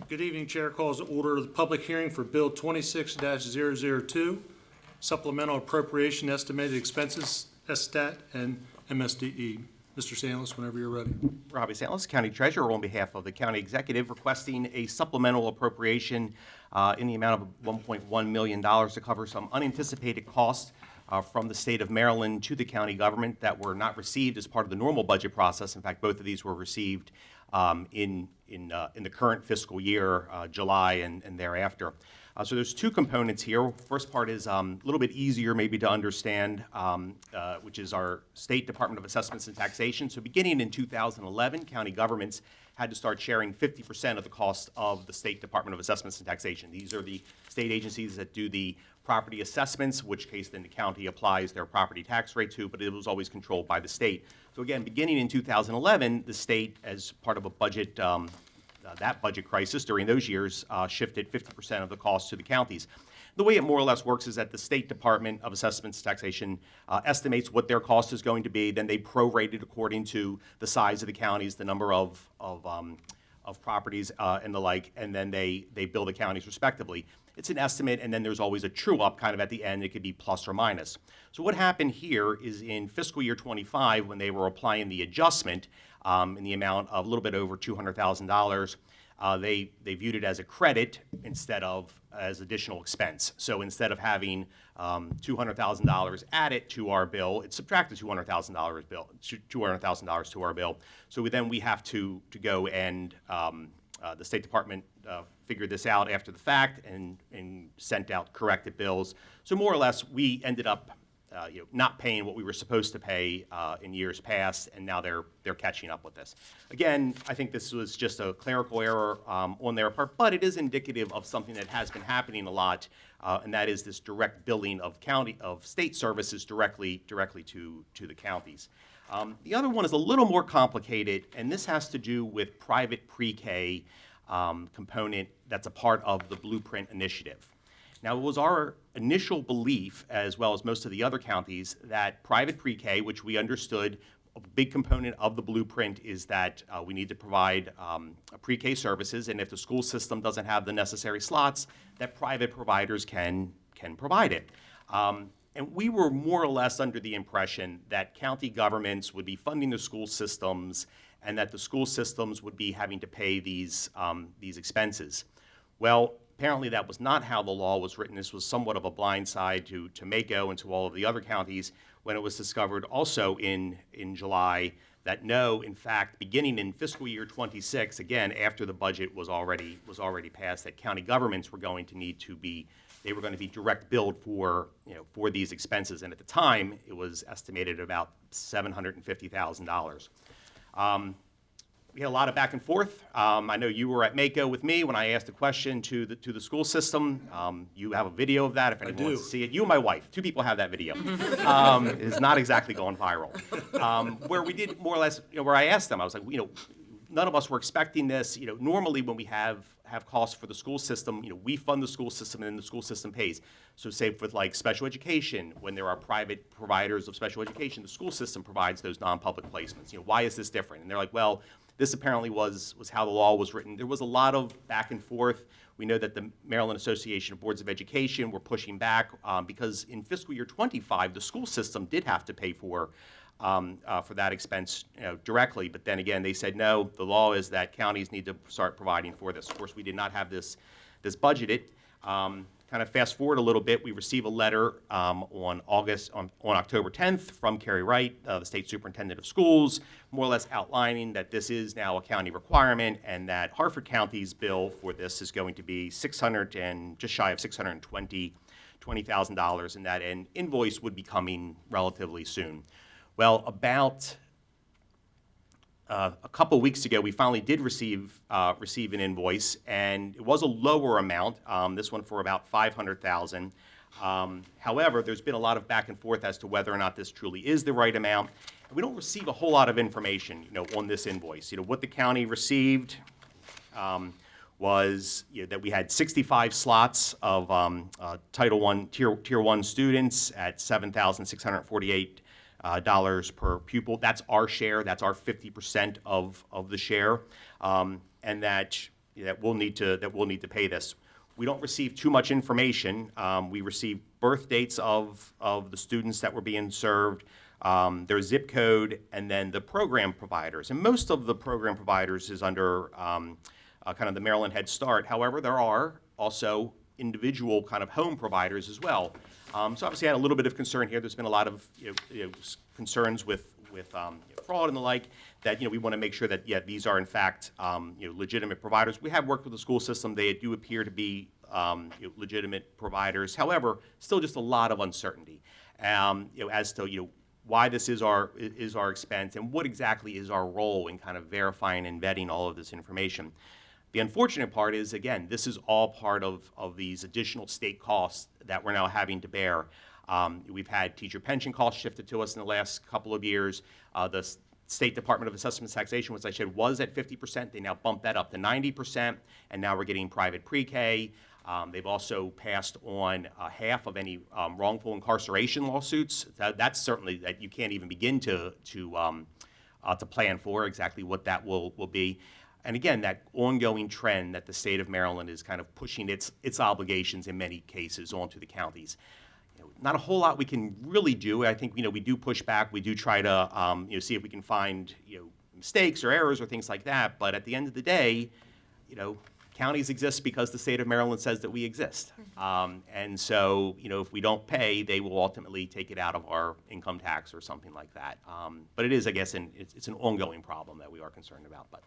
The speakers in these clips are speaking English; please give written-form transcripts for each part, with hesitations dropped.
Good evening, Chair. Calls to order the public hearing for Bill 26-002, Supplemental Appropriation Estimated Expenses, SSTAT, and MSDE. Mr. Sandlis, whenever you're ready. Robbie Sandlis, County Treasurer, on behalf of the County Executive, requesting a supplemental appropriation in the amount of $1.1 million to cover some unanticipated costs from the state of Maryland to the county government that were not received as part of the normal budget process. In fact, both of these were received in the current fiscal year, July and thereafter. So there's two components here. First part is a little bit easier maybe to understand, which is our State Department of Assessments and Taxation. So beginning in 2011, county governments had to start sharing 50% of the cost of the State Department of Assessments and Taxation. These are the state agencies that do the property assessments, which case then the county applies their property tax rate to, but it was always controlled by the state. So again, beginning in 2011, the state, as part of a budget, that budget crisis during those years, shifted 50% of the cost to the counties. The way it more or less works is that the State Department of Assessments and Taxation estimates what their cost is going to be, then they prorate it according to the size of the counties, the number of properties and the like, and then they bill the counties respectively. It's an estimate, and then there's always a true-up kind of at the end. It could be plus or minus. So what happened here is in fiscal year 25, when they were applying the adjustment in the amount of a little bit over $200,000, they viewed it as a credit instead of as additional expense. So instead of having $200,000 added to our bill, it subtracted $200,000 to our bill. So we have to go and the State Department figured this out after the fact and sent out corrected bills. So more or less, we ended up not paying what we were supposed to pay in years past, and now they're catching up with this. Again, I think this was just a clerical error on their part, but it is indicative of something that has been happening a lot, and that is this direct billing of state services directly to the counties. The other one is a little more complicated, and this has to do with private pre-K component that's a part of the Blueprint Initiative. Now, it was our initial belief, as well as most of the other counties, that private pre-K, which we understood a big component of the blueprint is that we need to provide pre-K services, and if the school system doesn't have the necessary slots, that private providers can provide it. And we were more or less under the impression that county governments would be funding the school systems and that the school systems would be having to pay these expenses. Well, apparently that was not how the law was written. This was somewhat of a blindside to MACO and to all of the other counties when it was discovered also in July that no, in fact, beginning in fiscal year 26, again, after the budget was already passed, that county governments were going to need to be direct billed for these expenses. And at the time, it was estimated at about $750,000. We had a lot of back and forth. I know you were at MACO with me when I asked a question to the school system. You have a video of that if anyone wants to see it. You and my wife, two people have that video. It is not exactly going viral. Where we did more or less, where I asked them, I was like, none of us were expecting this. Normally when we have costs for the school system, we fund the school system and then the school system pays. So say with like special education, when there are private providers of special education, the school system provides those non-public placements. Why is this different? And they're like, well, this apparently was how the law was written. There was a lot of back and forth. We know that the Maryland Association of Boards of Education were pushing back because in fiscal year 25, the school system did have to pay for that expense directly. But then again, they said, no, the law is that counties need to start providing for this. Of course, we did not have this budgeted. Kind of fast forward a little bit, we receive a letter on October 10th from Carrie Wright, the state superintendent of schools, more or less outlining that this is now a county requirement and that Harford County's bill for this is going to be just shy of $620,000, and that an invoice would be coming relatively soon. Well, about a couple weeks ago, we finally did receive an invoice, and it was a lower amount. This one for about $500,000. However, there's been a lot of back and forth as to whether or not this truly is the right amount. We don't receive a whole lot of information, on this invoice. What the county received was that we had 65 slots of Title I Tier 1 students at $7,648. Per pupil. That's our share. That's our 50% of the share, and that we'll need to pay this. We don't receive too much information. We receive birth dates of the students that were being served, their zip code, and then the program providers. And most of the program providers is under kind of the Maryland Head Start. However, there are also individual kind of home providers as well. So obviously I had a little bit of concern here. There's been a lot of concerns with fraud and the like, that we want to make sure that these are in fact legitimate providers. We have worked with the school system. They do appear to be legitimate providers. However, still just a lot of uncertainty as to why this is our expense and what exactly is our role in kind of verifying and vetting all of this information. The unfortunate part is, again, this is all part of these additional state costs that we're now having to bear. We've had teacher pension costs shifted to us in the last couple of years. The State Department of Assessment and Taxation, which I said was at 50%, they now bumped that up to 90%, and now we're getting private pre-K. They've also passed on half of any wrongful incarceration lawsuits. That's certainly that you can't even begin to plan for exactly what that will be. And again, that ongoing trend that the state of Maryland is kind of pushing its obligations in many cases onto the counties. Not a whole lot we can really do. I think we do push back. We do try to see if we can find mistakes or errors or things like that. But at the end of the day, counties exist because the state of Maryland says that we exist. And so if we don't pay, they will ultimately take it out of our income tax or something like that. But it is, I guess, it's an ongoing problem that we are concerned about. But.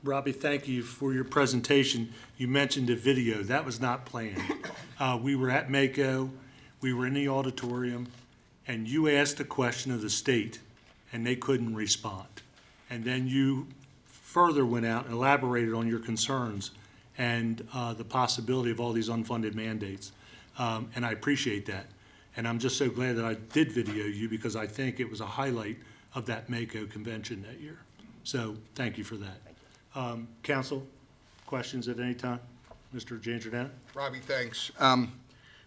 Robbie, thank you for your presentation. You mentioned a video. That was not planned. We were at Mako, we were in the auditorium, and you asked a question of the state, and they couldn't respond. And then you further went out and elaborated on your concerns and the possibility of all these unfunded mandates. And I appreciate that. And I'm just so glad that I did video you, because I think it was a highlight of that Mako convention that year. So thank you for that. Council, questions at any time? Mr. Janjardana? Robbie, thanks.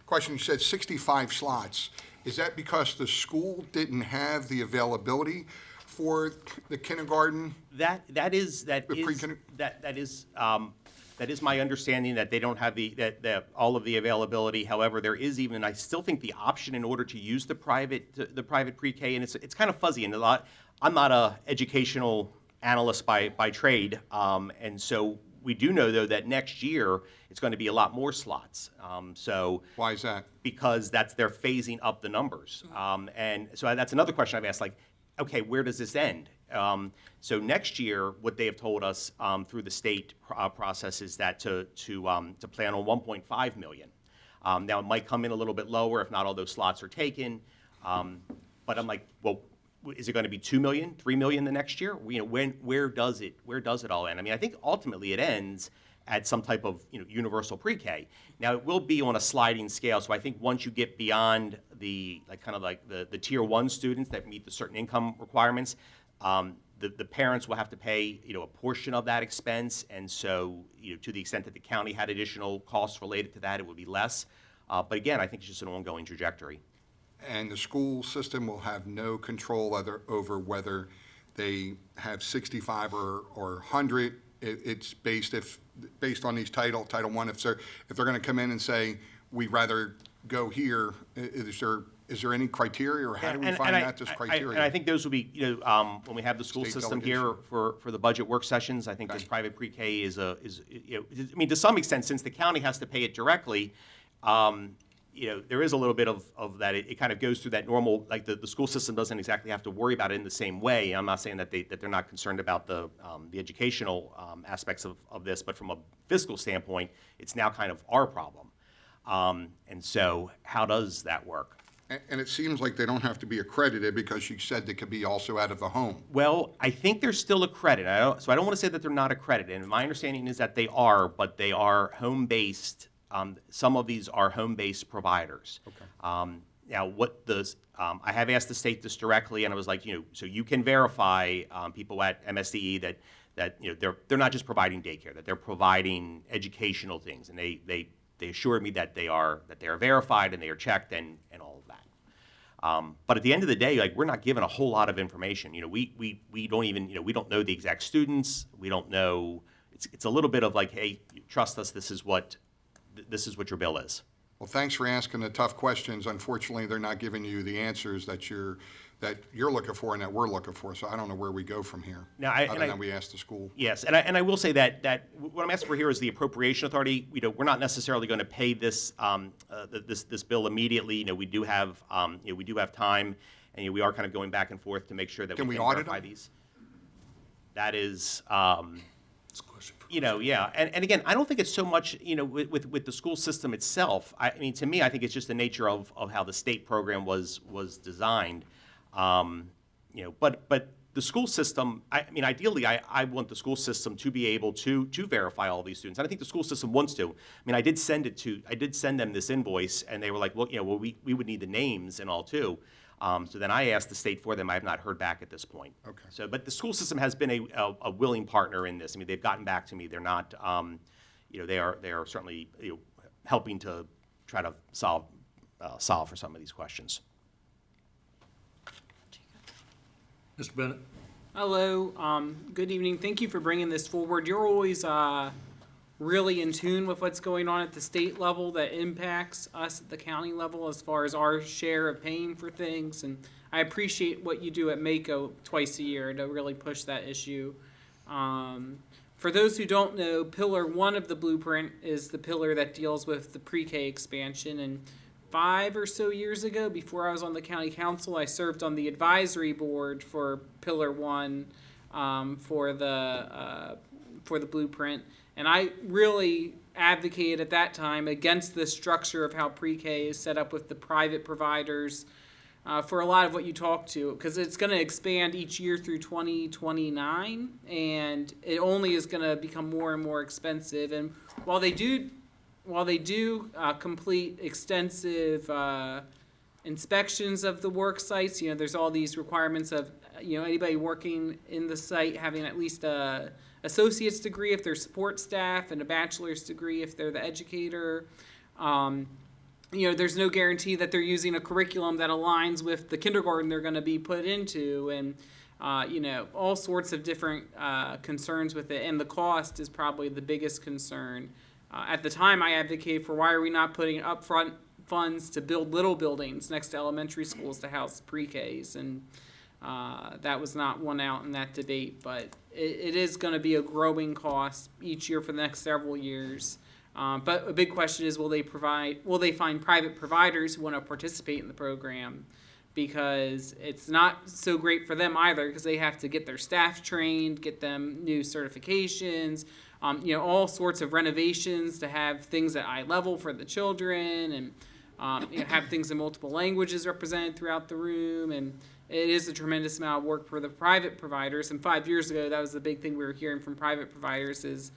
Question, you said 65 slots. Is that because the school didn't have the availability for the kindergarten? That is my understanding, that they don't have all of the availability. However, there is even, I still think, the option in order to use the private pre-K, and it's kind of fuzzy. And I'm not a educational analyst by trade, and so we do know, though, that next year it's going to be a lot more slots. So why is that? Because they're phasing up the numbers, and so that's another question I've asked. Like, okay, where does this end? So next year, what they have told us through the state process is that to plan on 1.5 million. Now it might come in a little bit lower if not all those slots are taken, but I'm like, well, is it going to be 2 million, 3 million the next year? Where does it all end? I mean, I think ultimately it ends at some type of universal pre-K. Now it will be on a sliding scale. So I think once you get beyond the tier 1 students that meet the certain income requirements, the parents will have to pay a portion of that expense. And so to the extent that the county had additional costs related to that, it would be less. But again, I think it's just an ongoing trajectory. And the school system will have no control over whether they have 65 or 100. It's based on these Title I. If they're going to come in and say we'd rather go here, is there any criteria, or how do we find out this criteria? And I think those will be when we have the school system here for the budget work sessions. I think this private pre-K is I mean, to some extent, since the county has to pay it directly. There is a little bit of that. It kind of goes through that normal, like the school system doesn't exactly have to worry about it in the same way. I'm not saying that they're not concerned about the educational aspects of this, but from a fiscal standpoint, it's now kind of our problem. And so how does that work? And it seems like they don't have to be accredited, because you said they could be also out of the home. Well, I think they're still accredited. So I don't want to say that they're not accredited. And my understanding is that they are, but they are home-based. Some of these are home-based providers. Okay. Now, I have asked the state this directly, and I was like, so you can verify people at MSDE that they're not just providing daycare, that they're providing educational things, and they assured me that they are verified and they are checked and all of that. But at the end of the day, like, we're not given a whole lot of information. We don't even, we don't know the exact students. We don't know. It's a little bit of like, hey, trust us. This is what your bill is. Well, thanks for asking the tough questions. Unfortunately, they're not giving you the answers that you're looking for and that we're looking for. So I don't know where we go from here. Now, other than we ask the school. Yes, and I will say that what I'm asking for here is the appropriation authority. We're not necessarily going to pay this this bill immediately. We do have time, and we are kind of going back and forth to make sure that Can we we can audit verify them? these. That is. It's a question for Yeah, and again, I don't think it's so much, with the school system itself. I mean, to me, I think it's just the nature of how the state program was designed. But the school system, I mean, ideally, I want the school system to be able to verify all these students, and I think the school system wants to. I mean, I did send them this invoice, and they were like, well, we would need the names and all too. So then I asked the state for them. I have not heard back at this point. Okay. So, but the school system has been a willing partner in this. I mean, they've gotten back to me. They're not, they are certainly helping to try to solve for some of these questions. Mr. Bennett? Hello, good evening. Thank you for bringing this forward. You're always really in tune with what's going on at the state level that impacts us at the county level as far as our share of paying for things. And I appreciate what you do at MACO twice a year to really push that issue. For those who don't know, Pillar 1 of the blueprint is the pillar that deals with the pre-K expansion. And 5 or so years ago, before I was on the county council, I served on the advisory board for Pillar 1 for the blueprint. And I really advocated at that time against the structure of how pre-K is set up with the private providers for a lot of what you talked to, because it's going to expand each year through 2029, and it only is going to become more and more expensive. And while they do complete extensive inspections of the work sites, there's all these requirements of anybody working in the site having at least a associate's degree if they're support staff and a bachelor's degree if they're the educator. There's no guarantee that they're using a curriculum that aligns with the kindergarten they're going to be put into, and all sorts of different concerns with it. And the cost is probably the biggest concern. At the time, I advocated for, why are we not putting upfront funds to build little buildings next to elementary schools to house pre-Ks? And that was not won out in that debate, but it is going to be a growing cost each year for the next several years. But a big question is, will they find private providers who want to participate in the program? Because it's not so great for them either, because they have to get their staff trained, get them new certifications, all sorts of renovations to have things at eye level for the children, and have things in multiple languages represented throughout the room. And it is a tremendous amount of work for the private providers. And 5 years ago, that was the big thing we were hearing from private providers is,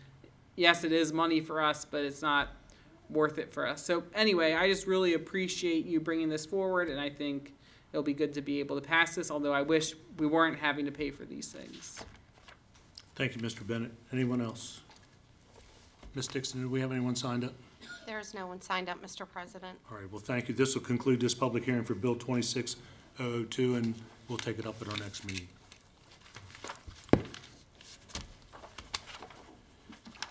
yes, it is money for us, but it's not worth it for us. So anyway, I just really appreciate you bringing this forward, and I think it'll be good to be able to pass this, although I wish we weren't having to pay for these things. Thank you, Mr. Bennett. Anyone else? Ms. Dixon, do we have anyone signed up? There's no one signed up, Mr. President. All right, well, thank you. This will conclude this public hearing for Bill 26002, and we'll take it up at our next meeting.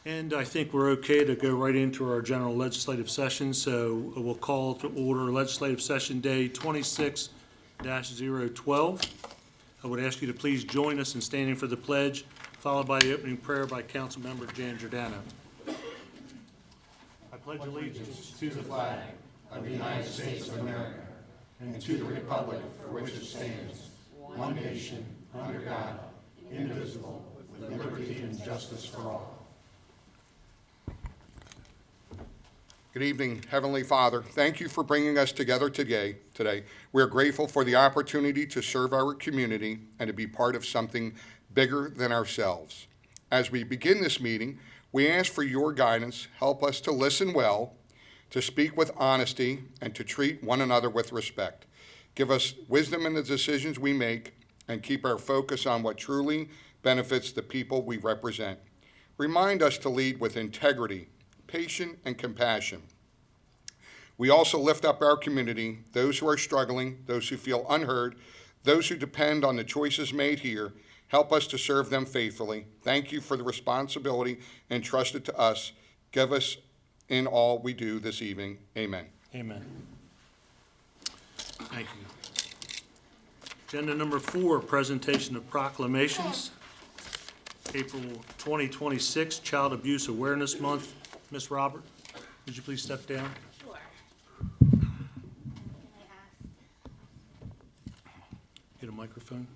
And I think we're okay to go right into our general legislative session, so we'll call to order legislative session day 26-012. I would ask you to please join us in standing for the pledge, followed by the opening prayer by Councilmember Jan Giordano. I pledge allegiance to the flag Of the United States of America, and to the republic for which it stands, one nation, under God, indivisible, with liberty and justice for all. Good evening, Heavenly Father. Thank you for bringing us together today. We are grateful for the opportunity to serve our community and to be part of something bigger than ourselves. As we begin this meeting, we ask for your guidance. Help us to listen well, to speak with honesty, and to treat one another with respect. Give us wisdom in the decisions we make, and keep our focus on what truly benefits the people we represent. Remind us to lead with integrity, patience, and compassion. We also lift up our community, those who are struggling, those who feel unheard, those who depend on the choices made here. Help us to serve them faithfully. Thank you for the responsibility entrusted to us. Give us in all we do this evening. Amen. Amen. Thank you. Agenda number 4, presentation of proclamations. April 2026, Child Abuse Awareness Month. Ms. Robert, would you please step down? Sure. Get a microphone.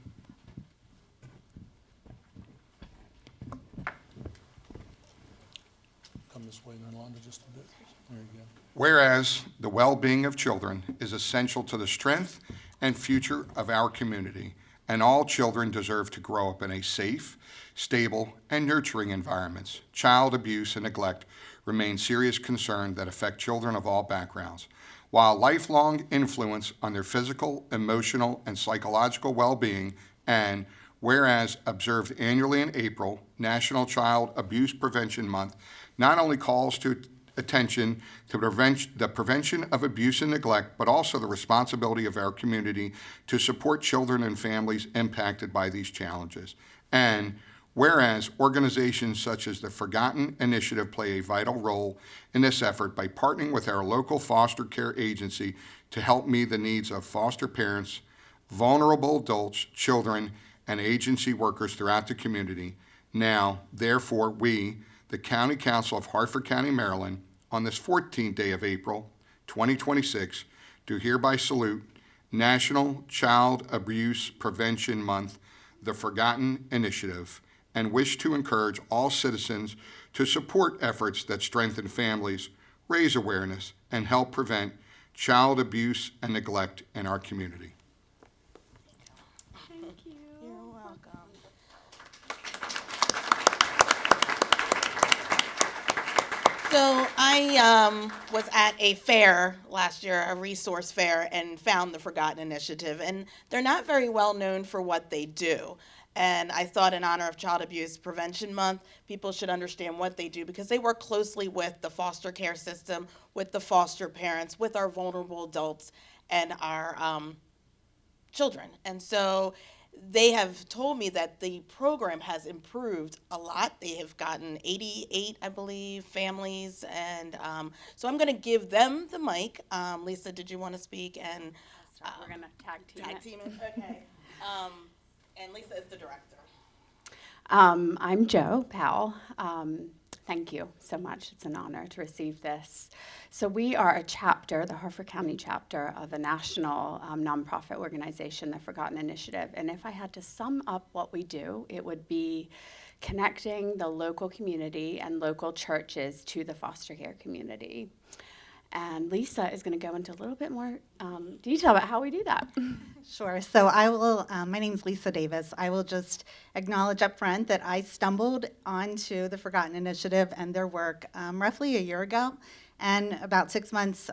Come this way, Nolanda, just a bit. There you go. Whereas the well-being of children is essential to the strength and future of our community, and all children deserve to grow up in a safe, stable, and nurturing environments. Child abuse and neglect remain serious concerns that affect children of all backgrounds. While lifelong influence on their physical, emotional, and psychological well-being, and whereas observed annually in April, National Child Abuse Prevention Month not only calls to attention to the prevention of abuse and neglect, but also the responsibility of our community to support children and families impacted by these challenges. And whereas organizations such as the Forgotten Initiative play a vital role in this effort by partnering with our local foster care agency to help meet the needs of foster parents, vulnerable adults, children, and agency workers throughout the community. Now, therefore, we, the County Council of Harford County, Maryland, on this 14th day of April, 2026, do hereby salute National Child Abuse Prevention Month, the Forgotten Initiative, and wish to encourage all citizens to support efforts that strengthen families, raise awareness, and help prevent child abuse and neglect in our community. Thank you. You're welcome. So I was at a fair last year, a resource fair, and found the Forgotten Initiative. And they're not very well known for what they do. And I thought in honor of Child Abuse Prevention Month, people should understand what they do because they work closely with the foster care system, with the foster parents, with our vulnerable adults, and our children. And so they have told me that the program has improved a lot. They have gotten 88, I believe, families. And so I'm going to give them the mic. Lisa, did you want to speak? And We're going to tag team tag it. team it? Okay. And Lisa is the director. I'm Jo Powell. Thank you so much. It's an honor to receive this. So we are a chapter, the Harford County chapter of a national nonprofit organization, the Forgotten Initiative. And if I had to sum up what we do, it would be connecting the local community and local churches to the foster care community. And Lisa is going to go into a little bit more detail about how we do that. Sure. So I will, my name's Lisa Davis. I will just acknowledge up front that I stumbled onto the Forgotten Initiative and their work roughly a year ago. And about 6 months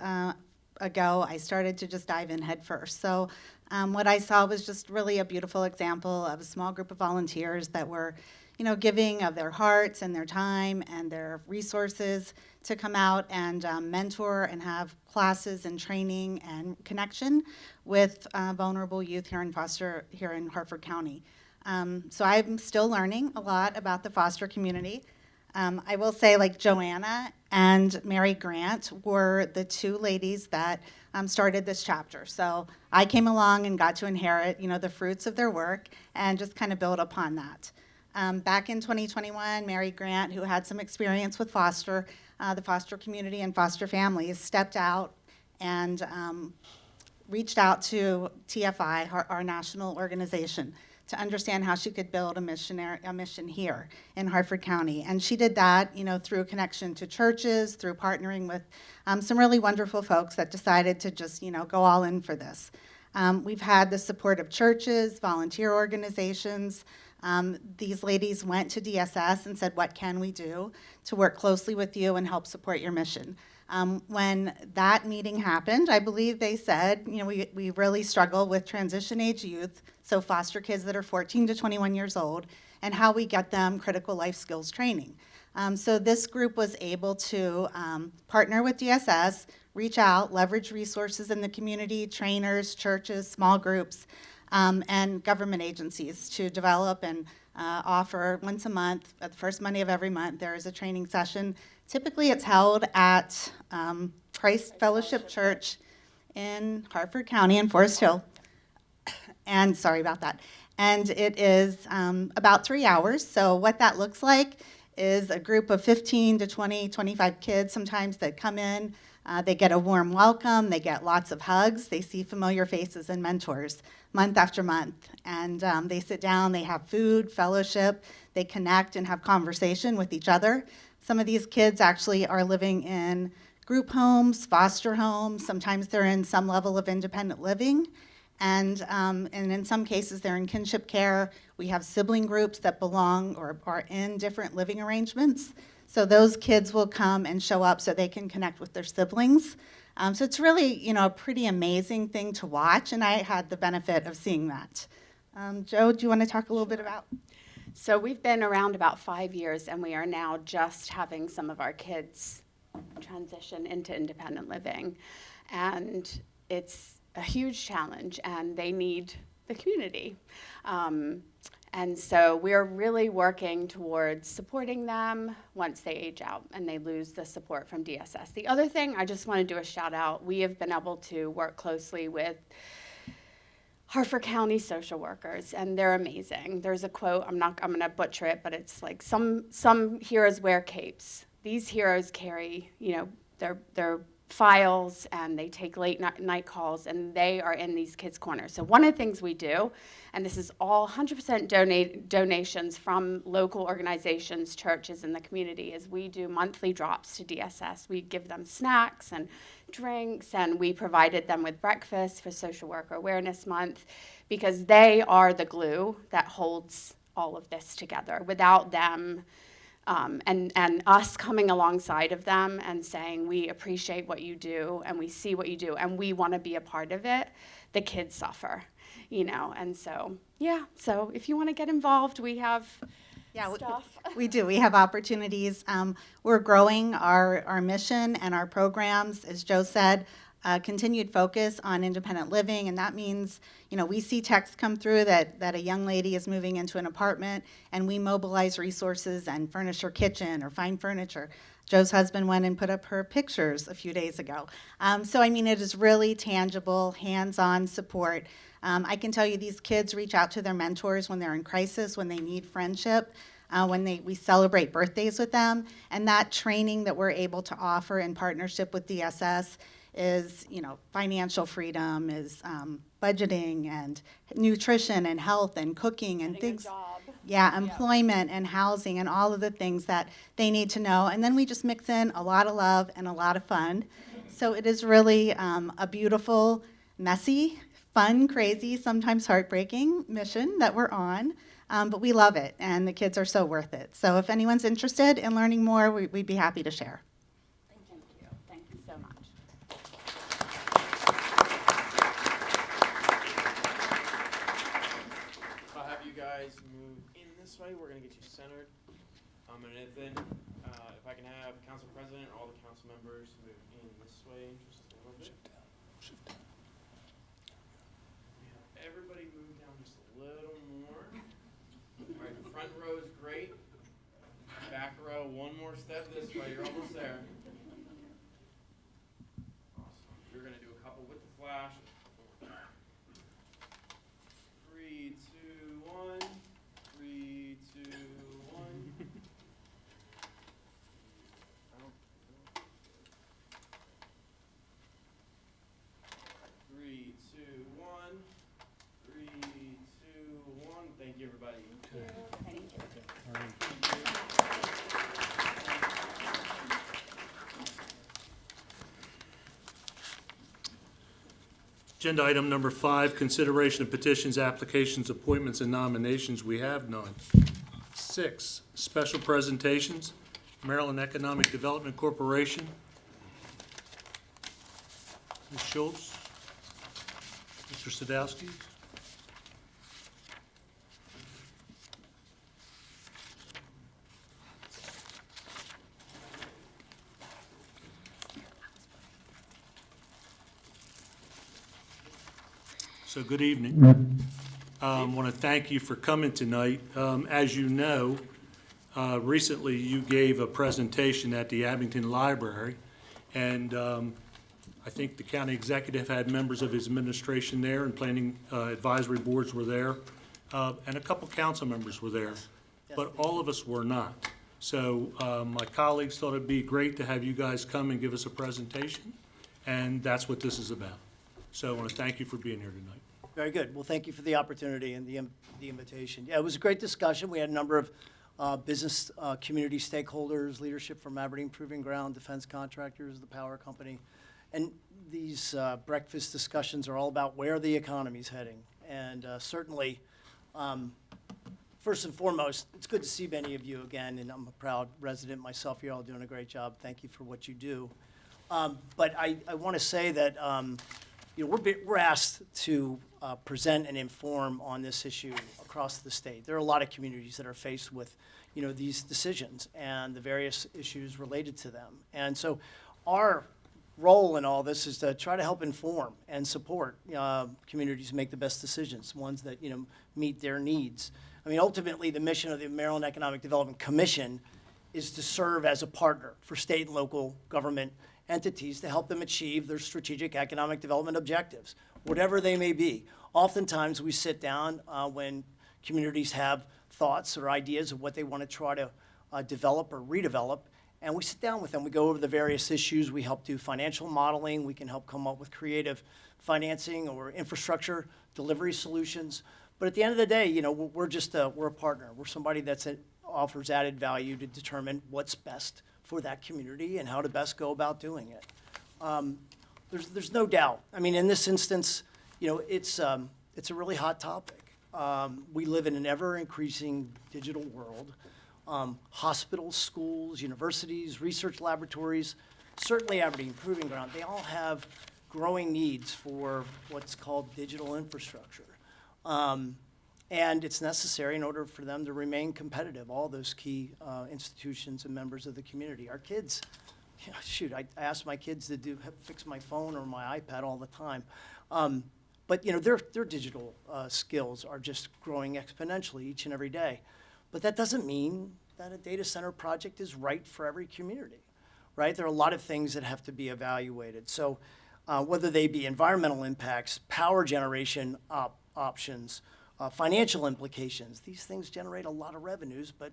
ago, I started to just dive in head first. So what I saw was just really a beautiful example of a small group of volunteers that were, giving of their hearts and their time and their resources to come out and mentor and have classes and training and connection with vulnerable youth here in Harford County. So I'm still learning a lot about the foster community. I will say, like Joanna and Mary Grant were the two ladies that started this chapter. So I came along and got to inherit, the fruits of their work and just kind of build upon that. Back in 2021, Mary Grant, who had some experience with the foster community and foster families, stepped out and reached out to TFI, our national organization, to understand how she could build a mission here in Harford County. And she did that, through connection to churches, through partnering with some really wonderful folks that decided to just, go all in for this. We've had the support of churches, volunteer organizations. These ladies went to DSS and said, what can we do to work closely with you and help support your mission? When that meeting happened, I believe they said, we really struggle with transition age youth, so foster kids that are 14 to 21 years old, and how we get them critical life skills training. So this group was able to partner with DSS, reach out, leverage resources in the community, trainers, churches, small groups, and government agencies to develop and offer once a month, at the first Monday of every month, there is a training session. Typically, it's held at Christ Fellowship Church in Harford County in Forest Hill. And sorry about that. And it is about 3 hours. So what that looks like is a group of 15 to 20, 25 kids sometimes that come in. They get a warm welcome. They get lots of hugs. They see familiar faces and mentors month after month. And they sit down. They have food, fellowship. They connect and have conversation with each other. Some of these kids actually are living in group homes, foster homes. Sometimes they're in some level of independent living. And in some cases, they're in kinship care. We have sibling groups that belong or are in different living arrangements. So those kids will come and show up so they can connect with their siblings. So it's really, a pretty amazing thing to watch, and I had the benefit of seeing that. Joe, do you want to talk a little bit about? So we've been around about 5 years, and we are now just having some of our kids transition into independent living. And it's a huge challenge, and they need the community. And so we're really working towards supporting them once they age out and they lose the support from DSS. The other thing, I just want to do a shout out. We have been able to work closely with Harford County social workers, and they're amazing. There's a quote, I'm going to butcher it, but it's like, some heroes wear capes. These heroes carry, their files, and they take late night calls, and they are in these kids' corners. So one of the things we do, and this is all 100% donations from local organizations, churches, and the community, is we do monthly drops to DSS. We give them snacks and drinks, and we provided them with breakfast for Social Worker Awareness Month, because they are the glue that holds all of this together. Without them, and us coming alongside of them and saying, we appreciate what you do, and we see what you do, and we want to be a part of it, the kids suffer, and so, so if you want to get involved, we have stuff. We do. We have opportunities. We're growing our mission and our programs, as Joe said, continued focus on independent living, and that means, we see texts come through that a young lady is moving into an apartment, and we mobilize resources and furnish her kitchen or find furniture. Joe's husband went and put up her pictures a few days ago. So, it is really tangible, hands-on support. I can tell you these kids reach out to their mentors when they're in crisis, when they need friendship, when we celebrate birthdays with them, and that training that we're able to offer in partnership with DSS is, financial freedom, is budgeting and nutrition and health and cooking and Getting a things. job. Yeah, employment and housing and all of the things that they need to know. And then we just mix in a lot of love and a lot of fun. So it is really a beautiful, messy, fun, crazy, sometimes heartbreaking mission that we're on. But we love it, and the kids are so worth it. So if anyone's interested in learning more, we'd be happy to share. Thank you. Thank you so much. I'll have you guys move in this way. We're going to get you centered. And then if I can have Council President or all the council members move in this way just a little bit. Shift down. Everybody move down just a little more. All right, front row is great. Back row, one more step this way. You're almost there. Awesome. We're going to do a couple with the flash. 3, 2, 1. 3, 2, 1. Three, two, one. 3, 2, 1. Thank you, everybody. Thank you. Agenda item number 5, consideration of petitions, applications, appointments, and nominations. We have none. 6, special presentations. Maryland Economic Development Corporation. Ms. Schultz. Mr. Sadowski. So good evening. Want to thank you for coming tonight. As you know, recently you gave a presentation at the Abington Library, and I think the county executive had members of his administration there, and planning advisory boards were there, and a couple council members were there, but all of us were not. So my colleagues thought it'd be great to have you guys come and give us a presentation, and that's what this is about. So I want to thank you for being here tonight. Very good. Well, thank you for the opportunity and the invitation. Yeah, it was a great discussion. We had a number of business community stakeholders, leadership from Aberdeen Proving Ground, defense contractors, the power company. And these breakfast discussions are all about where the economy's heading. And certainly, first and foremost, it's good to see many of you again, and I'm a proud resident myself. You're all doing a great job. Thank you for what you do. But I want to say that we're asked to present and inform on this issue across the state. There are a lot of communities that are faced with, these decisions and the various issues related to them. And so our role in all this is to try to help inform and support communities make the best decisions, ones that, meet their needs. I mean, ultimately, the mission of the Maryland Economic Development Commission is to serve as a partner for state and local government entities to help them achieve their strategic economic development objectives, whatever they may be. Oftentimes, we sit down when communities have thoughts or ideas of what they want to try to develop or redevelop, and we sit down with them. We go over the various issues. We help do financial modeling. We can help come up with creative financing or infrastructure delivery solutions. But at the end of the day, we're a partner. We're somebody that offers added value to determine what's best for that community and how to best go about doing it. There's no doubt. I mean, in this instance, it's a really hot topic. We live in an ever-increasing digital world. Hospitals, schools, universities, research laboratories, certainly Aberdeen Proving Ground, they all have growing needs for what's called digital infrastructure. And it's necessary in order for them to remain competitive, all those key institutions and members of the community. Our kids, I ask my kids to fix my phone or my iPad all the time. But their digital skills are just growing exponentially each and every day. But that doesn't mean that a data center project is right for every community, right? There are a lot of things that have to be evaluated. So whether they be environmental impacts, power generation options, financial implications, these things generate a lot of revenues, but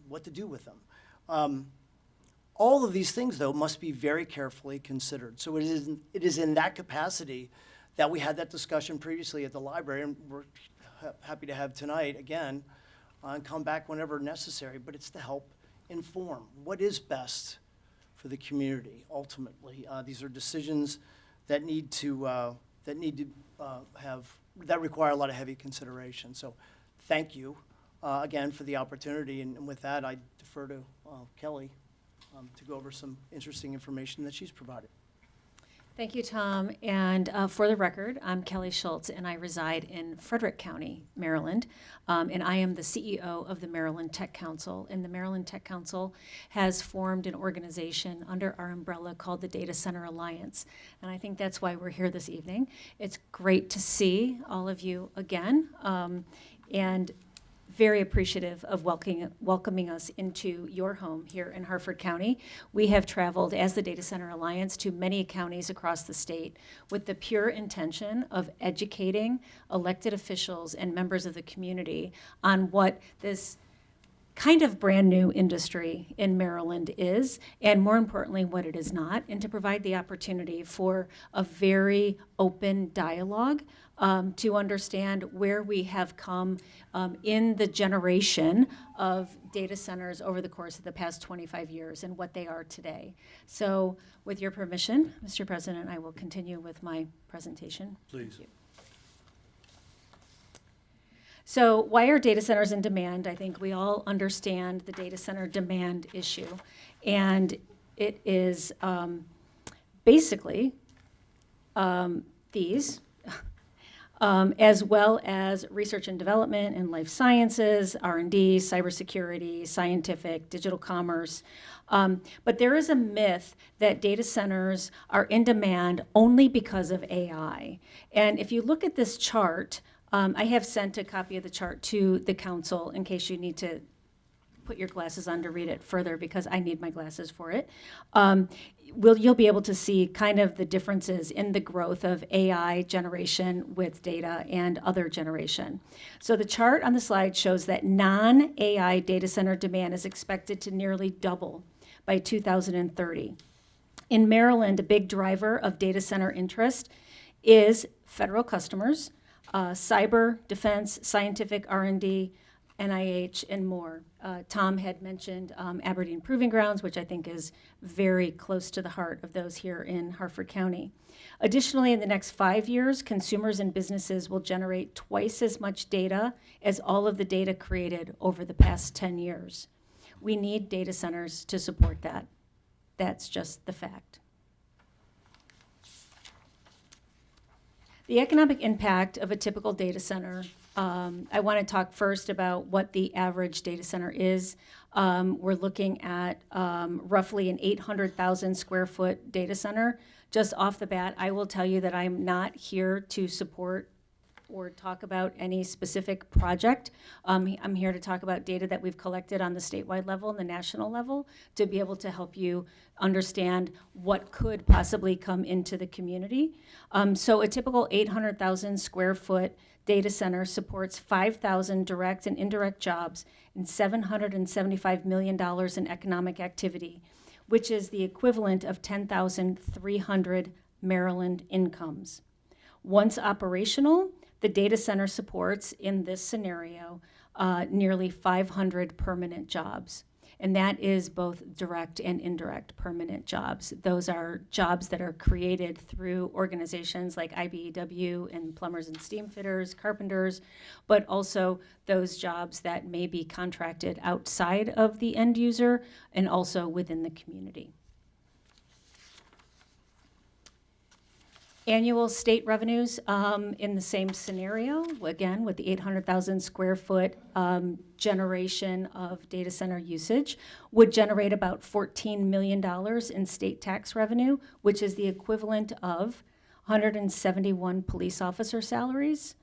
what to do with them. All of these things, though, must be very carefully considered. So it is in that capacity that we had that discussion previously at the library, and we're happy to have tonight again, and come back whenever necessary, but it's to help inform what is best for the community, ultimately. These are decisions that that require a lot of heavy consideration. So thank you again for the opportunity, and with that, I defer to Kelly to go over some interesting information that she's provided. Thank you, Tom. And for the record, I'm Kelly Schultz, and I reside in Frederick County, Maryland. And I am the CEO of the Maryland Tech Council. And the Maryland Tech Council has formed an organization under our umbrella called the Data Center Alliance. And I think that's why we're here this evening. It's great to see all of you again. And very appreciative of welcoming us into your home here in Harford County. We have traveled as the Data Center Alliance to many counties across the state with the pure intention of educating elected officials and members of the community on what this kind of brand new industry in Maryland is, and more importantly, what it is not, and to provide the opportunity for a very open dialogue to understand where we have come in the generation of data centers over the course of the past 25 years and what they are today. So with your permission, Mr. President, I will continue with my presentation. Please. Thank you. So why are data centers in demand? I think we all understand the data center demand issue. And it is basically these. as well as research and development and life sciences, R&D, cybersecurity, scientific, digital commerce. But there is a myth that data centers are in demand only because of AI. And if you look at this chart, I have sent a copy of the chart to the council in case you need to put your glasses on to read it further, because I need my glasses for it. You'll be able to see kind of the differences in the growth of AI generation with data and other generation. So the chart on the slide shows that non-AI data center demand is expected to nearly double by 2030. In Maryland, a big driver of data center interest is federal customers, cyber, defense, scientific R&D, NIH, and more. Tom had mentioned Aberdeen Proving Grounds, which I think is very close to the heart of those here in Harford County. Additionally, in the next 5 years, consumers and businesses will generate twice as much data as all of the data created over the past 10 years. We need data centers to support that. That's just the fact. The economic impact of a typical data center. I want to talk first about what the average data center is. We're looking at roughly an 800,000 square foot data center. Just off the bat, I will tell you that I'm not here to support or talk about any specific project. I'm here to talk about data that we've collected on the statewide level and the national level to be able to help you understand what could possibly come into the community. So a typical 800,000 square foot data center supports 5,000 direct and indirect jobs and $775 million in economic activity, which is the equivalent of 10,300 Maryland incomes. Once operational, the data center supports, in this scenario, nearly 500 permanent jobs. And that is both direct and indirect permanent jobs. Those are jobs that are created through organizations like IBEW and plumbers and steam fitters, carpenters, but also those jobs that may be contracted outside of the end user and also within the community. Annual state revenues in the same scenario, again, with the 800,000 square foot generation of data center usage, would generate about $14 million in state tax revenue, which is the equivalent of 171 police officer salaries,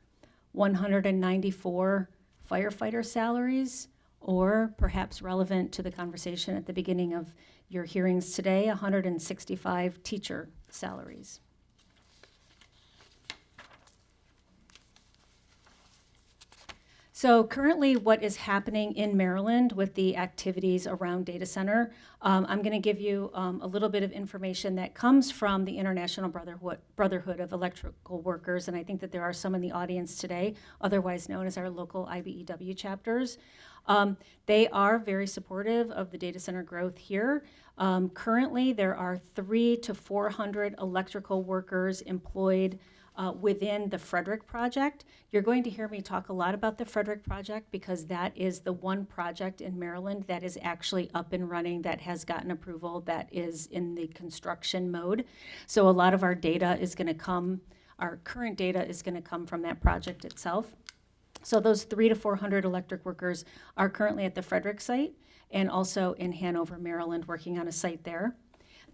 194 firefighter salaries, or perhaps relevant to the conversation at the beginning of your hearings today, 165 teacher salaries. So currently what is happening in Maryland with the activities around data center, I'm going to give you a little bit of information that comes from the International Brotherhood of Electrical Workers, and I think that there are some in the audience today, otherwise known as our local IBEW chapters. They are very supportive of the data center growth here. Currently, there are 300 to 400 electrical workers employed within the Frederick project. You're going to hear me talk a lot about the Frederick project because that is the one project in Maryland that is actually up and running, that has gotten approval, that is in the construction mode. So a lot of our data is going to come, our current data is going to come from that project itself. So those 300 to 400 electric workers are currently at the Frederick site and also in Hanover, Maryland, working on a site there.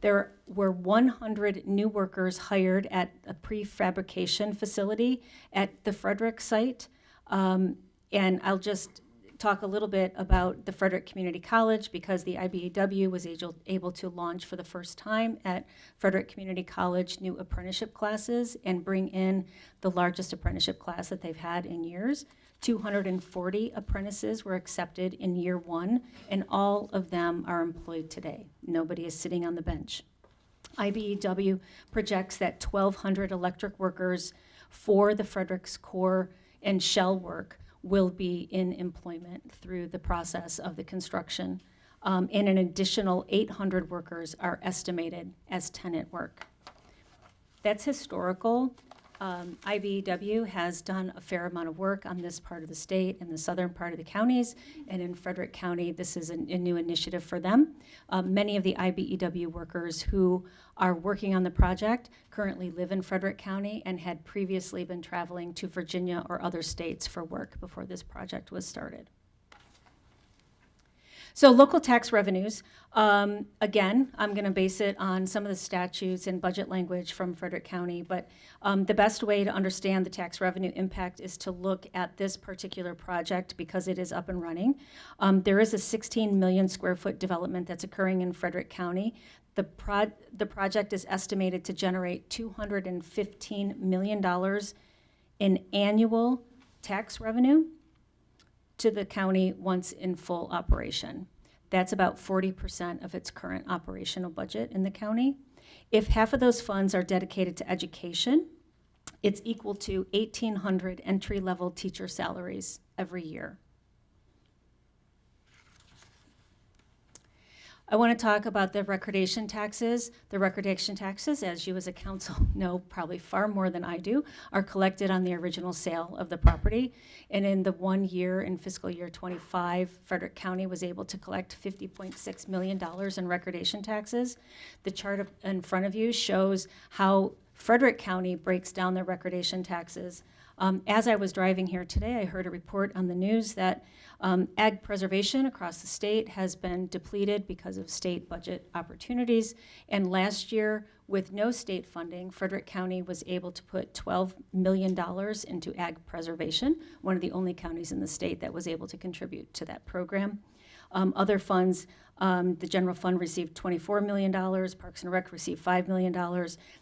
There were 100 new workers hired at a prefabrication facility at the Frederick site. And I'll just talk a little bit about the Frederick Community College because the IBEW was able to launch for the first time at Frederick Community College new apprenticeship classes and bring in the largest apprenticeship class that they've had in years. 240 apprentices were accepted in year one, and all of them are employed today. Nobody is sitting on the bench. IBEW projects that 1,200 electric workers for the Frederick's core and shell work will be in employment through the process of the construction, and an additional 800 workers are estimated as tenant work. That's historical. IBEW has done a fair amount of work on this part of the state and the southern part of the counties, and in Frederick County, this is a new initiative for them. Many of the IBEW workers who are working on the project currently live in Frederick County and had previously been traveling to Virginia or other states for work before this project was started. So local tax revenues, again, I'm going to base it on some of the statutes and budget language from Frederick County, but the best way to understand the tax revenue impact is to look at this particular project because it is up and running. There is a 16 million square foot development that's occurring in Frederick County. The project is estimated to generate $215 million in annual tax revenue to the county once in full operation. That's about 40% of its current operational budget in the county. If half of those funds are dedicated to education, it's equal to 1,800 entry-level teacher salaries every year. I want to talk about the recordation taxes. The recordation taxes, as you as a council know probably far more than I do, are collected on the original sale of the property. And in the 1 year, in fiscal year 25, Frederick County was able to collect $50.6 million in recordation taxes. The chart in front of you shows how Frederick County breaks down their recordation taxes. As I was driving here today, I heard a report on the news that ag preservation across the state has been depleted because of state budget opportunities. And last year, with no state funding, Frederick County was able to put $12 million into ag preservation, one of the only counties in the state that was able to contribute to that program. Other funds, the general fund received $24 million, Parks and Rec received $5 million,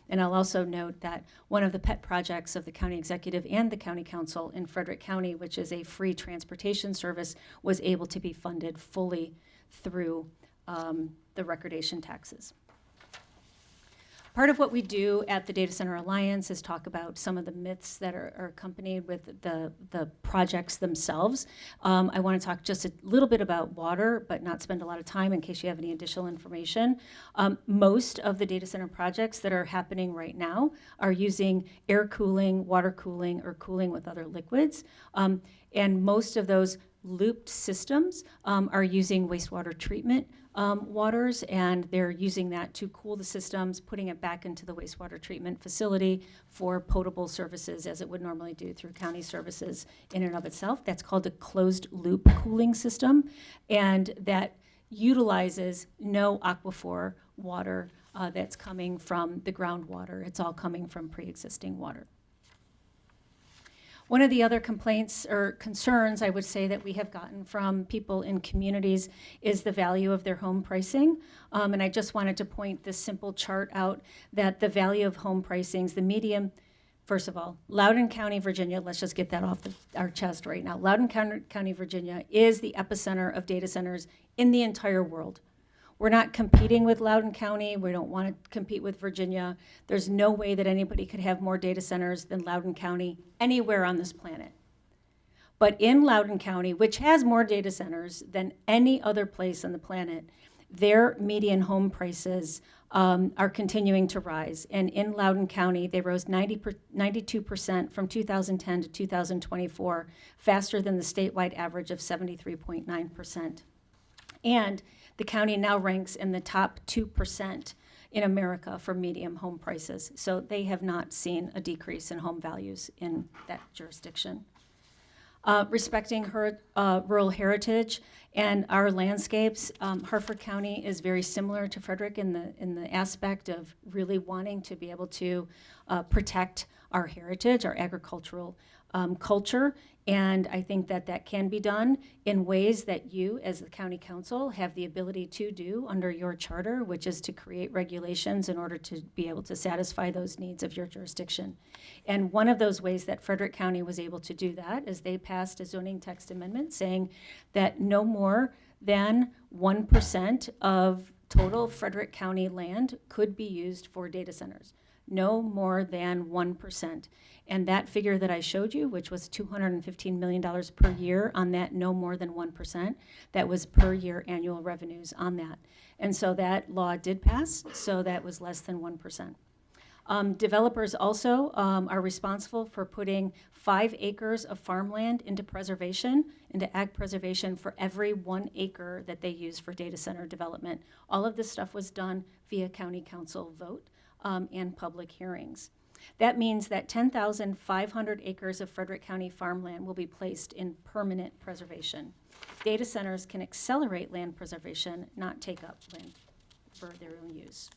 and I'll also note that one of the pet projects of the county executive and the county council in Frederick County, which is a free transportation service, was able to be funded fully through the recordation taxes. Part of what we do at the Data Center Alliance is talk about some of the myths that are accompanied with the projects themselves. I want to talk just a little bit about water, but not spend a lot of time in case you have any additional information. Most of the data center projects that are happening right now are using air cooling, water cooling, or cooling with other liquids. And most of those looped systems are using wastewater treatment waters, and they're using that to cool the systems, putting it back into the wastewater treatment facility for potable services as it would normally do through county services in and of itself. That's called a closed loop cooling system, and that utilizes no aquifer water that's coming from the groundwater. It's all coming from pre-existing water. One of the other complaints or concerns I would say that we have gotten from people in communities is the value of their home pricing. And I just wanted to point this simple chart out that the value of home pricings, the median, first of all, Loudoun County, Virginia, let's just get that off our chest right now. Loudoun County, Virginia is the epicenter of data centers in the entire world. We're not competing with Loudoun County. We don't want to compete with Virginia. There's no way that anybody could have more data centers than Loudoun County anywhere on this planet. But in Loudoun County, which has more data centers than any other place on the planet, their median home prices are continuing to rise. And in Loudoun County, they rose 92% from 2010 to 2024, faster than the statewide average of 73.9%. And the county now ranks in the top 2% in America for median home prices. So they have not seen a decrease in home values in that jurisdiction. Respecting rural heritage and our landscapes, Harford County is very similar to Frederick in the aspect of really wanting to be able to protect our heritage, our agricultural culture, and I think that that can be done in ways that you, as the county council, have the ability to do under your charter, which is to create regulations in order to be able to satisfy those needs of your jurisdiction. And one of those ways that Frederick County was able to do that is they passed a zoning text amendment saying that no more than 1% of total Frederick County land could be used for data centers. No more than 1%. And that figure that I showed you, which was $215 million per year on that no more than 1%, that was per year annual revenues on that. And so that law did pass, so that was less than 1%. Developers also are responsible for putting 5 acres of farmland into preservation, into ag preservation for every 1 acre that they use for data center development. All of this stuff was done via county council vote and public hearings. That means that 10,500 acres of Frederick County farmland will be placed in permanent preservation. Data centers can accelerate land preservation, not take up land for their own use.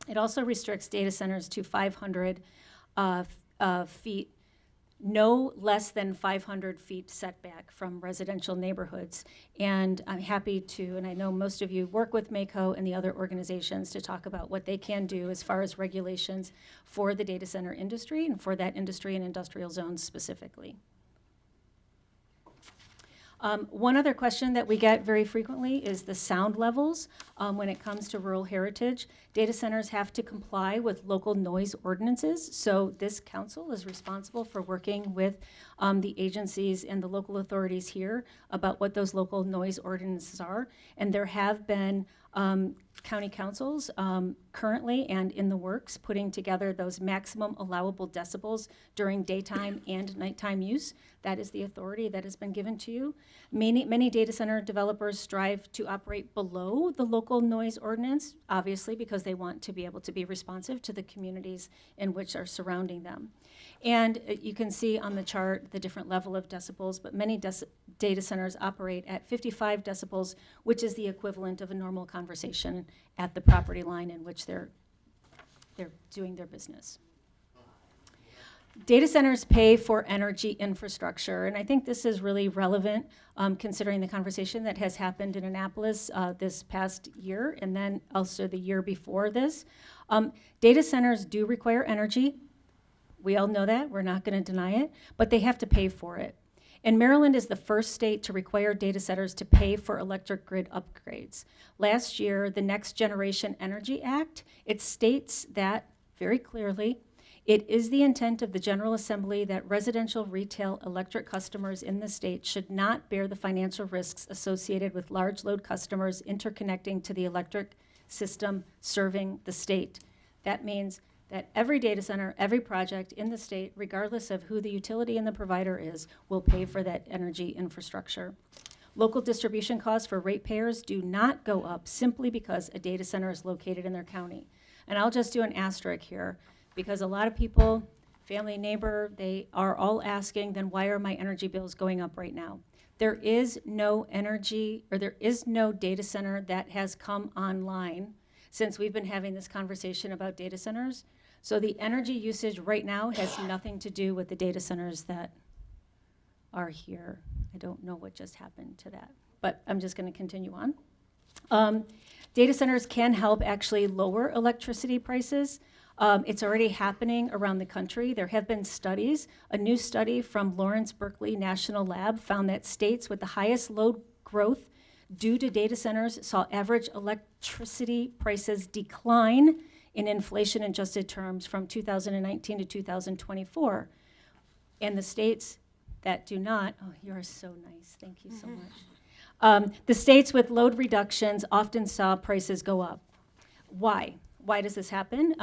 It also restricts data centers to 500 feet, no less than 500 feet setback from residential neighborhoods. And I'm happy to, and I know most of you work with MACO and the other organizations to talk about what they can do as far as regulations for the data center industry and for that industry and industrial zones specifically. One other question that we get very frequently is the sound levels when it comes to rural heritage. Data centers have to comply with local noise ordinances, so this council is responsible for working with the agencies and the local authorities here about what those local noise ordinances are. And there have been county councils currently and in the works putting together those maximum allowable decibels during daytime and nighttime use. That is the authority that has been given to you. Many data center developers strive to operate below the local noise ordinance, obviously because they want to be able to be responsive to the communities in which are surrounding them. And you can see on the chart the different level of decibels, but many data centers operate at 55 decibels, which is the equivalent of a normal conversation at the property line in which they're doing their business. Data centers pay for energy infrastructure, and I think this is really relevant considering the conversation that has happened in Annapolis this past year and then also the year before this. Data centers do require energy. We all know that, we're not going to deny it, but they have to pay for it. And Maryland is the first state to require data centers to pay for electric grid upgrades. Last year, the Next Generation Energy Act, it states that very clearly, it is the intent of the General Assembly that residential retail electric customers in the state should not bear the financial risks associated with large load customers interconnecting to the electric system serving the state. That means that every data center, every project in the state, regardless of who the utility and the provider is, will pay for that energy infrastructure. Local distribution costs for ratepayers do not go up simply because a data center is located in their county. And I'll just do an asterisk here, because a lot of people, family, neighbor, they are all asking, then why are my energy bills going up right now? There is no energy, or there is no data center that has come online since we've been having this conversation about data centers. So the energy usage right now has nothing to do with the data centers that are here. I don't know what just happened to that, but I'm just going to continue on. Data centers can help actually lower electricity prices. It's already happening around the country. There have been studies. A new study from Lawrence Berkeley National Lab found that states with the highest load growth due to data centers saw average electricity prices decline in inflation-adjusted terms from 2019 to 2024. And the states that do not, oh, you are so nice, thank you so much. The states with load reductions often saw prices go up. Why? Why does this happen?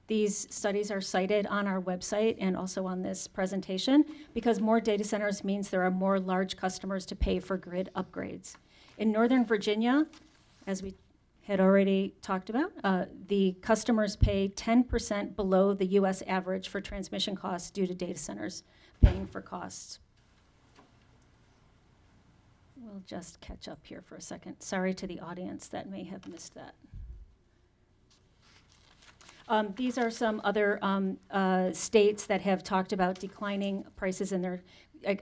These studies are cited on our website and also on this presentation because more data centers means there are more large customers to pay for grid upgrades. In Northern Virginia, as we had already talked about, the customers pay 10% below the US average for transmission costs due to data centers paying for costs. We'll just catch up here for a second. Sorry to the audience that may have missed that. These are some other states that have talked about declining prices in their,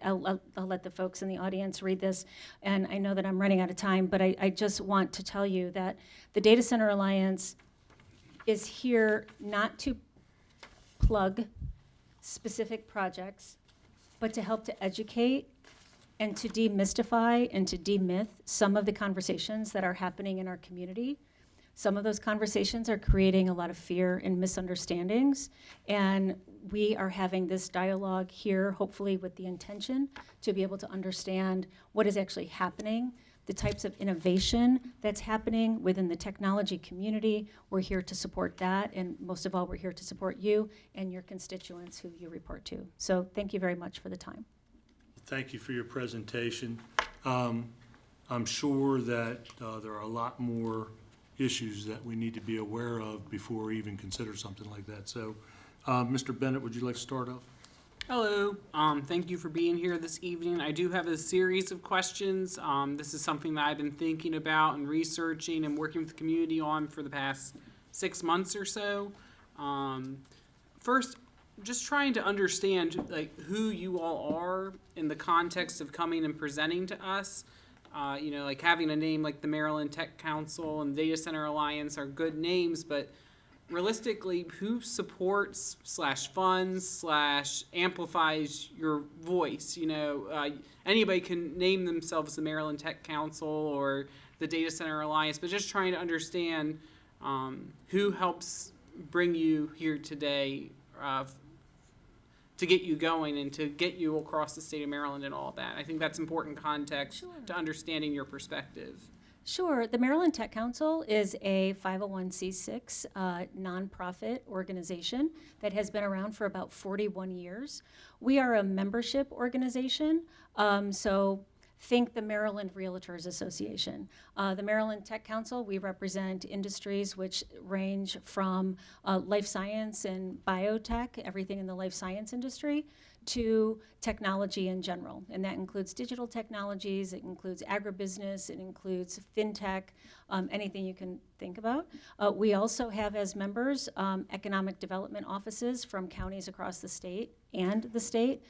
I'll let the folks in the audience read this, and I know that I'm running out of time, but I just want to tell you that the Data Center Alliance is here not to plug specific projects, but to help to educate and to demystify and to demyth some of the conversations that are happening in our community. Some of those conversations are creating a lot of fear and misunderstandings, and we are having this dialogue here, hopefully with the intention to be able to understand what is actually happening the types of innovation that's happening within the technology community. We're here to support that, and most of all, we're here to support you and your constituents who you report to. So thank you very much for the time. Thank you for your presentation. I'm sure that there are a lot more issues that we need to be aware of before we even consider something like that. So, Mr. Bennett, would you like to start off? Hello. Thank you for being here this evening. I do have a series of questions. This is something that I've been thinking about and researching and working with the community on for the past 6 months or so. First, just trying to understand like who you all are in the context of coming and presenting to us. Like having a name like the Maryland Tech Council and Data Center Alliance are good names, but realistically, who supports / funds / amplifies your voice? Anybody can name themselves the Maryland Tech Council or the Data Center Alliance, but just trying to understand who helps bring you here today to get you going and to get you across the state of Maryland and all of that. I think that's important context to understanding your perspective. Sure. The Maryland Tech Council is a 501c6 nonprofit organization that has been around for about 41 years. We are a membership organization, so think the Maryland Realtors Association. The Maryland Tech Council, we represent industries which range from life science and biotech, everything in the life science industry, to technology in general. And that includes digital technologies, it includes agribusiness, it includes fintech, anything you can think about. We also have as members economic development offices from counties across the state, the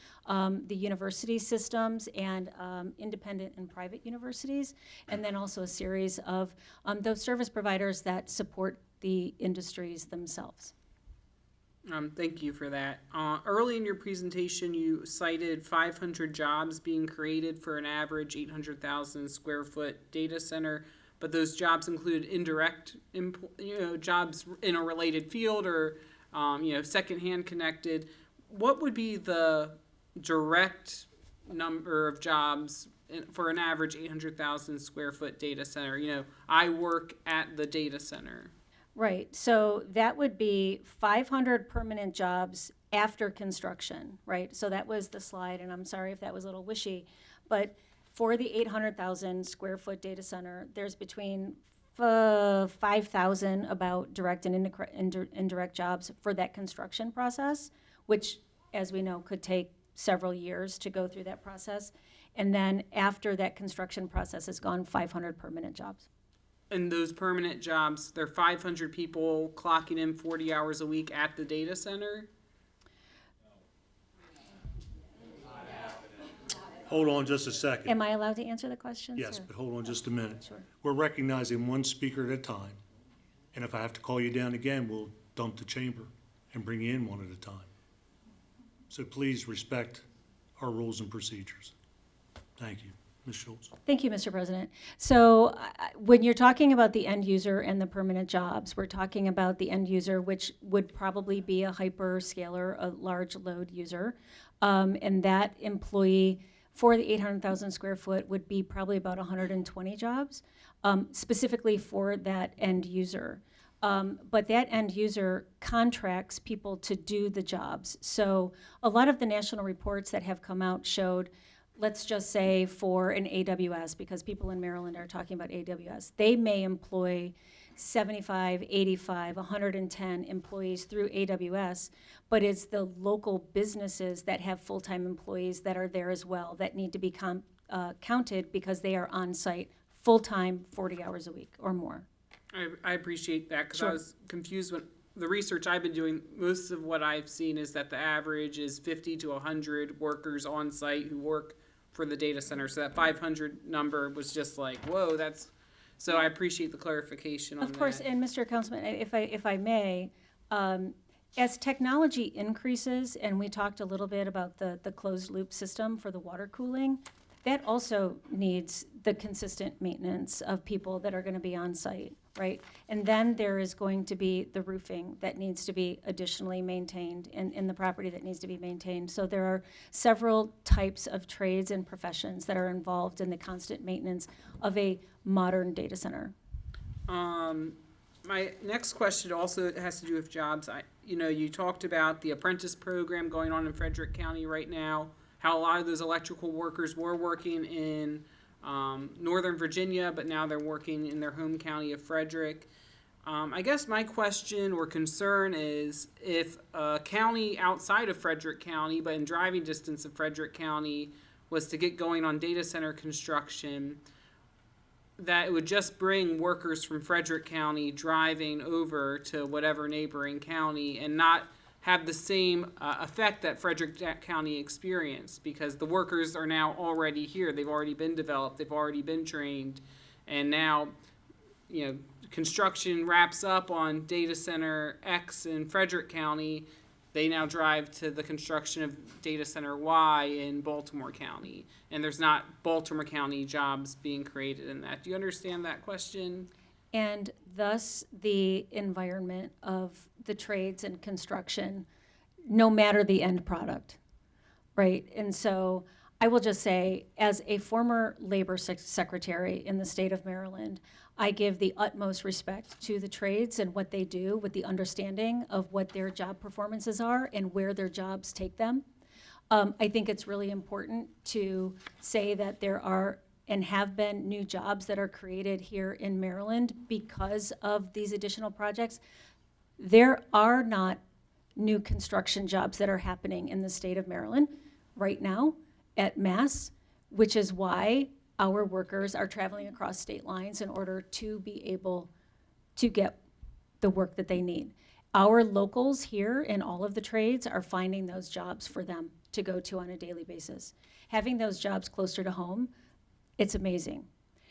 university systems and independent and private universities, and then also a series of those service providers that support the industries themselves. Thank you for that. Early in your presentation, you cited 500 jobs being created for an average 800,000 square foot data center, but those jobs include indirect, jobs in a related field or, secondhand connected. What would be the direct number of jobs for an average 800,000 square foot data center? I work at the data center. Right, so that would be 500 permanent jobs after construction, right? So that was the slide, and I'm sorry if that was a little wishy, but for the 800,000 square foot data center, there's between 5,000 about direct and indirect jobs for that construction process, which, as we know, could take several years to go through that process. And then after that construction process is gone, 500 permanent jobs. And those permanent jobs, they're 500 people clocking in 40 hours a week at the data center? Hold on just a second. Am I allowed to answer the question? Yes, or- but hold on just a minute. Sure. We're recognizing one speaker at a time, and if I have to call you down again, we'll dump the chamber and bring you in one at a time. So please respect our rules and procedures. Thank you. Ms. Schultz. Thank you, Mr. President. So when you're talking about the end user and the permanent jobs, we're talking about the end user, which would probably be a hyperscaler, a large load user. And that employee for the 800,000 square foot would be probably about 120 jobs, specifically for that end user. But that end user contracts people to do the jobs. So a lot of the national reports that have come out showed, let's just say for an AWS, because people in Maryland are talking about AWS, they may employ 75, 85, 110 employees through AWS, but it's the local businesses that have full-time employees that are there as well that need to be counted because they are on site full-time 40 hours a week or more. I appreciate that because I Sure. was confused when the research I've been doing. Most of what I've seen is that the average is 50 to 100 workers on site who work for the data center. So that 500 number was just like, whoa, that's, so I appreciate the clarification on that. Of course, and Mr. Councilman, if I may, as technology increases, and we talked a little bit about the closed loop system for the water cooling, that also needs the consistent maintenance of people that are going to be on site right? And then there is going to be the roofing that needs to be additionally maintained in the property that needs to be maintained. So there are several types of trades and professions that are involved in the constant maintenance of a modern data center. My next question also has to do with jobs. You talked about the apprentice program going on in Frederick County right now, how a lot of those electrical workers were working in Northern Virginia, but now they're working in their home county of Frederick. I guess my question or concern is if a county outside of Frederick County, but in driving distance of Frederick County, was to get going on data center construction, that it would just bring workers from Frederick County driving over to whatever neighboring county and not have the same effect that Frederick County experienced, because the workers are now already here. They've already been developed. They've already been trained. And now, construction wraps up on data center X in Frederick County. They now drive to the construction of data center Y in Baltimore County, and there's not Baltimore County jobs being created in that. Do you understand that question? And thus, the environment of the trades and construction, no matter the end product, right? And so I will just say, as a former labor secretary in the state of Maryland, I give the utmost respect to the trades and what they do with the understanding of what their job performances are and where their jobs take them. I think it's really important to say that there are and have been new jobs that are created here in Maryland because of these additional projects. There are not new construction jobs that are happening in the state of Maryland right now at mass, which is why our workers are traveling across state lines in order to be able to get the work that they need. Our locals here in all of the trades are finding those jobs for them to go to on a daily basis. Having those jobs closer to home, it's amazing.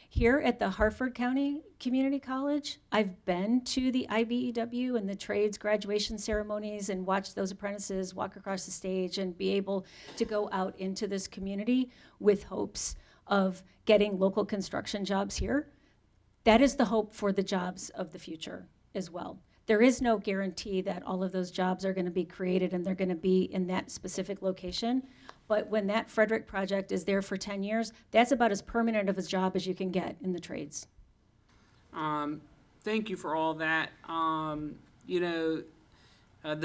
Here at the Harford County Community College, I've been to the IBEW and the trades graduation ceremonies and watched those apprentices walk across the stage and be able to go out into this community with hopes of getting local construction jobs here. That is the hope for the jobs of the future as well. There is no guarantee that all of those jobs are going to be created and they're going to be in that specific location. But when that Frederick project is there for 10 years, that's about as permanent of a job as you can get in the trades. Thank you for all that. The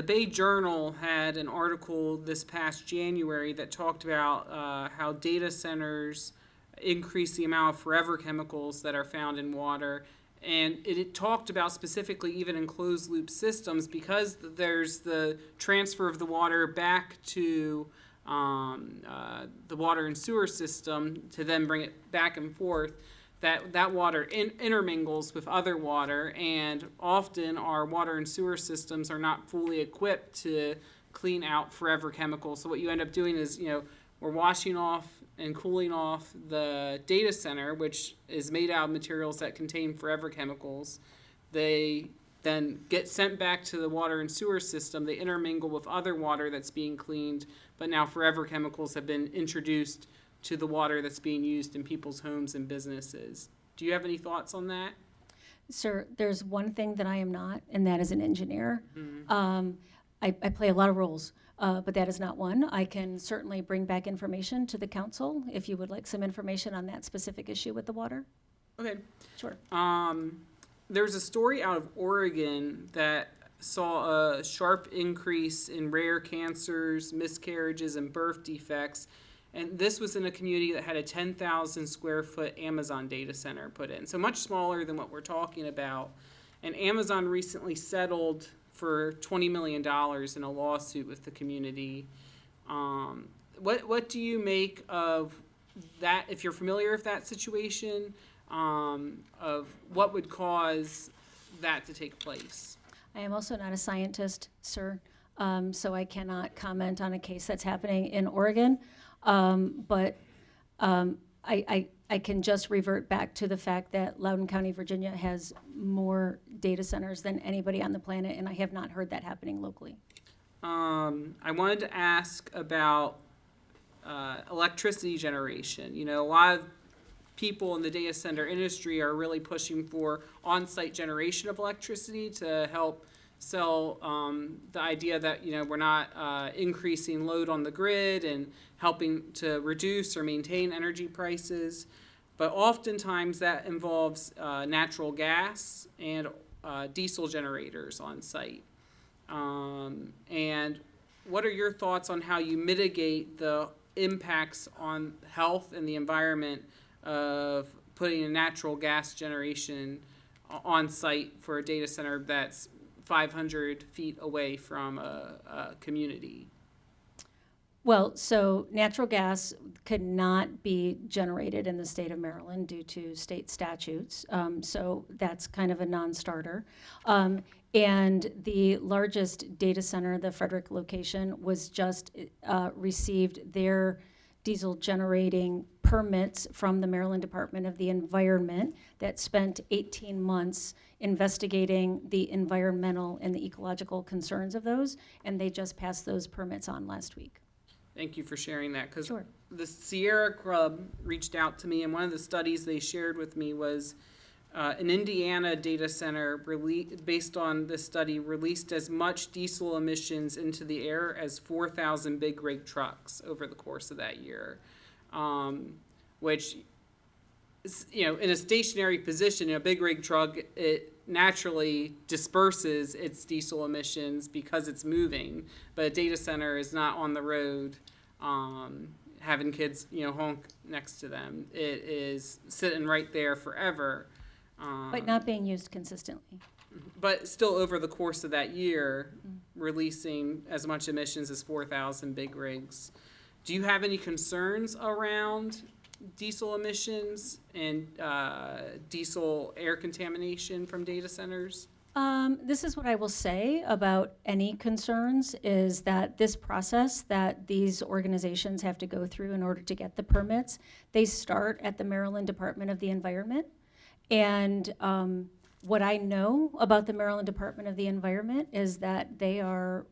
Bay Journal had an article this past January that talked about how data centers increase the amount of forever chemicals that are found in water. And it talked about specifically even in closed loop systems, because there's the transfer of the water back to the water and sewer system to then bring it back and forth, that water intermingles with other water, and often our water and sewer systems are not fully equipped to clean out forever chemicals. So what you end up doing is, we're washing off and cooling off the data center, which is made out of materials that contain forever chemicals. They then get sent back to the water and sewer system. They intermingle with other water that's being cleaned, but now forever chemicals have been introduced to the water that's being used in people's homes and businesses. Do you have any thoughts on that? Sir, there's one thing that I am not, and that is an engineer. Mm-hmm. I play a lot of roles, but that is not one. I can certainly bring back information to the council if you would like some information on that specific issue with the water. Okay. Sure. There's a story out of Oregon that saw a sharp increase in rare cancers, miscarriages, and birth defects. And this was in a community that had a 10,000 square foot Amazon data center put in. So much smaller than what we're talking about. And Amazon recently settled for $20 million in a lawsuit with the community. What do you make of that, if you're familiar with that situation, of what would cause that to take place? I am also not a scientist, sir, so I cannot comment on a case that's happening in Oregon. But I can just revert back to the fact that Loudoun County, Virginia has more data centers than anybody on the planet, and I have not heard that happening locally. I wanted to ask about electricity generation. A lot of people in the data center industry are really pushing for on-site generation of electricity to help sell the idea that, you know, we're not increasing load on the grid and helping to reduce or maintain energy prices. But oftentimes that involves natural gas and diesel generators on site. And what are your thoughts on how you mitigate the impacts on health and the environment of putting a natural gas generation on site for a data center that's 500 feet away from a community? Well, so natural gas could not be generated in the state of Maryland due to state statutes. So that's kind of a non-starter. And the largest data center, the Frederick location, was just received their diesel generating permits from the Maryland Department of the Environment that spent 18 months investigating the environmental and the ecological concerns of those, and they just passed those permits on last week. Thank you for sharing that, because Sure. the Sierra Club reached out to me, and one of the studies they shared with me was an Indiana data center, based on this study, released as much diesel emissions into the air as 4,000 big rig trucks over the course of that year, which is, you know, in a stationary position, in a big rig truck, it naturally disperses its diesel emissions because it's moving, but a data center is not on the road having kids, you know, honk next to them. It is sitting right there forever. But not being used consistently. But still over the course of that year, releasing as much emissions as 4,000 big rigs. Do you have any concerns around diesel emissions and diesel air contamination from data centers? This is what I will say about any concerns, is that this process that these organizations have to go through in order to get the permits, they start at the Maryland Department of the Environment. And what I know about the Maryland Department of the Environment is that they are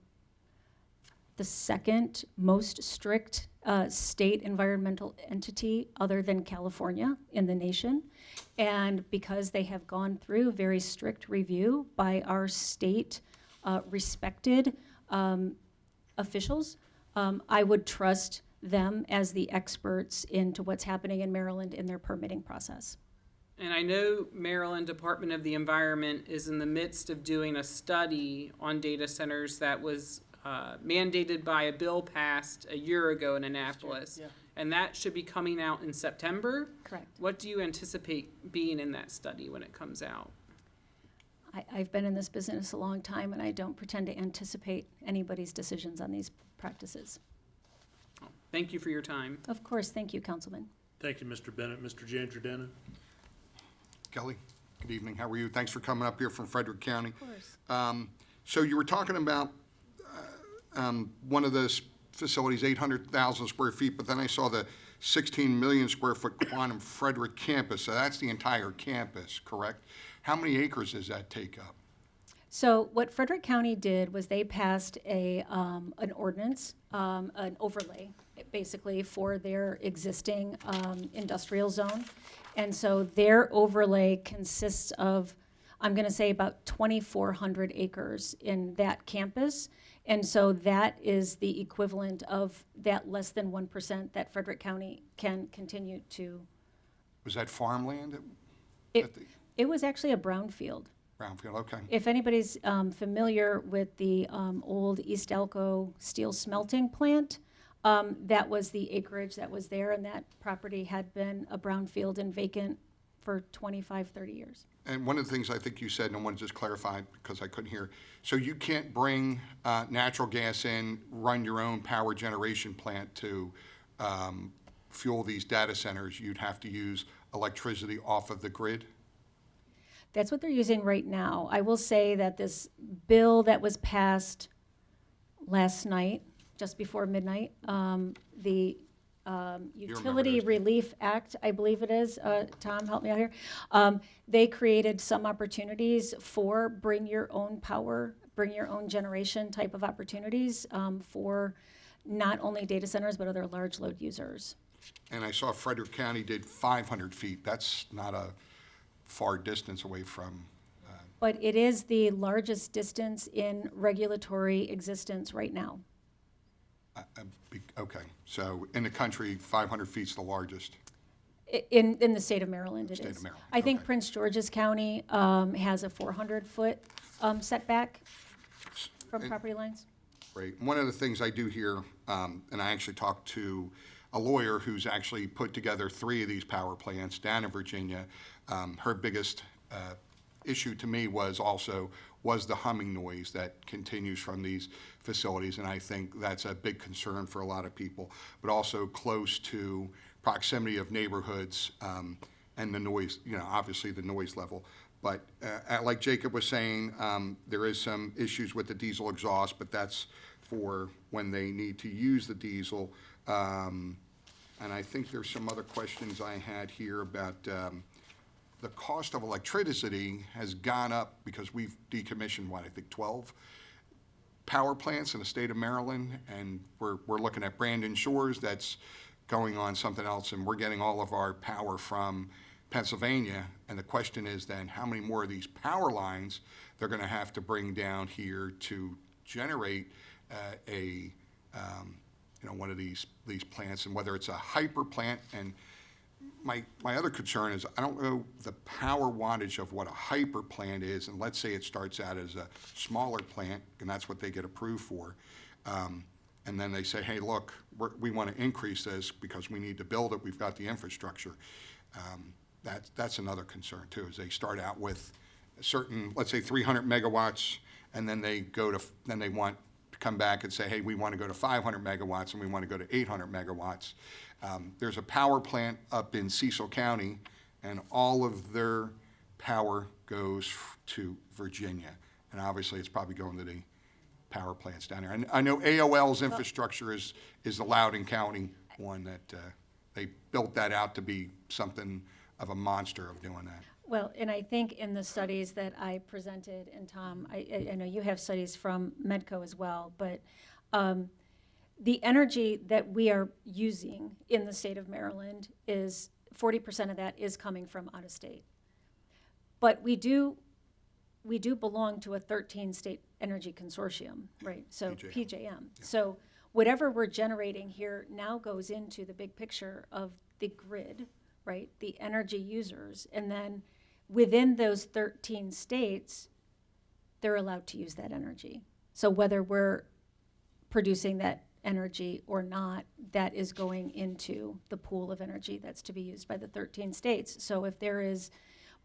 the second most strict state environmental entity other than California in the nation. And because they have gone through very strict review by our state respected officials, I would trust them as the experts into what's happening in Maryland in their permitting process. And I know Maryland Department of the Environment is in the midst of doing a study on data centers that was mandated by a bill passed a year ago in Annapolis. Yeah. And that should be coming out in September. Correct. What do you anticipate being in that study when it comes out? I've been in this business a long time, and I don't pretend to anticipate anybody's decisions on these practices. Thank you for your time. Of course, thank you, Councilman. Thank you, Mr. Bennett. Mr. Giangiordano? Kelly, good evening. How are you? Thanks for coming up here from Frederick County. Of course. So you were talking about one of those facilities, 800,000 square feet, but then I saw the 16 million square foot Quantum Frederick campus. So that's the entire campus, correct? How many acres does that take up? So what Frederick County did was they passed an ordinance, an overlay, basically, for their existing industrial zone. And so their overlay consists of, I'm going to say, about 2,400 acres in that campus. And so that is the equivalent of that less than 1% that Frederick County can continue to. Was that farmland? It was actually a brownfield. Brownfield, okay. If anybody's familiar with the old East Elko steel smelting plant, that was the acreage that was there, and that property had been a brownfield and vacant for 25, 30 years. And one of the things I think you said, and I want to just clarify because I couldn't hear, so you can't bring natural gas in, run your own power generation plant to fuel these data centers. You'd have to use electricity off of the grid? That's what they're using right now. I will say that this bill that was passed last night, just before midnight, the Utility those. Relief Act, I believe it is, Tom, help me out here. They created some opportunities for bring your own power, bring your own generation type of opportunities for not only data centers, but other large load users. And I saw Frederick County did 500 feet. That's not a far distance away from, But it is the largest distance in regulatory existence right now. okay. So in the country, 500 feet's the largest. In the state of Maryland, it is. State of Maryland, I think okay. Prince George's County has a 400-foot setback from property lines. Right. One of the things I do here, and I actually talked to a lawyer who's actually put together 3 of these power plants down in Virginia. Her biggest issue to me was the humming noise that continues from these facilities, and I think that's a big concern for a lot of people, but also close to proximity of neighborhoods and the noise, obviously the noise level. But like Jacob was saying, there is some issues with the diesel exhaust, but that's for when they need to use the diesel. And I think there's some other questions I had here about the cost of electricity has gone up because we've decommissioned, 12 power plants in the state of Maryland, and we're looking at Brandon Shores that's going on something else, and we're getting all of our power from Pennsylvania. And the question is then, how many more of these power lines they're going to have to bring down here to generate one of these plants, and whether it's a hyper plant. And my other concern is I don't know the power wattage of what a hyper plant is, and let's say it starts out as a smaller plant, and that's what they get approved for. And then they say, hey, look, we want to increase this because we need to build it. We've got the infrastructure. That's another concern too, is they start out with a certain, let's say 300 megawatts, and then they want to come back and say, hey, we want to go to 500 megawatts and we want to go to 800 megawatts. There's a power plant up in Cecil County, and all of their power goes to Virginia. And obviously, it's probably going to the power plants down there. And I know AOL's infrastructure is the Loudoun County one that they built that out to be something of a monster of doing that. Well, and I think in the studies that I presented, and Tom, I know you have studies from Medco as well, but the energy that we are using in the state of Maryland is 40% of that is coming from out of state. But we do belong to a 13-state energy consortium, right? So PJM. Yeah. So whatever we're generating here now goes into the big picture of the grid, right? The energy users, and then within those 13 states, they're allowed to use that energy. So whether we're producing that energy or not, that is going into the pool of energy that's to be used by the 13 states. So if there is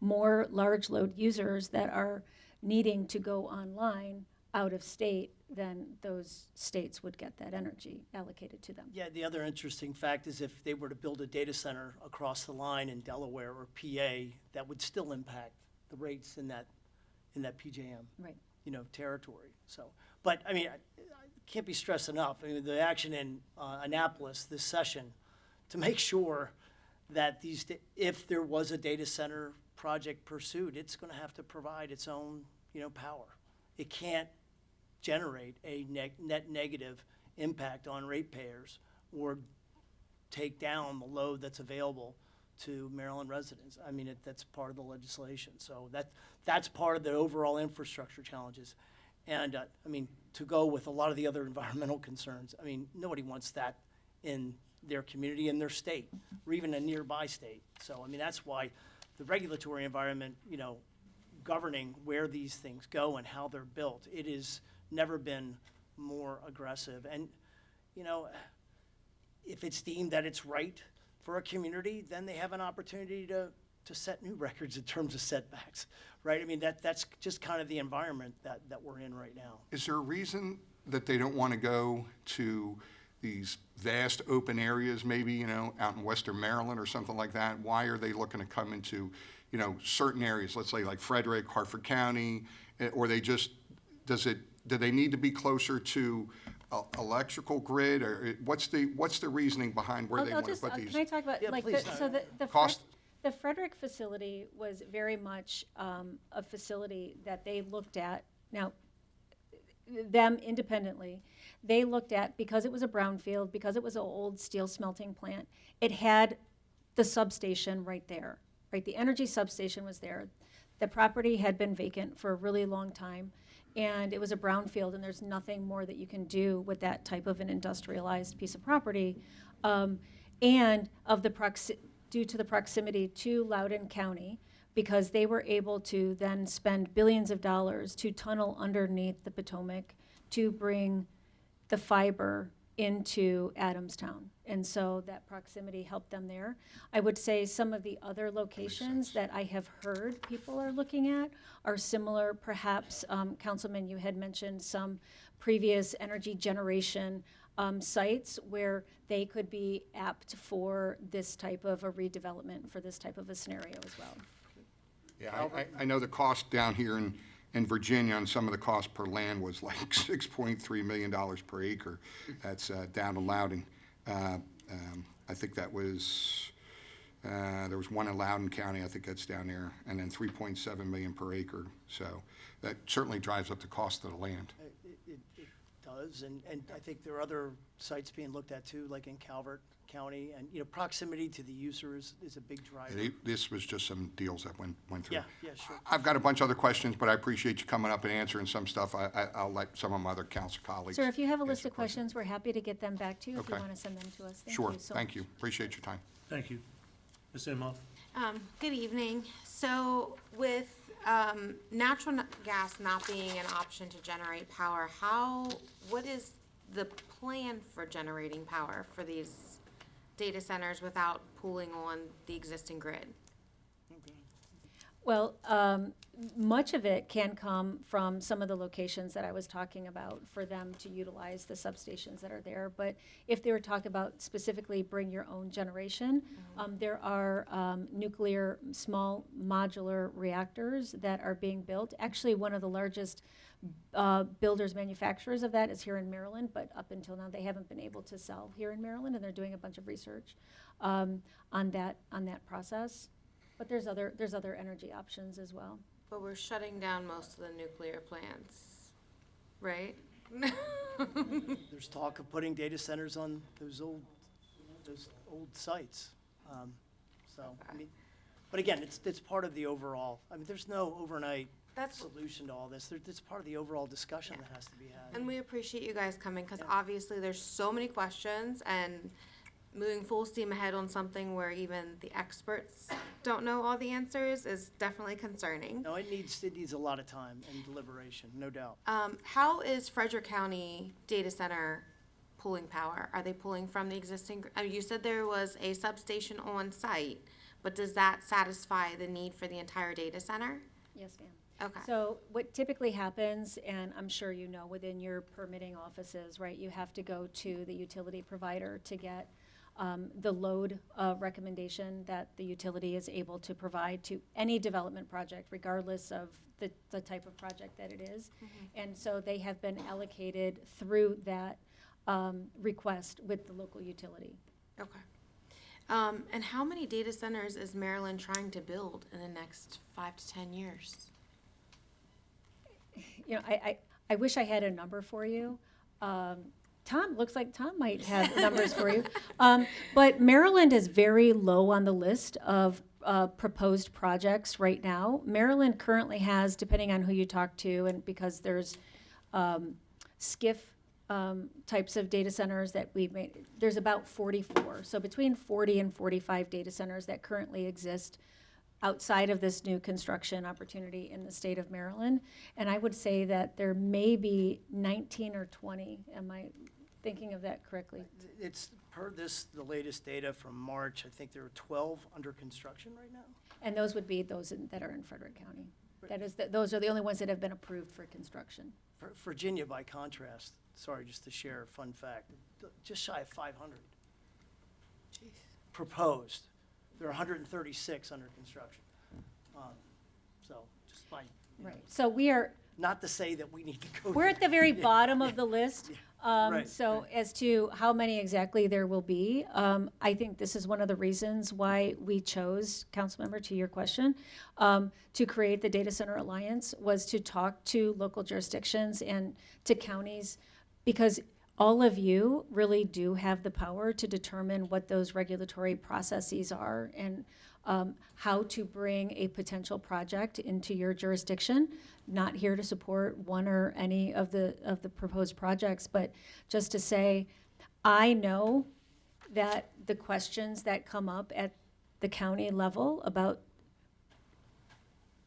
more large load users that are needing to go online out of state, then those states would get that energy allocated to them. Yeah, the other interesting fact is if they were to build a data center across the line in Delaware or PA, that would still impact the rates in that PJM, Right. Territory. So, but I mean, I can't be stressed enough. I mean, the action in Annapolis this session to make sure that if there was a data center project pursued, it's going to have to provide its own, power. It can't generate a net negative impact on ratepayers or take down the load that's available to Maryland residents. I mean, that's part of the legislation. So that's part of the overall infrastructure challenges. And I mean, to go with a lot of the other environmental concerns, I mean, nobody wants that in their community, in their state, or even a nearby state. So, I mean, that's why the regulatory environment, governing where these things go and how they're built, it has never been more aggressive. And, if it's deemed that it's right for a community, then they have an opportunity to set new records in terms of setbacks, right? I mean, that's just kind of the environment that we're in right now. Is there a reason that they don't want to go to these vast open areas, maybe, out in Western Maryland or something like that? Why are they looking to come into, certain areas, let's say like Frederick, Harford County, or do they need to be closer to electrical grid, or what's the reasoning behind where they want to put these? Can I talk about, Yeah, like, please. the Frederick facility was very much a facility that they looked at. Now, them independently, they looked at, because it was a brownfield, because it was an old steel smelting plant, it had the substation right there, right? The energy substation was there. The property had been vacant for a really long time, and it was a brownfield, and there's nothing more that you can do with that type of an industrialized piece of property. And due to the proximity to Loudoun County, because they were able to then spend billions of dollars to tunnel underneath the Potomac to bring the fiber into Adamstown. And so that proximity helped them there. I would say some of the other locations that I have heard people are looking at are similar. Perhaps, Councilman, you had mentioned some previous energy generation sites where they could be apt for this type of a redevelopment, for this type of a scenario as well. Yeah, I know the cost down here in Virginia on some of the cost per land was like $6.3 million per acre. That's down in Loudoun. I think that was, there was one in Loudoun County, I think that's down there, and then 3.7 million per acre. So that certainly drives up the cost of the land. It does, and I think there are other sites being looked at too, like in Calvert County, and, you know, proximity to the user is a big driver. This was just some deals that went through. Yeah, sure. I've got a bunch of other questions, but I appreciate you coming up and answering some stuff. I'll let some of my other council colleagues. Sir, if you have a list answer of questions, we're happy to get them back to you if you Okay. want to send them to us. Thank Sure, you so thank much. you. Appreciate your time. Thank you. Ms. Imhoff? Good evening. So with natural gas not being an option to generate power, what is the plan for generating power for these data centers without pooling on the existing grid? Well, much of it can come from some of the locations that I was talking about for them to utilize the substations that are there. But if they were talking about specifically bring your own generation, there are nuclear small modular reactors that are being built. Actually, one of the largest builders, manufacturers of that is here in Maryland, but up until now, they haven't been able to sell here in Maryland, and they're doing a bunch of research on that process. But there's other energy options as well. But we're shutting down most of the nuclear plants, right? There's talk of putting data centers on those old sites. I mean, but again, it's part of the overall. I mean, there's no overnight solution to all this. It's part of the overall discussion that has to be had. And we appreciate you guys coming, because obviously there's so many questions, and moving full steam ahead on something where even the experts don't know all the answers is definitely concerning. No, it needs a lot of time and deliberation, no doubt. How is Frederick County data center pulling power? Are they pulling from the existing, you said there was a substation on site, but does that satisfy the need for the entire data center? Yes, ma'am. Okay. So what typically happens, and I'm sure you know within your permitting offices, right, you have to go to the utility provider to get the load recommendation that the utility is able to provide to any development project, regardless of the type of project that it is. And so they have been allocated through that request with the local utility. Okay. And how many data centers is Maryland trying to build in the next 5 to 10 years? You know, I wish I had a number for you. Looks like Tom might have numbers for you. But Maryland is very low on the list of proposed projects right now. Maryland currently has, depending on who you talk to, and because there's SCIF types of data centers that we've made, there's about 44. So between 40 and 45 data centers that currently exist outside of this new construction opportunity in the state of Maryland. And I would say that there may be 19 or 20. Am I thinking of that correctly? It's per the latest data from March, I think there are 12 under construction right now. And those would be those that are in Frederick County. That is, those are the only ones that have been approved for construction. Virginia, by contrast, sorry, just to share a fun fact, just shy of 500 proposed. There are 136 under construction. So just by, Right. So we are not to say that we need to go. We're at the very bottom of the list. Right, So as to how many exactly there will be, I think this is one of the reasons why we chose, Councilmember, to your question, to create the Data Center Alliance, was to talk to local jurisdictions and to counties, because all of you really do have the power to determine what those regulatory processes are and how to bring a potential project into your jurisdiction. Not here to support one or any of the proposed projects, but just to say, I know that the questions that come up at the county level about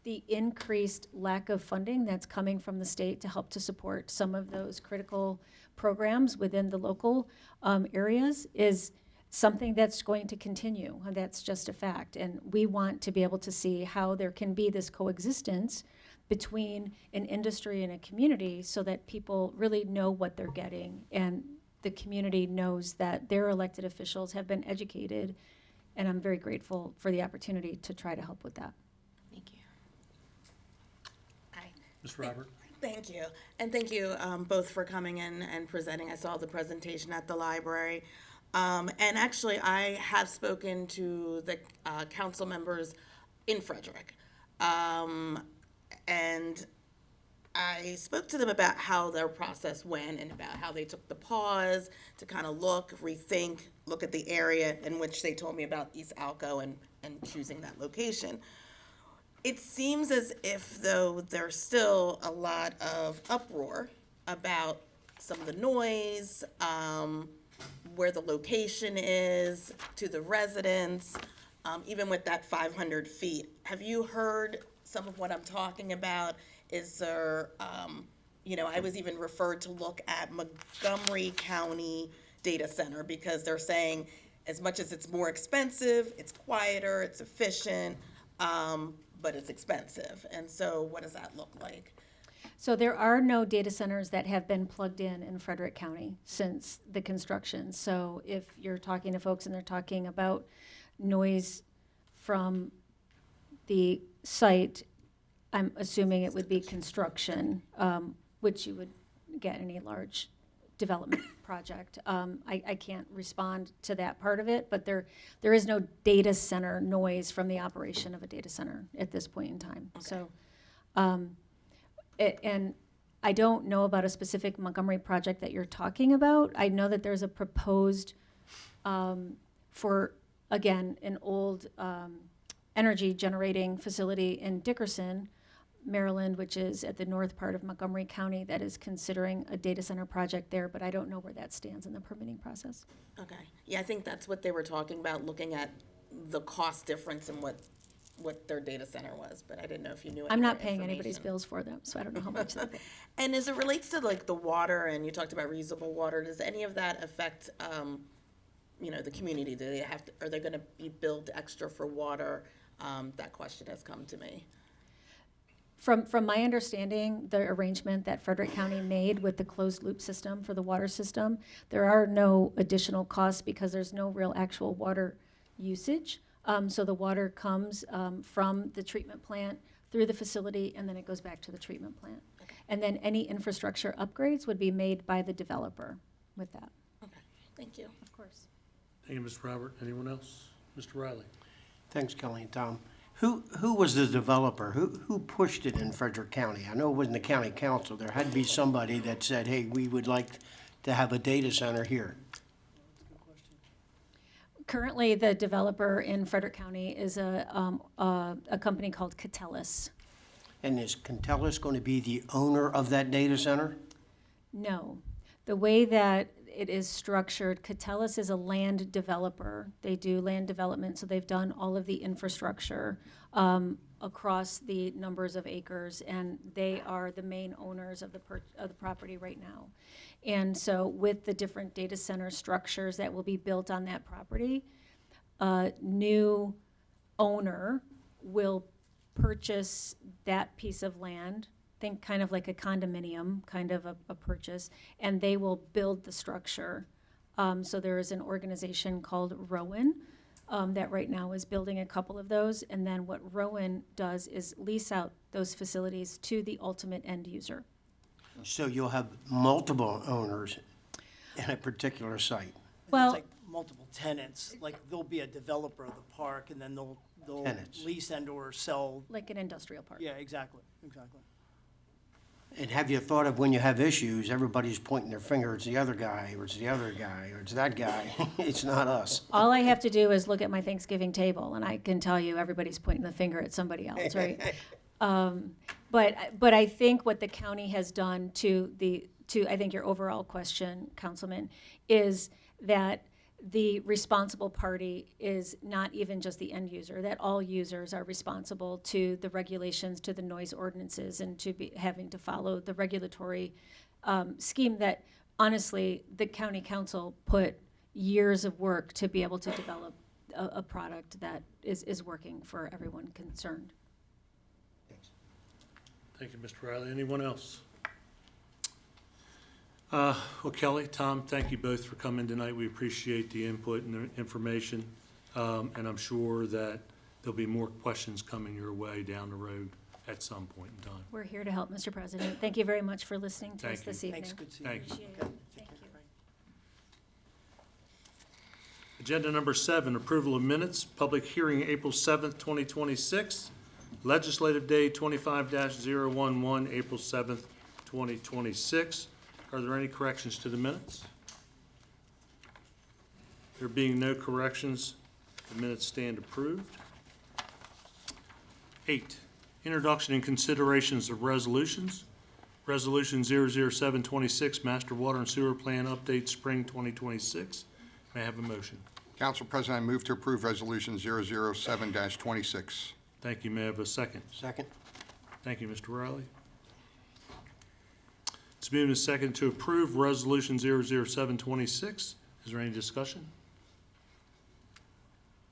the increased lack of funding that's coming from the state to help to support some of those critical programs within the local areas is something that's going to continue. And that's just a fact. And we want to be able to see how there can be this coexistence between an industry and a community so that people really know what they're getting and the community knows that their elected officials have been educated. And I'm very grateful for the opportunity to try to help with that. Thank you. Hi. Mr. Robert? Thank you. And thank you both for coming in and presenting. I saw the presentation at the library. And actually, I have spoken to the council members in Frederick. And I spoke to them about how their process went and about how they took the pause to kind of look, rethink, look at the area in which they told me about East Alco and choosing that location. It seems as if, though, there's still a lot of uproar about some of the noise, where the location is, to the residents, even with that 500 feet. Have you heard some of what I'm talking about? Is there, I was even referred to look at Montgomery County Data Center because they're saying as much as it's more expensive, it's quieter, it's efficient, but it's expensive. And so what does that look like? So there are no data centers that have been plugged in Frederick County since the construction. So if you're talking to folks and they're talking about noise from the site, I'm assuming it would be construction, which you would get any large development project. I can't respond to that part of it, but there is no data center noise from the operation of a data center at this point in time. Okay. So, and I don't know about a specific Montgomery project that you're talking about. I know that there's a proposed for, again, an old energy generating facility in Dickerson, Maryland, which is at the north part of Montgomery County, that is considering a data center project there, but I don't know where that stands in the permitting process. Okay. Yeah, I think that's what they were talking about, looking at the cost difference and what their data center was, but I didn't know if you knew any I'm more not paying anybody's information. bills for them, so I don't know how much they pay. And as it relates to like the water, and you talked about reusable water, does any of that affect, the community? Do they have to, are they gonna be billed extra for water? That question has come to me. From my understanding, the arrangement that Frederick County made with the closed loop system for the water system, there are no additional costs because there's no real actual water usage. So the water comes from the treatment plant through the facility, and then it goes back to the treatment plant. Okay. And then any infrastructure upgrades would be made by the developer with that. Okay, thank you. Of course. Thank you, Mr. Robert. Anyone else? Mr. Riley? Thanks, Kelly and Tom. Who was the developer? Who pushed it in Frederick County? I know it wasn't the county council. There had to be somebody that said, hey, we would like to have a data center here. Currently, the developer in Frederick County is a company called Catellus. And is Catellus going to be the owner of that data center? No. The way that it is structured, Catellus is a land developer. They do land development, so they've done all of the infrastructure across the numbers of acres, and they are the main owners of the property right now. And so with the different data center structures that will be built on that property, a new owner will purchase that piece of land, think kind of like a condominium, kind of a purchase, and they will build the structure. So there is an organization called Rowan that right now is building a couple of those, and then what Rowan does is lease out those facilities to the ultimate end user. So you'll have multiple owners in a particular site. Well, It's like multiple tenants, like there'll be a developer of the park and then they'll Tenants. lease and or sell. like an industrial park. Yeah, exactly. And have you thought of when you have issues, everybody's pointing their finger, it's the other guy, or it's the other guy, or it's that guy. It's not us. All I have to do is look at my Thanksgiving table, and I can tell you everybody's pointing the finger at somebody else, right? But I think what the county has done to I think your overall question, Councilman, is that the responsible party is not even just the end user, that all users are responsible to the regulations, to the noise ordinances, and to be having to follow the regulatory scheme that honestly the county council put years of work to be able to develop a product that is working for everyone concerned. Thank you, Mr. Riley. Anyone else? Well, Kelly, Tom, thank you both for coming tonight. We appreciate the input and the information. And I'm sure that there'll be more questions coming your way down the road at some point in time. We're here to help, Mr. President. Thank you very much for listening to us Thank this you. evening. Thanks, good seeing you. Thank you. Appreciate it. Thank you. Agenda number 7, approval of minutes, public hearing April 7th, 2026. Legislative Day 25-011, April 7th, 2026. Are there any corrections to the minutes? There being no corrections, the minutes stand approved. 8, introduction and considerations of resolutions. Resolution 00726, Master Water and Sewer Plan Update, Spring 2026. May I have a motion? Council President, I move to approve Resolution 007-26. Thank you. May I have a second? Second? Thank you, Mr. Riley. It's moved and second to approve Resolution 00726. Is there any discussion?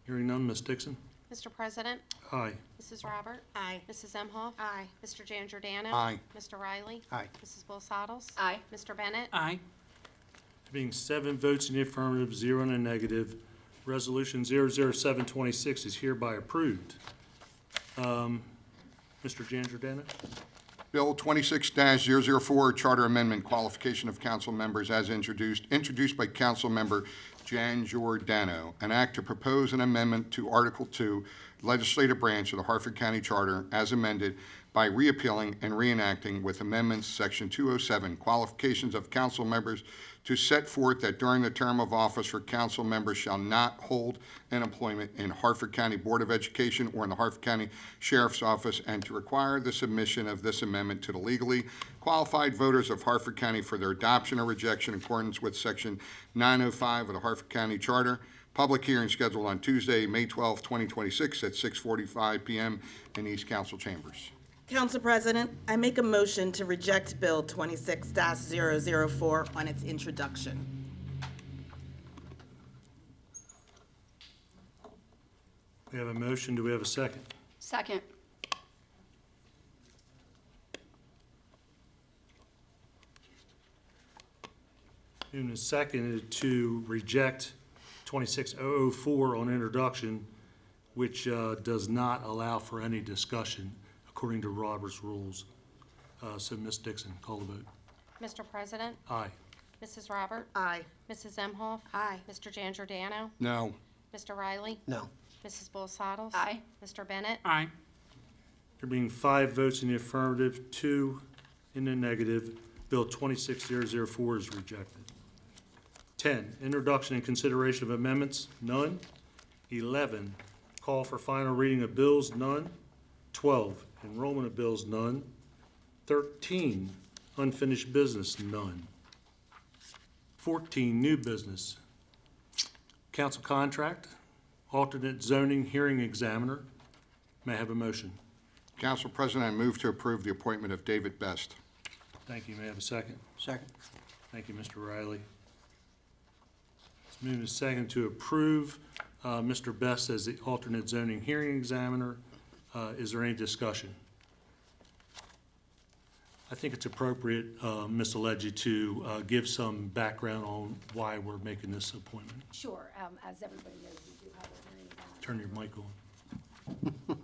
Hearing none, Ms. Dixon? Mr. President, Aye. Mrs. Robert. Aye. Mrs. Emhoff. Aye. Mr. Jan Giordano. Aye. Mr. Riley. Aye. Mrs. Bolsados. Aye. Mr. Bennett. Aye. There being 7 votes in the affirmative, 0 in the negative, Resolution 00726 is hereby approved. Mr. Jan Giordano? Bill 26-004, Charter Amendment, Qualification of Council Members as introduced by Council Member Jan Giordano, an act to propose an amendment to Article 2, Legislative Branch of the Harford County Charter as amended by reappealing and reenacting with amendments, Section 207, Qualifications of Council Members, to set forth that during the term of office for council members shall not hold an employment in Harford County Board of Education or in the Harford County Sheriff's Office, and to require the submission of this amendment to the legally qualified voters of Harford County for their adoption or rejection in accordance with Section 905 of the Harford County Charter. Public hearing scheduled on Tuesday, May 12, 2026 at 6:45 p.m. in East Council Chambers. Council President, I make a motion to reject Bill 26-004 on its introduction. We have a motion. Do we have a second? Second. Moved and seconded to reject 26004 on introduction, which does not allow for any discussion according to Robert's rules. So, Ms. Dixon, call the vote. Mr. President, Aye. Mrs. Robert. Aye. Mrs. Emhoff. Aye. Mr. Jan Giordano. No. Mr. Riley. No. Mrs. Bolsados. Aye. Mr. Bennett. Aye. There being 5 votes in the affirmative, 2 in the negative, Bill 26004 is rejected. 10, introduction and consideration of amendments, none. 11, call for final reading of bills, none. 12, enrollment of bills, none. 13, unfinished business, none. 14, new business. Council contract, alternate zoning hearing examiner. May I have a motion? Council President, I move to approve the appointment of David Best. Thank you. May I have a second? Second? Thank you, Mr. Riley. It's moved and seconded to approve Mr. Best as the alternate zoning hearing examiner. Is there any discussion? I think it's appropriate, Ms. Aleggi, to give some background on why we're making this appointment. Sure. As everybody knows, we do have a hearing examiner. Turn your mic on.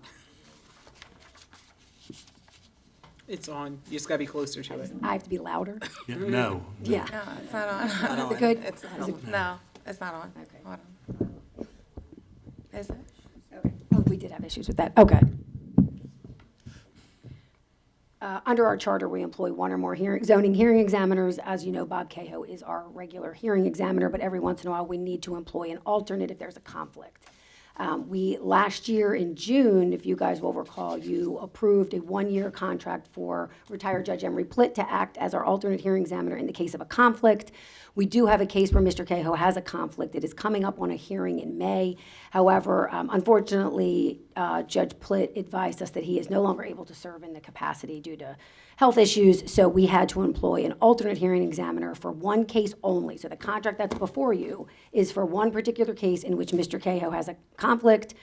It's on. You just gotta be closer to it. I have to be louder? Yeah, no. Yeah. No, it's not on. Is it good? It's, no, it's not on. Okay. Hold on. Is it? Okay. Oh, we did have issues with that. Okay. Under our charter, we employ one or more zoning hearing examiners. As you know, Bob Cahoe is our regular hearing examiner, but every once in a while, we need to employ an alternate if there's a conflict. Last year in June, if you guys will recall, you approved a one-year contract for retired Judge Emery Plitt to act as our alternate hearing examiner in the case of a conflict. We do have a case where Mr. Cahoe has a conflict. It is coming up on a hearing in May. However, unfortunately, Judge Plitt advised us that he is no longer able to serve in the capacity due to health issues, so we had to employ an alternate hearing examiner for one case only. So the contract that's before you is for one particular case in which Mr. Cahoe has a conflict.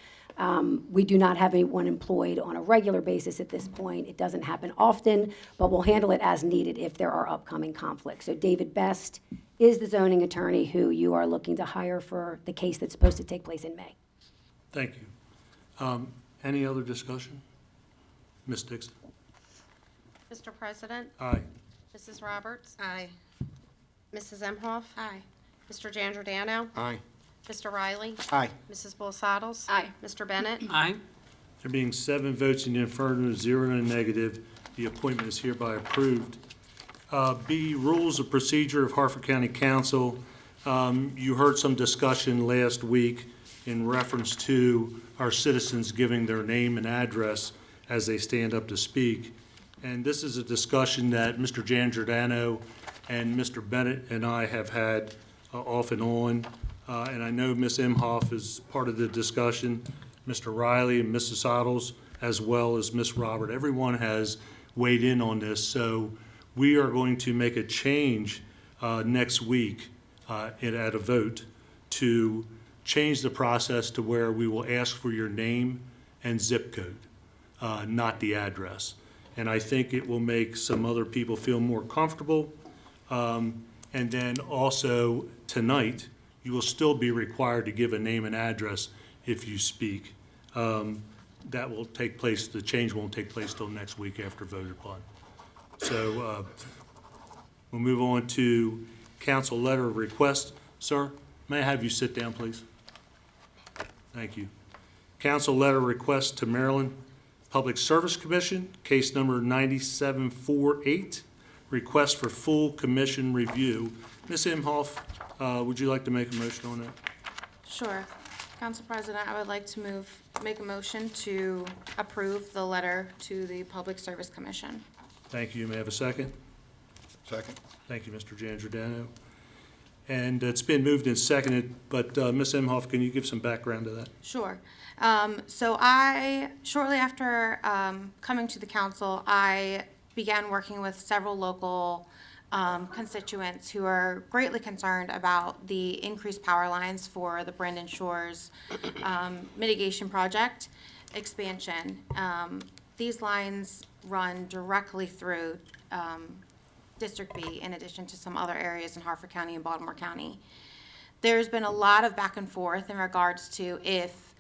We do not have anyone employed on a regular basis at this point. It doesn't happen often, but we'll handle it as needed if there are upcoming conflicts. So David Best is the zoning attorney who you are looking to hire for the case that's supposed to take place in May. Thank you. Any other discussion? Ms. Dixon? Mr. President, Aye. Mrs. Roberts, Aye. Mrs. Emhoff, Aye. Mr. Giangiordano, Aye. Mr. Riley, Aye. Mrs. Bulsaddles. Aye. Mr. Bennett, Aye. There being 7 votes in the affirmative, 0 in the negative, the appointment is hereby approved. B, Rules of Procedure of Harford County Council. You heard some discussion last week in reference to our citizens giving their name and address as they stand up to speak. And this is a discussion that Mr. Giangiordano and Mr. Bennett and I have had off and on. And I know Ms. Emhoff is part of the discussion, Mr. Riley and Mrs. Sottles, as well as Ms. Robert. Everyone has weighed in on this, so we are going to make a change next week at a vote to change the process to where we will ask for your name and zip code, not the address. And I think it will make some other people feel more comfortable. And then also, tonight, you will still be required to give a name and address if you speak. That will take place, the change won't take place till next week after voted upon. So we'll move on to council letter of request. Sir, may I have you sit down, please? Thank you. Council letter request to Maryland Public Service Commission, case number 9748, request for full commission review. Ms. Imhoff, would you like to make a motion on that? Sure. Council President, I would like to make a motion to approve the letter to the Public Service Commission. Thank you. May I have a second? Second. Thank you, Mr. Giangiordano. And it's been moved and seconded, but Ms. Imhoff, can you give some background to that? Sure. So shortly after coming to the council, I began working with several local constituents who are greatly concerned about the increased power lines for the Brandon Shores mitigation project expansion. These lines run directly through District B in addition to some other areas in Harford County and Baltimore County. There's been a lot of back and forth in regards to if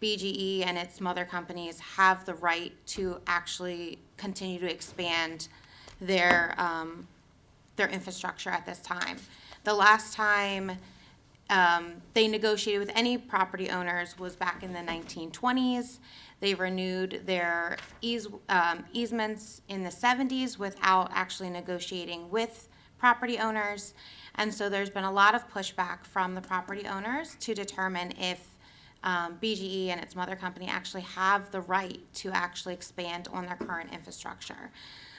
BGE and its mother companies have the right to actually continue to expand their infrastructure at this time. The last time they negotiated with any property owners was back in the 1920s. They renewed their easements in the 70s without actually negotiating with property owners. And so there's been a lot of pushback from the property owners to determine if BGE and its mother company actually have the right to actually expand on their current infrastructure.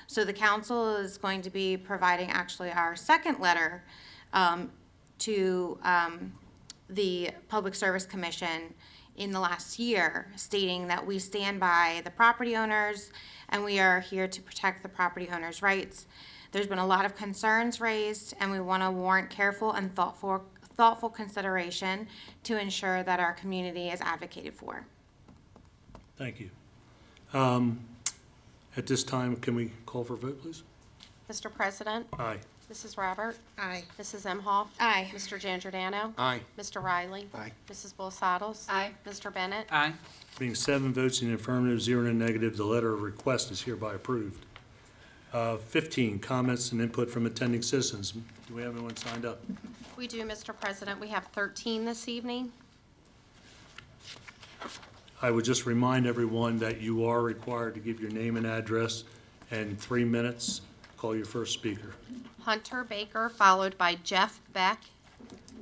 So the council is going to be providing actually our second letter to the Public Service Commission in the last year, stating that we stand by the property owners and we are here to protect the property owners' rights. There's been a lot of concerns raised, and we want to warrant careful and thoughtful consideration to ensure that our community is advocated for. Thank you. At this time, can we call for a vote, please? Mr. President, Aye. Mrs. Robert, Aye. Mrs. Emhoff, Aye. Mr. Giangiordano, Aye. Mr. Riley, Aye. Mrs. Bulsaddles. Aye. Mr. Bennett, Aye. Being 7 votes in the affirmative, 0 in the negative, the letter of request is hereby approved. 15, comments and input from attending citizens. Do we have anyone signed up? We do, Mr. President. We have 13 this evening. I would just remind everyone that you are required to give your name and address and 3 minutes. Call your first speaker. Hunter Baker, followed by Jeff Beck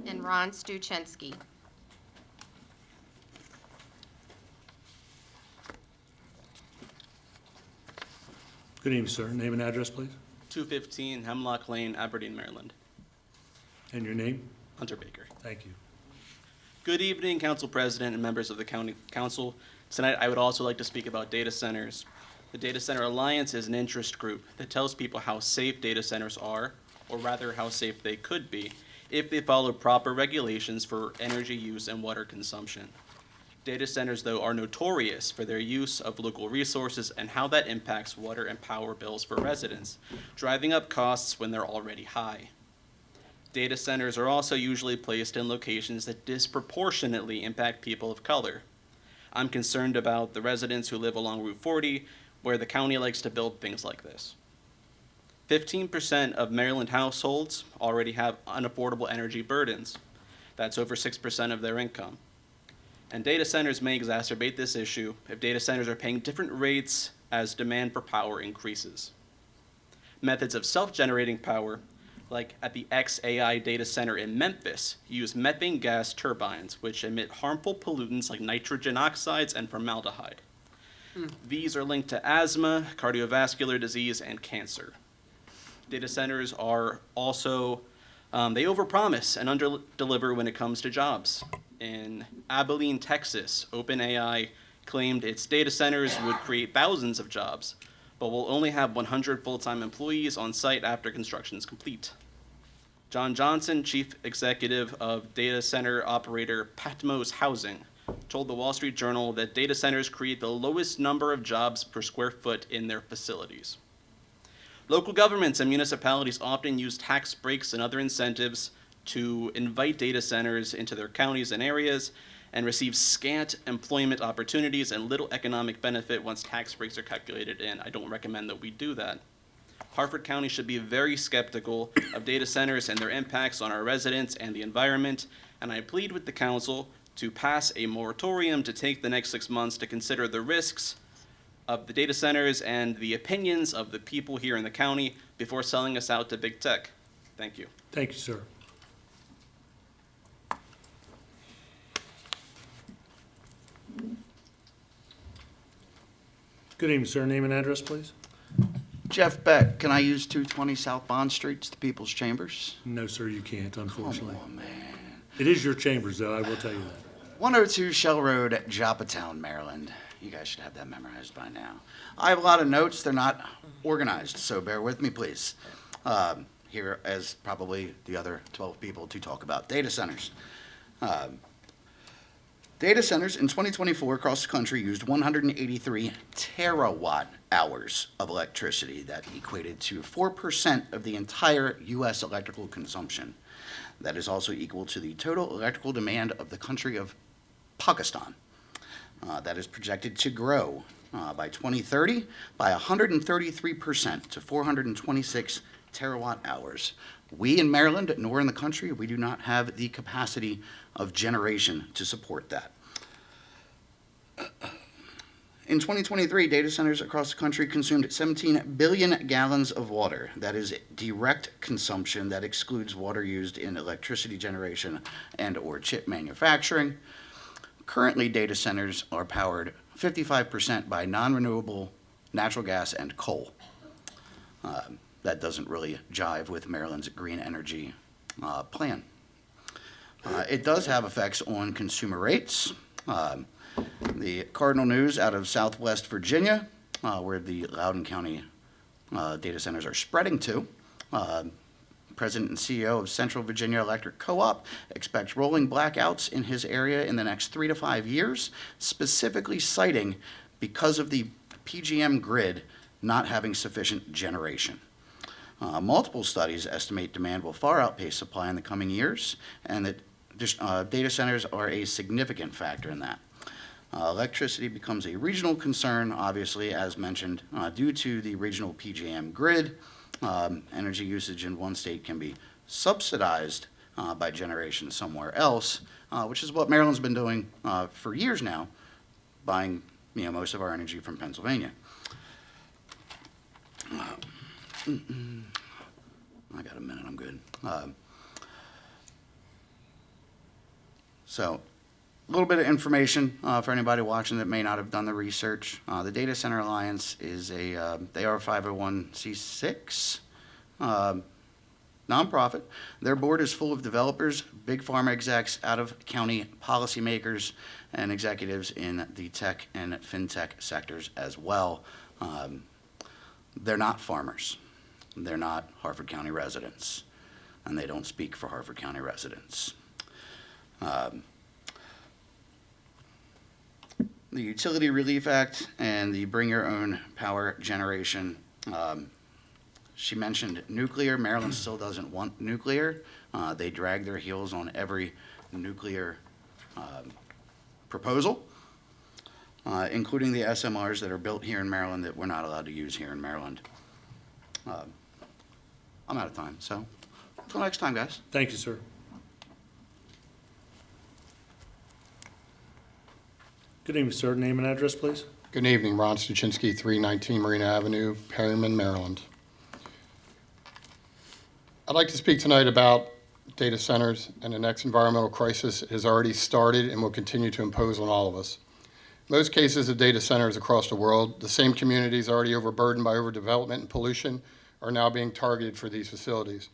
and Ron Stuczynski. Good evening, sir. Name and address, please. 215 Hemlock Lane, Aberdeen, Maryland. And your name? Hunter Baker. Thank you. Good evening, Council President and members of the County Council. Tonight, I would also like to speak about data centers. The Data Center Alliance is an interest group that tells people how safe data centers are, or rather how safe they could be, if they follow proper regulations for energy use and water consumption. Data centers, though, are notorious for their use of local resources and how that impacts water and power bills for residents, driving up costs when they're already high. Data centers are also usually placed in locations that disproportionately impact people of color. I'm concerned about the residents who live along Route 40, where the county likes to build things like this. 15% of Maryland households already have unaffordable energy burdens. That's over 6% of their income. And data centers may exacerbate this issue if data centers are paying different rates as demand for power increases. Methods of self-generating power, like at the XAI data center in Memphis, use methane gas turbines, which emit harmful pollutants like nitrogen oxides and formaldehyde. These are linked to asthma, cardiovascular disease, and cancer. Data centers are also, they overpromise and underdeliver when it comes to jobs. In Abilene, Texas, OpenAI claimed its data centers would create thousands of jobs, but will only have 100 full-time employees on site after construction is complete. John Johnson, chief executive of data center operator Patmos Housing, told the Wall Street Journal that data centers create the lowest number of jobs per square foot in their facilities. Local governments and municipalities often use tax breaks and other incentives to invite data centers into their counties and areas and receive scant employment opportunities and little economic benefit once tax breaks are calculated in. I don't recommend that we do that. Harford County should be very skeptical of data centers and their impacts on our residents and the environment, and I plead with the council to pass a moratorium to take the next 6 months to consider the risks of the data centers and the opinions of the people here in the county before selling us out to big tech. Thank you. Thank you, sir. Good evening, sir. Name and address, please. Jeff Beck, can I use 220 South Bond Street? It's the People's Chambers. No, sir, you can't, unfortunately. Come on, man. It is your chambers, though, I will tell you that. 102 Shell Road, Joppatown, Maryland. You guys should have that memorized by now. I have a lot of notes. They're not organized, so bear with me, please. Here, as probably the other 12 people, to talk about data centers. Data centers in 2024 across the country used 183 terawatt hours of electricity. That equated to 4% of the entire U.S. electrical consumption. That is also equal to the total electrical demand of the country of Pakistan. That is projected to grow by 2030 by 133% to 426 terawatt hours. We in Maryland, nor in the country, we do not have the capacity of generation to support that. In 2023, data centers across the country consumed 17 billion gallons of water. That is direct consumption that excludes water used in electricity generation and or chip manufacturing. Currently, data centers are powered 55% by non-renewable natural gas and coal. That doesn't really jive with Maryland's green energy plan. It does have effects on consumer rates. The Cardinal News out of Southwest Virginia, where the Loudoun County data centers are spreading to, President and CEO of Central Virginia Electric Co-op expects rolling blackouts in his area in the next 3 to 5 years, specifically citing because of the PJM grid not having sufficient generation. Multiple studies estimate demand will far outpace supply in the coming years, and that data centers are a significant factor in that. Electricity becomes a regional concern, obviously, as mentioned, due to the regional PJM grid. Energy usage in one state can be subsidized by generation somewhere else, which is what Maryland's been doing for years now, buying most of our energy from Pennsylvania. I got a minute, I'm good. So, a little bit of information for anybody watching that may not have done the research. The Data Center Alliance is they are a 501c6 nonprofit. Their board is full of developers, big pharma execs, out-of-county policymakers, and executives in the tech and fintech sectors as well. They're not farmers. They're not Harford County residents, and they don't speak for Harford County residents. The Utility Relief Act and the Bring Your Own Power Generation. She mentioned nuclear. Maryland still doesn't want nuclear. They drag their heels on every nuclear proposal, including the SMRs that are built here in Maryland that we're not allowed to use here in Maryland. I'm out of time, so until next time, guys. Thank you, sir. Good evening, sir. Name and address, please. Good evening, Ron Stuchinski, 319 Marina Avenue, Perryman, Maryland. I'd like to speak tonight about data centers and the next environmental crisis has already started and will continue to impose on all of us. Most cases of data centers across the world, the same communities already overburdened by overdevelopment and pollution are now being targeted for these facilities.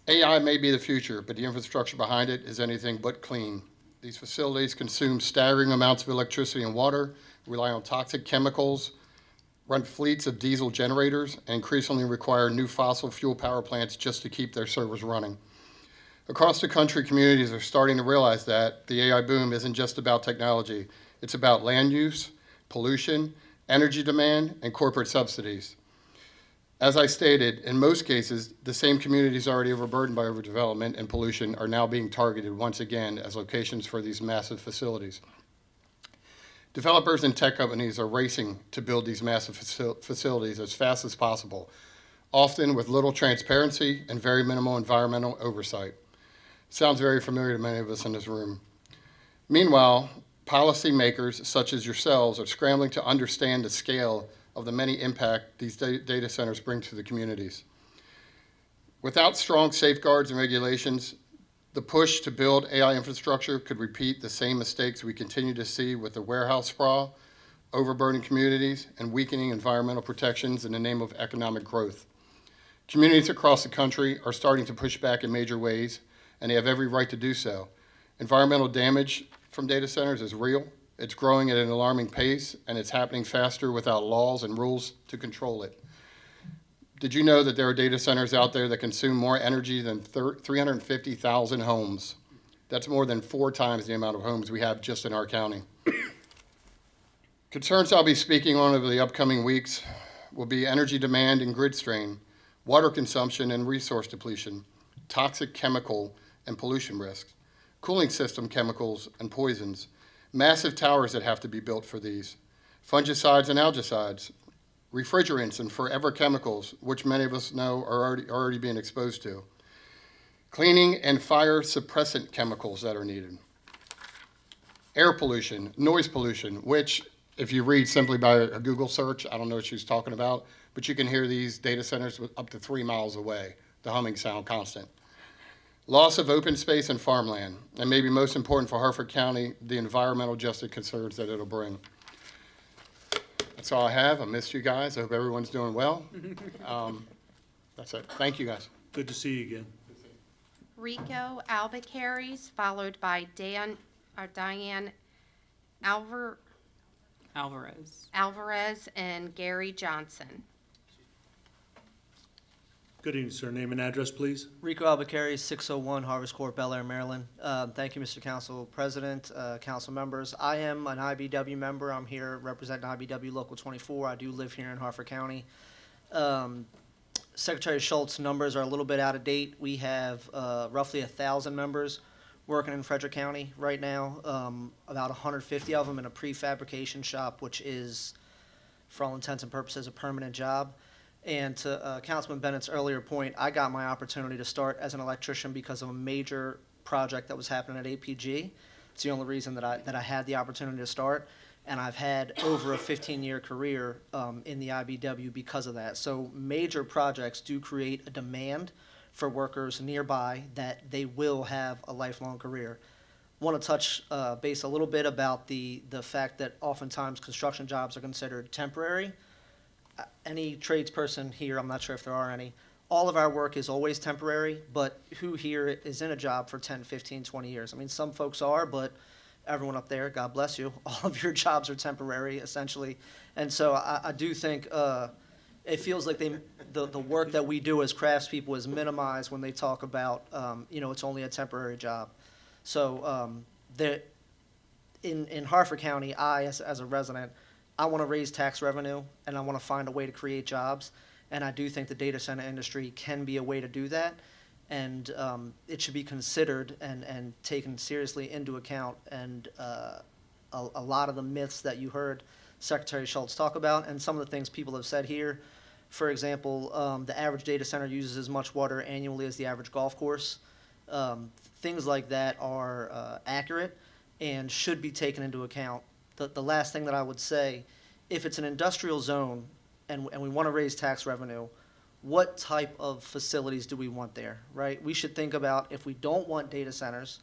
AI may be the future, but the infrastructure behind it is anything but clean. These facilities consume staggering amounts of electricity and water, rely on toxic chemicals, run fleets of diesel generators, and increasingly require new fossil fuel power plants just to keep their servers running. Across the country, communities are starting to realize that the AI boom isn't just about technology. It's about land use, pollution, energy demand, and corporate subsidies. As I stated, in most cases, the same communities already overburdened by overdevelopment and pollution are now being targeted once again as locations for these massive facilities. Developers and tech companies are racing to build these massive facilities as fast as possible, often with little transparency and very minimal environmental oversight. Sounds very familiar to many of us in this room. Meanwhile, policymakers such as yourselves are scrambling to understand the scale of the many impact these data centers bring to the communities. Without strong safeguards and regulations, the push to build AI infrastructure could repeat the same mistakes we continue to see with the warehouse sprawl, overburdened communities, and weakening environmental protections in the name of economic growth. Communities across the country are starting to push back in major ways, and they have every right to do so. Environmental damage from data centers is real. It's growing at an alarming pace, and it's happening faster without laws and rules to control it. Did you know that there are data centers out there that consume more energy than 350,000 homes? That's more than 4 times the amount of homes we have just in our county. Concerns I'll be speaking on over the upcoming weeks will be energy demand and grid strain, water consumption and resource depletion, toxic chemical and pollution risks, cooling system chemicals and poisons, massive towers that have to be built for these, fungicides and algicides, refrigerants and forever chemicals, which many of us know are already being exposed to, cleaning and fire suppressant chemicals that are needed, air pollution, noise pollution, which if you read simply by a Google search, I don't know what she's talking about, but you can hear these data centers up to 3 miles away, the humming sound constant. Loss of open space and farmland, and maybe most important for Harford County, the environmental justice concerns that it'll bring. That's all I have. I missed you guys. I hope everyone's doing well. That's it. Thank you, guys. Good to see you again. Rico Albuquerque's, followed by Diane Alvarez and Gary Johnson. Good evening, sir. Name and address, please. Rico Albuquerque, 601 Harvest Court, Bel Air, Maryland. Thank you, Mr. Council President, council members. I am an IBW member. I'm here representing IBW Local 24. I do live here in Harford County. Secretary Schultz's numbers are a little bit out of date. We have roughly 1,000 members working in Frederick County right now, about 150 of them in a prefabrication shop, which is, for all intents and purposes, a permanent job. And to Councilman Bennett's earlier point, I got my opportunity to start as an electrician because of a major project that was happening at APG. It's the only reason that I had the opportunity to start. And I've had over a 15-year career in the IBW because of that. So major projects do create a demand for workers nearby that they will have a lifelong career. Want to touch base a little bit about the fact that oftentimes construction jobs are considered temporary. Any tradesperson here, I'm not sure if there are any, all of our work is always temporary, but who here is in a job for 10, 15, 20 years? I mean, some folks are, but everyone up there, God bless you, all of your jobs are temporary, essentially. And so I do think it feels like the work that we do as craftspeople is minimized when they talk about, it's only a temporary job. So in Harford County, as a resident, I want to raise tax revenue, and I want to find a way to create jobs. And I do think the data center industry can be a way to do that. And it should be considered and taken seriously into account. And a lot of the myths that you heard Secretary Schultz talk about, and some of the things people have said here. For example, the average data center uses as much water annually as the average golf course. Things like that are accurate and should be taken into account. The last thing that I would say, if it's an industrial zone and we want to raise tax revenue, what type of facilities do we want there, right? We should think about, if we don't want data centers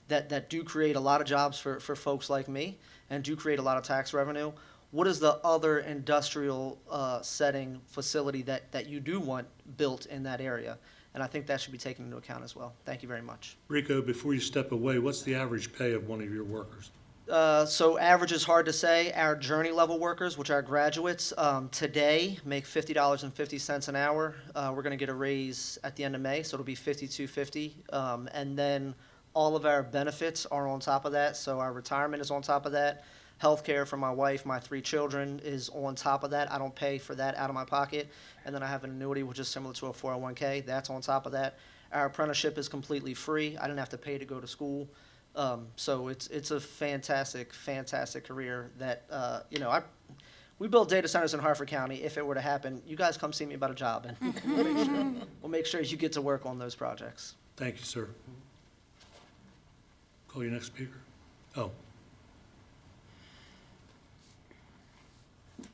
that do create a lot of jobs for folks like me and do create a lot of tax revenue, what is the other industrial setting facility that you do want built in that area? And I think that should be taken into account as well. Thank you very much. Rico, before you step away, what's the average pay of one of your workers? So average is hard to say. Our journey level workers, which are graduates, today make $50.50 an hour. We're going to get a raise at the end of May, so it'll be $52.50. And then all of our benefits are on top of that. So our retirement is on top of that. Healthcare for my wife, my 3 children is on top of that. I don't pay for that out of my pocket. And then I have an annuity, which is similar to a 401k. That's on top of that. Our apprenticeship is completely free. I didn't have to pay to go to school. So it's a fantastic, fantastic career that, we build data centers in Harford County. If it were to happen, you guys come see me about a job, and we'll make sure you get to work on those projects. Thank you, sir. Call your next speaker. Oh.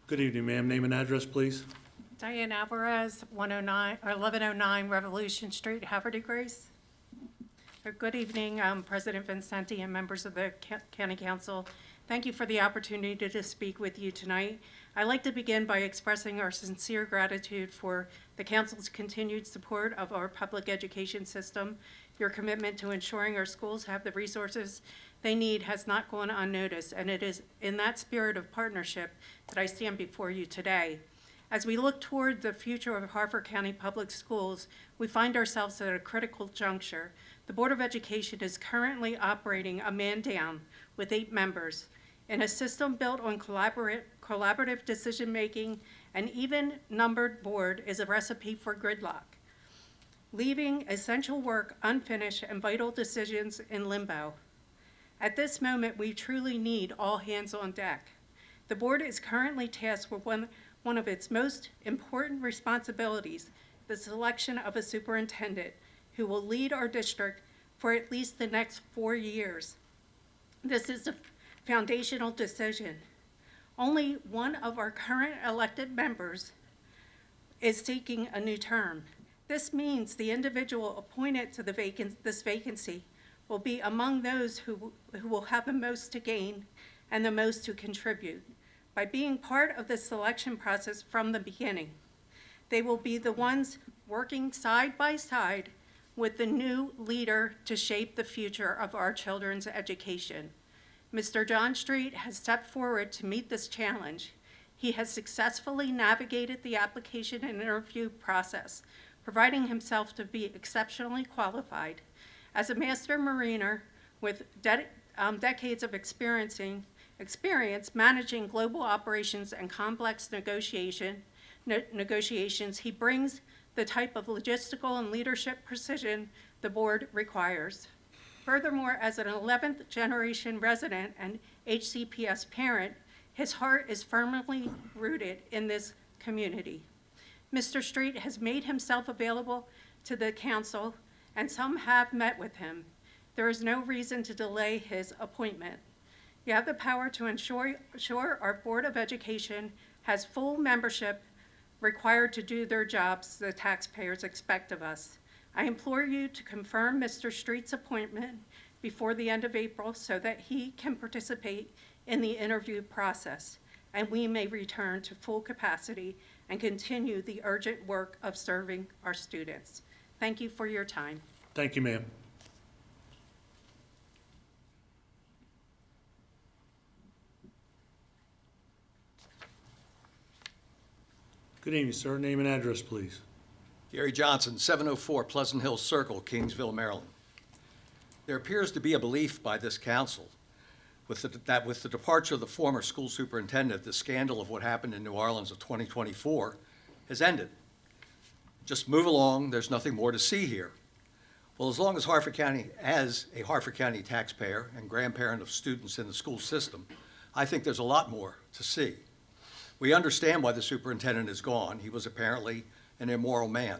Good evening, ma'am. Name and address, please. Diane Alvarez, 1109 Revolution Street, Harford Grace. Good evening, President Vincenti and members of the County Council. Thank you for the opportunity to speak with you tonight. I'd like to begin by expressing our sincere gratitude for the Council's continued support of our public education system. Your commitment to ensuring our schools have the resources they need has not gone unnoticed, and it is in that spirit of partnership that I stand before you today. As we look toward the future of Harford County Public Schools, we find ourselves at a critical juncture. The Board of Education is currently operating a man down with 8 members. In a system built on collaborative decision-making, an even-numbered board is a recipe for gridlock, leaving essential work unfinished and vital decisions in limbo. At this moment, we truly need all hands on deck. The board is currently tasked with one of its most important responsibilities, the selection of a superintendent who will lead our district for at least the next 4 years. This is a foundational decision. Only one of our current elected members is seeking a new term. This means the individual appointed to this vacancy will be among those who will have the most to gain and the most to contribute. By being part of the selection process from the beginning, they will be the ones working side by side with the new leader to shape the future of our children's education. Mr. John Street has stepped forward to meet this challenge. He has successfully navigated the application and interview process, proving himself to be exceptionally qualified. As a master mariner with decades of experience managing global operations and complex negotiations, he brings the type of logistical and leadership precision the board requires. Furthermore, as an 11th generation resident and HCPS parent, his heart is firmly rooted in this community. Mr. Street has made himself available to the council, and some have met with him. There is no reason to delay his appointment. You have the power to ensure our Board of Education has full membership required to do their jobs the taxpayers expect of us. I implore you to confirm Mr. Street's appointment before the end of April so that he can participate in the interview process, and we may return to full capacity and continue the urgent work of serving our students. Thank you for your time. Thank you, ma'am. Good evening, sir. Name and address, please. Gary Johnson, 704 Pleasant Hill Circle, Kingsville, Maryland. There appears to be a belief by this council that with the departure of the former school superintendent, the scandal of what happened in New Orleans of 2024 has ended. Just move along, there's nothing more to see here. Well, as long as Harford County, as a Harford County taxpayer and grandparent of students in the school system, I think there's a lot more to see. We understand why the superintendent is gone. He was apparently an immoral man.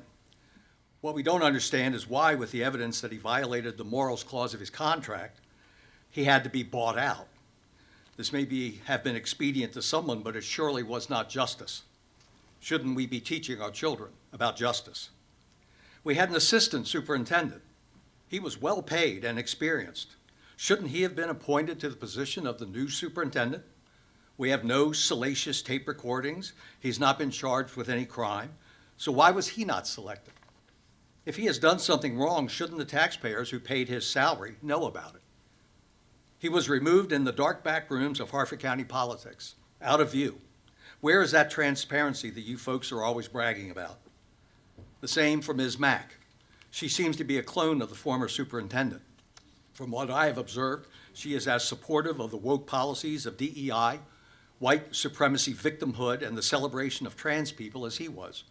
What we don't understand is why, with the evidence that he violated the morals clause of his contract, he had to be bought out. This may have been expedient to someone, but it surely was not justice. Shouldn't we be teaching our children about justice? We had an assistant superintendent. He was well paid and experienced. Shouldn't he have been appointed to the position of the new superintendent? We have no salacious tape recordings. He's not been charged with any crime. So why was he not selected? If he has done something wrong, shouldn't the taxpayers who paid his salary know about it? He was removed in the dark back rooms of Harford County politics, out of view. Where is that transparency that you folks are always bragging about? The same for Ms. Mack. She seems to be a clone of the former superintendent. From what I have observed, she is as supportive of the woke policies of DEI, white supremacy victimhood, and the celebration of trans people as he was.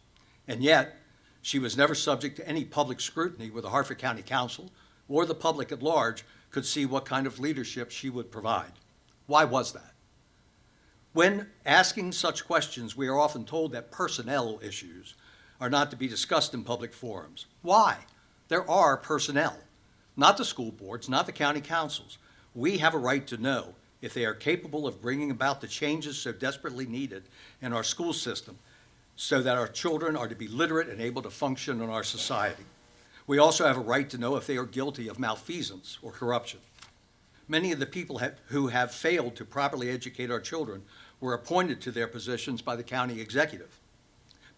And yet, she was never subject to any public scrutiny where the Harford County Council or the public at large could see what kind of leadership she would provide. Why was that? When asking such questions, we are often told that personnel issues are not to be discussed in public forums. Why? There are personnel, not the school boards, not the county councils. We have a right to know if they are capable of bringing about the changes so desperately needed in our school system so that our children are to be literate and able to function in our society. We also have a right to know if they are guilty of malfeasance or corruption. Many of the people who have failed to properly educate our children were appointed to their positions by the county executive.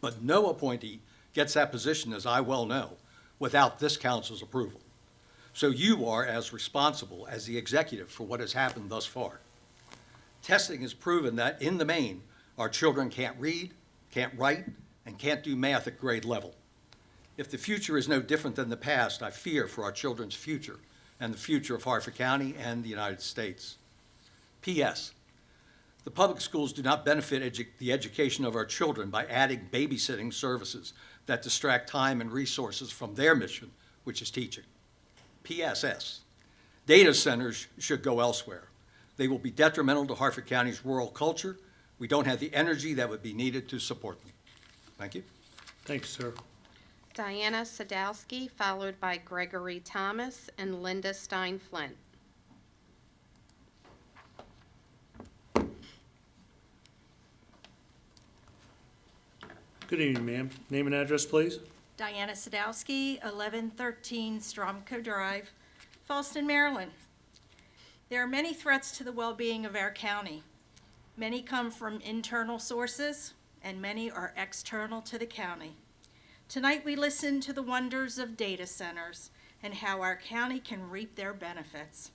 But no appointee gets that position, as I well know, without this council's approval. So you are as responsible as the executive for what has happened thus far. Testing has proven that, in the main, our children can't read, can't write, and can't do math at grade level. If the future is no different than the past, I fear for our children's future and the future of Harford County and the United States. P.S. The public schools do not benefit the education of our children by adding babysitting services that distract time and resources from their mission, which is teaching. PSS. Data centers should go elsewhere. They will be detrimental to Harford County's rural culture. We don't have the energy that would be needed to support them. Thank you. Thank you, sir. Diana Sadowski, followed by Gregory Thomas and Linda Stein-Flint. Good evening, ma'am. Name and address, please. Diana Sadowski, 1113 Stromco Drive, Fallston, Maryland. There are many threats to the well-being of our county. Many come from internal sources, and many are external to the county. Tonight, we listened to the wonders of data centers and how our county can reap their benefits.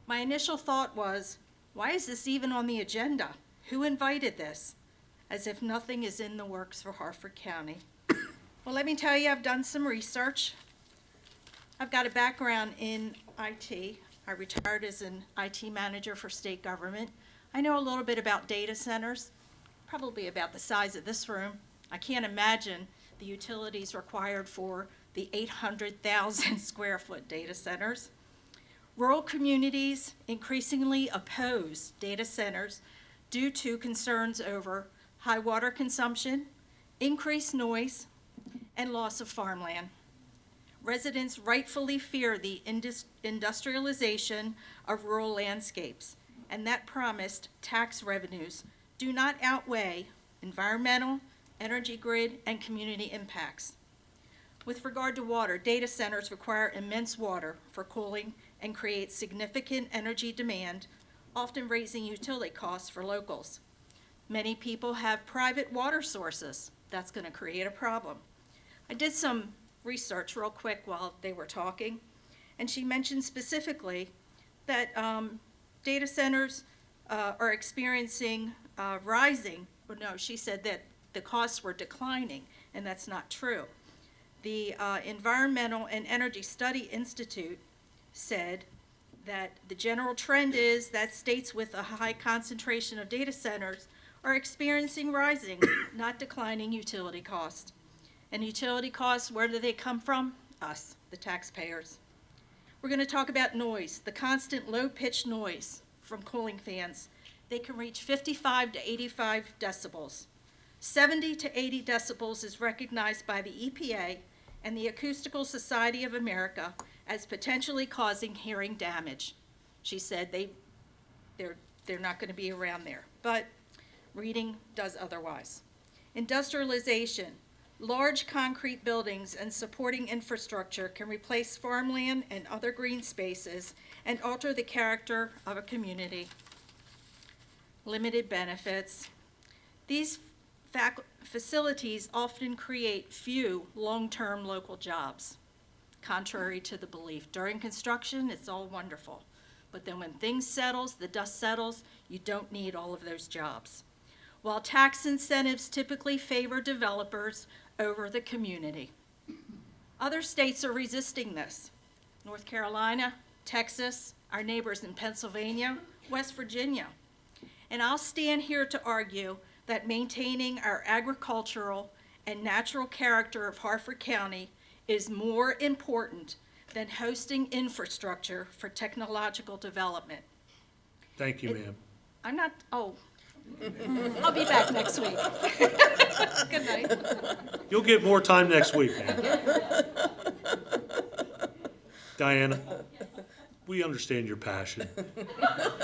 My initial thought was, why is this even on the agenda? Who invited this? As if nothing is in the works for Harford County. Well, let me tell you, I've done some research. I've got a background in IT. I retired as an IT manager for state government. I know a little bit about data centers, probably about the size of this room. I can't imagine the utilities required for the 800,000 square foot data centers. Rural communities increasingly oppose data centers due to concerns over high water consumption, increased noise, and loss of farmland. Residents rightfully fear the industrialization of rural landscapes, and that promised tax revenues do not outweigh environmental, energy grid, and community impacts. With regard to water, data centers require immense water for cooling and create significant energy demand, often raising utility costs for locals. Many people have private water sources. That's going to create a problem. I did some research real quick while they were talking, and she mentioned specifically that data centers are experiencing rising, or no, she said that the costs were declining, and that's not true. The Environmental and Energy Study Institute said that the general trend is that states with a high concentration of data centers are experiencing rising, not declining utility costs. And utility costs, where do they come from? Us, the taxpayers. We're going to talk about noise, the constant low-pitched noise from cooling fans. They can reach 55 to 85 decibels. 70 to 80 decibels is recognized by the EPA and the Acoustical Society of America as potentially causing hearing damage. She said they're not going to be around there, but reading does otherwise. Industrialization. Large concrete buildings and supporting infrastructure can replace farmland and other green spaces and alter the character of a community. Limited benefits. These facilities often create few long-term local jobs, contrary to the belief. During construction, it's all wonderful. But then when things settles, the dust settles, you don't need all of those jobs. While tax incentives typically favor developers over the community. Other states are resisting this. North Carolina, Texas, our neighbors in Pennsylvania, West Virginia. And I'll stand here to argue that maintaining our agricultural and natural character of Harford County is more important than hosting infrastructure for technological development. Thank you, ma'am. I'm not, oh, I'll be back next week. Good night. You'll get more time next week, ma'am. Diana, we understand your passion.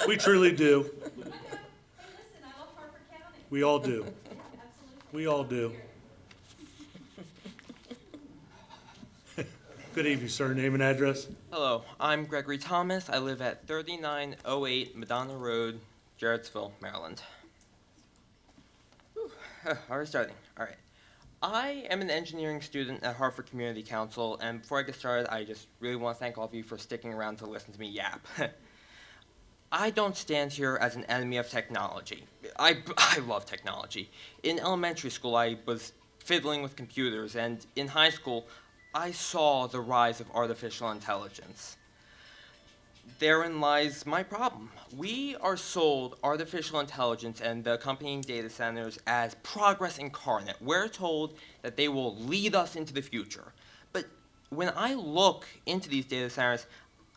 We truly do. We all do. We all do. Good evening, sir. Name and address? Hello, I'm Gregory Thomas. I live at 3908 Madonna Road, Jarrettsville, Maryland. Are we starting? All right. I am an engineering student at Harford Community Council, and before I get started, I just really want to thank all of you for sticking around to listen to me yap. I don't stand here as an enemy of technology. I love technology. In elementary school, I was fiddling with computers, and in high school, I saw the rise of artificial intelligence. Therein lies my problem. We are sold artificial intelligence and the accompanying data centers as progress incarnate. We're told that they will lead us into the future. But when I look into these data centers,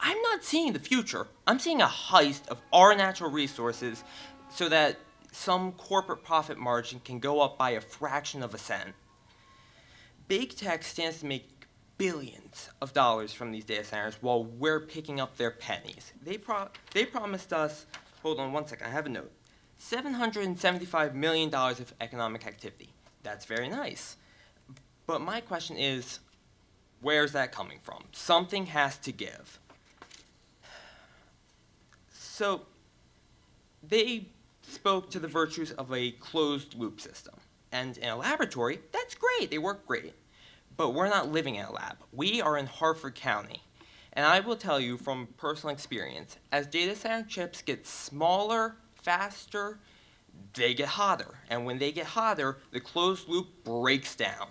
I'm not seeing the future. I'm seeing a heist of our natural resources so that some corporate profit margin can go up by a fraction of a cent. Big tech stands to make billions of dollars from these data centers while we're picking up their pennies. They promised us, hold on one second, I have a note, $775 million of economic activity. That's very nice. But my question is, where's that coming from? Something has to give. So they spoke to the virtues of a closed loop system. And in a laboratory, that's great, they work great. But we're not living in a lab. We are in Harford County. And I will tell you from personal experience, as data center chips get smaller, faster, they get hotter. And when they get hotter, the closed loop breaks down.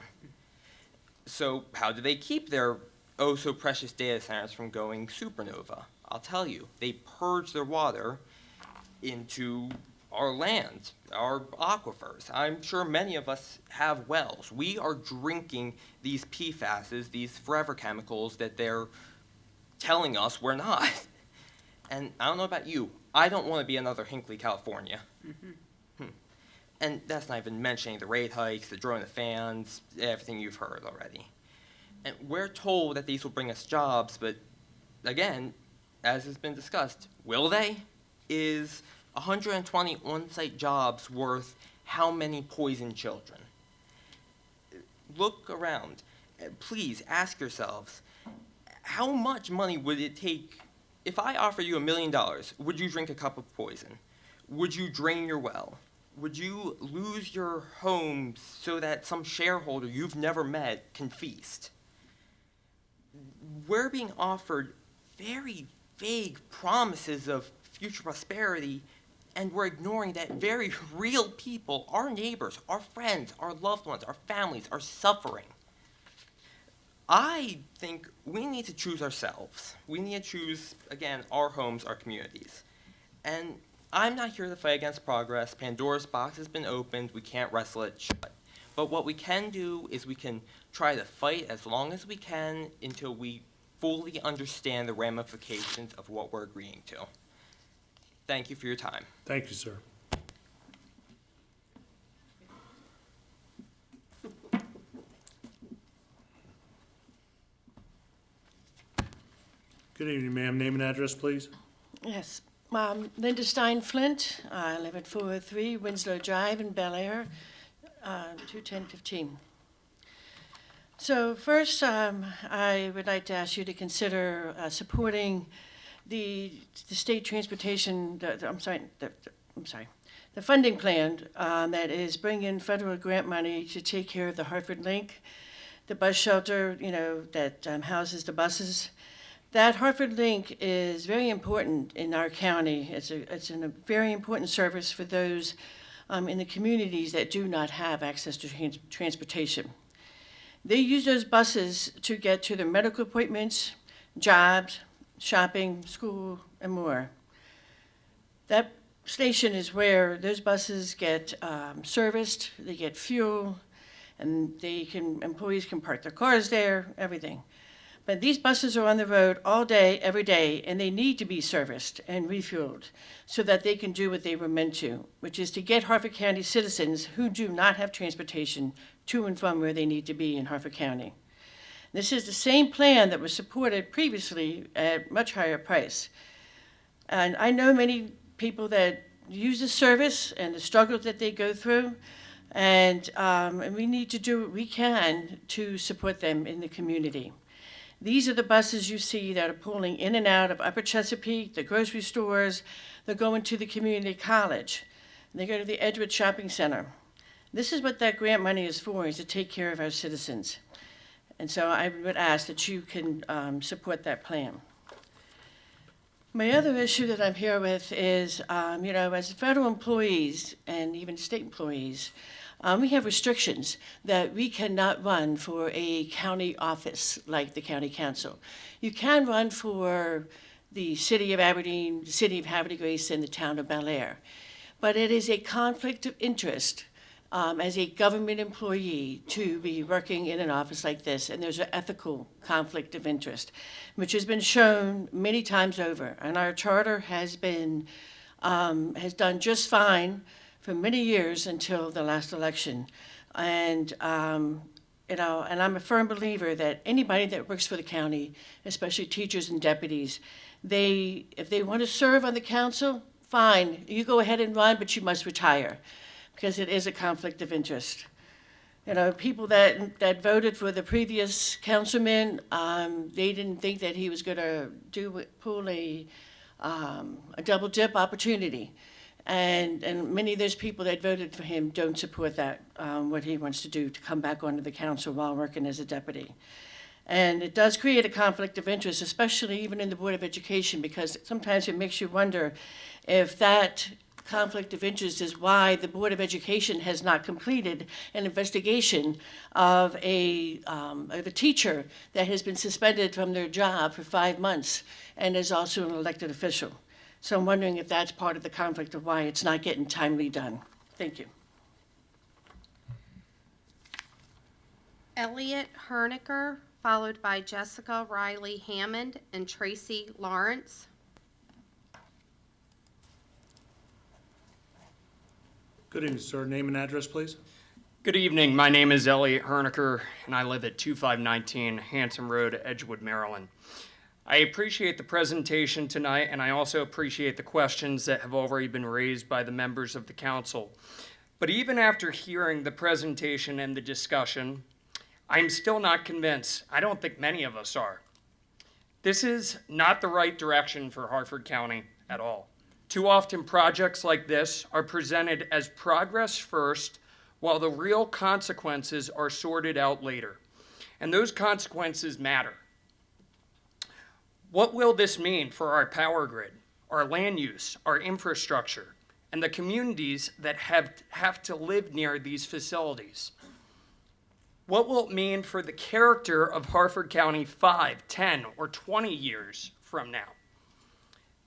So how do they keep their oh so precious data centers from going supernova? I'll tell you, they purge their water into our land, our aquifers. I'm sure many of us have wells. We are drinking these PFASs, these forever chemicals that they're telling us we're not. And I don't know about you, I don't want to be another Hinckley, California. And that's not even mentioning the rate hikes, the drawing the fans, everything you've heard already. And we're told that these will bring us jobs, but again, as has been discussed, will they? Is 120 on-site jobs worth how many poisoned children? Look around. Please ask yourselves, how much money would it take if I offer you $1 million? Would you drink a cup of poison? Would you drain your well? Would you lose your home so that some shareholder you've never met can feast? We're being offered very vague promises of future prosperity, and we're ignoring that very real people, our neighbors, our friends, our loved ones, our families are suffering. I think we need to choose ourselves. We need to choose, again, our homes, our communities. And I'm not here to fight against progress. Pandora's box has been opened. We can't wrestle it shut. But what we can do is we can try to fight as long as we can until we fully understand the ramifications of what we're agreeing to. Thank you for your time. Thank you, sir. Good evening, ma'am. Name and address, please. Yes, Linda Stein Flint. I live at 403 Winslow Drive in Bel Air, 21015. So first, I would like to ask you to consider supporting the state transportation. The funding plan that is bringing federal grant money to take care of the Harford Link, the bus shelter, that houses the buses. That Harford Link is very important in our county. It's a very important service for those in the communities that do not have access to transportation. They use those buses to get to their medical appointments, jobs, shopping, school, and more. That station is where those buses get serviced, they get fuel, and employees can park their cars there, everything. But these buses are on the road all day, every day, and they need to be serviced and refueled so that they can do what they were meant to, which is to get Harford County citizens who do not have transportation to and from where they need to be in Harford County. This is the same plan that was supported previously at much higher price. And I know many people that use the service and the struggles that they go through, and we need to do what we can to support them in the community. These are the buses you see that are pulling in and out of Upper Chesapeake, the grocery stores. They're going to the community college. They go to the Edgewood Shopping Center. This is what that grant money is for, is to take care of our citizens. And so I would ask that you can support that plan. My other issue that I'm here with is, as federal employees and even state employees, we have restrictions that we cannot run for a county office like the county council. You can run for the city of Aberdeen, the city of Havre de Grace, and the town of Bel Air. But it is a conflict of interest as a government employee to be working in an office like this, and there's an ethical conflict of interest, which has been shown many times over. And our charter has done just fine for many years until the last election. And I'm a firm believer that anybody that works for the county, especially teachers and deputies, if they want to serve on the council, fine, you go ahead and run, but you must retire, because it is a conflict of interest. People that voted for the previous councilman, they didn't think that he was going to pull a double dip opportunity. And many of those people that voted for him don't support that, what he wants to do to come back onto the council while working as a deputy. And it does create a conflict of interest, especially even in the Board of Education, because sometimes it makes you wonder if that conflict of interest is why the Board of Education has not completed an investigation of a teacher that has been suspended from their job for 5 months and is also an elected official. So I'm wondering if that's part of the conflict of why it's not getting timely done. Thank you. Elliot Hernicker, followed by Jessica Riley Hammond and Tracy Lawrence. Good evening, sir. Name and address, please. Good evening. My name is Elliot Herniker, and I live at 2519 Hanson Road, Edgewood, Maryland. I appreciate the presentation tonight, and I also appreciate the questions that have already been raised by the members of the council. But even after hearing the presentation and the discussion, I'm still not convinced. I don't think many of us are. This is not the right direction for Harford County at all. Too often projects like this are presented as progress first, while the real consequences are sorted out later. And those consequences matter. What will this mean for our power grid, our land use, our infrastructure, and the communities that have to live near these facilities? What will it mean for the character of Harford County 5, 10, or 20 years from now?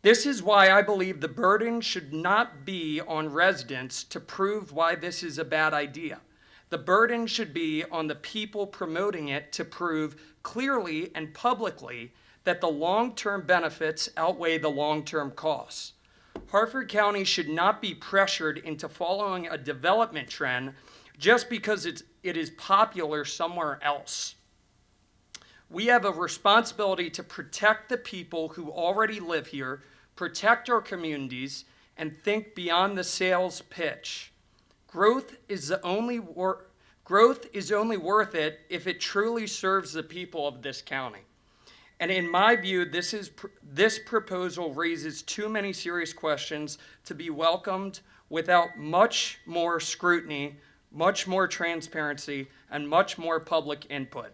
This is why I believe the burden should not be on residents to prove why this is a bad idea. The burden should be on the people promoting it to prove clearly and publicly that the long-term benefits outweigh the long-term costs. Harford County should not be pressured into following a development trend just because it is popular somewhere else. We have a responsibility to protect the people who already live here, protect our communities, and think beyond the sales pitch. Growth is only worth it if it truly serves the people of this county. And in my view, this proposal raises too many serious questions to be welcomed without much more scrutiny, much more transparency, and much more public input.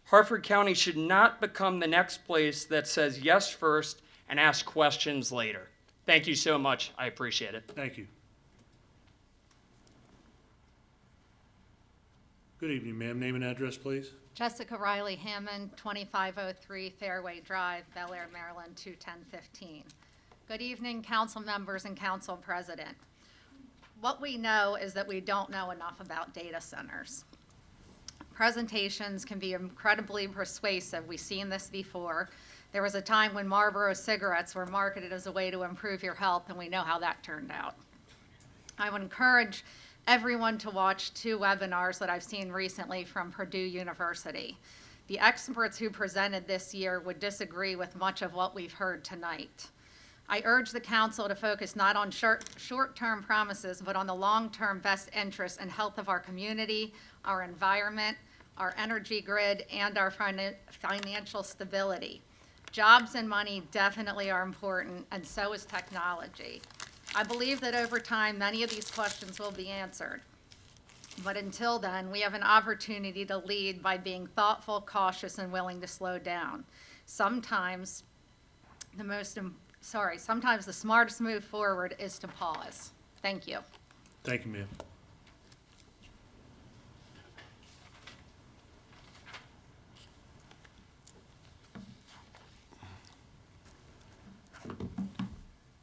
Harford County should not become the next place that says yes first and ask questions later. Thank you so much. I appreciate it. Thank you. Good evening, ma'am. Name and address, please. Jessica Riley Hammond, 2503 Fairway Drive, Bel Air, Maryland, 21015. Good evening, council members and council president. What we know is that we don't know enough about data centers. Presentations can be incredibly persuasive. We've seen this before. There was a time when Marlboro cigarettes were marketed as a way to improve your health, and we know how that turned out. I would encourage everyone to watch two webinars that I've seen recently from Purdue University. The experts who presented this year would disagree with much of what we've heard tonight. I urge the council to focus not on short-term promises, but on the long-term best interests and health of our community, our environment, our energy grid, and our financial stability. Jobs and money definitely are important, and so is technology. I believe that over time, many of these questions will be answered. But until then, we have an opportunity to lead by being thoughtful, cautious, and willing to slow down. Sometimes sometimes the smartest move forward is to pause. Thank you. Thank you, ma'am.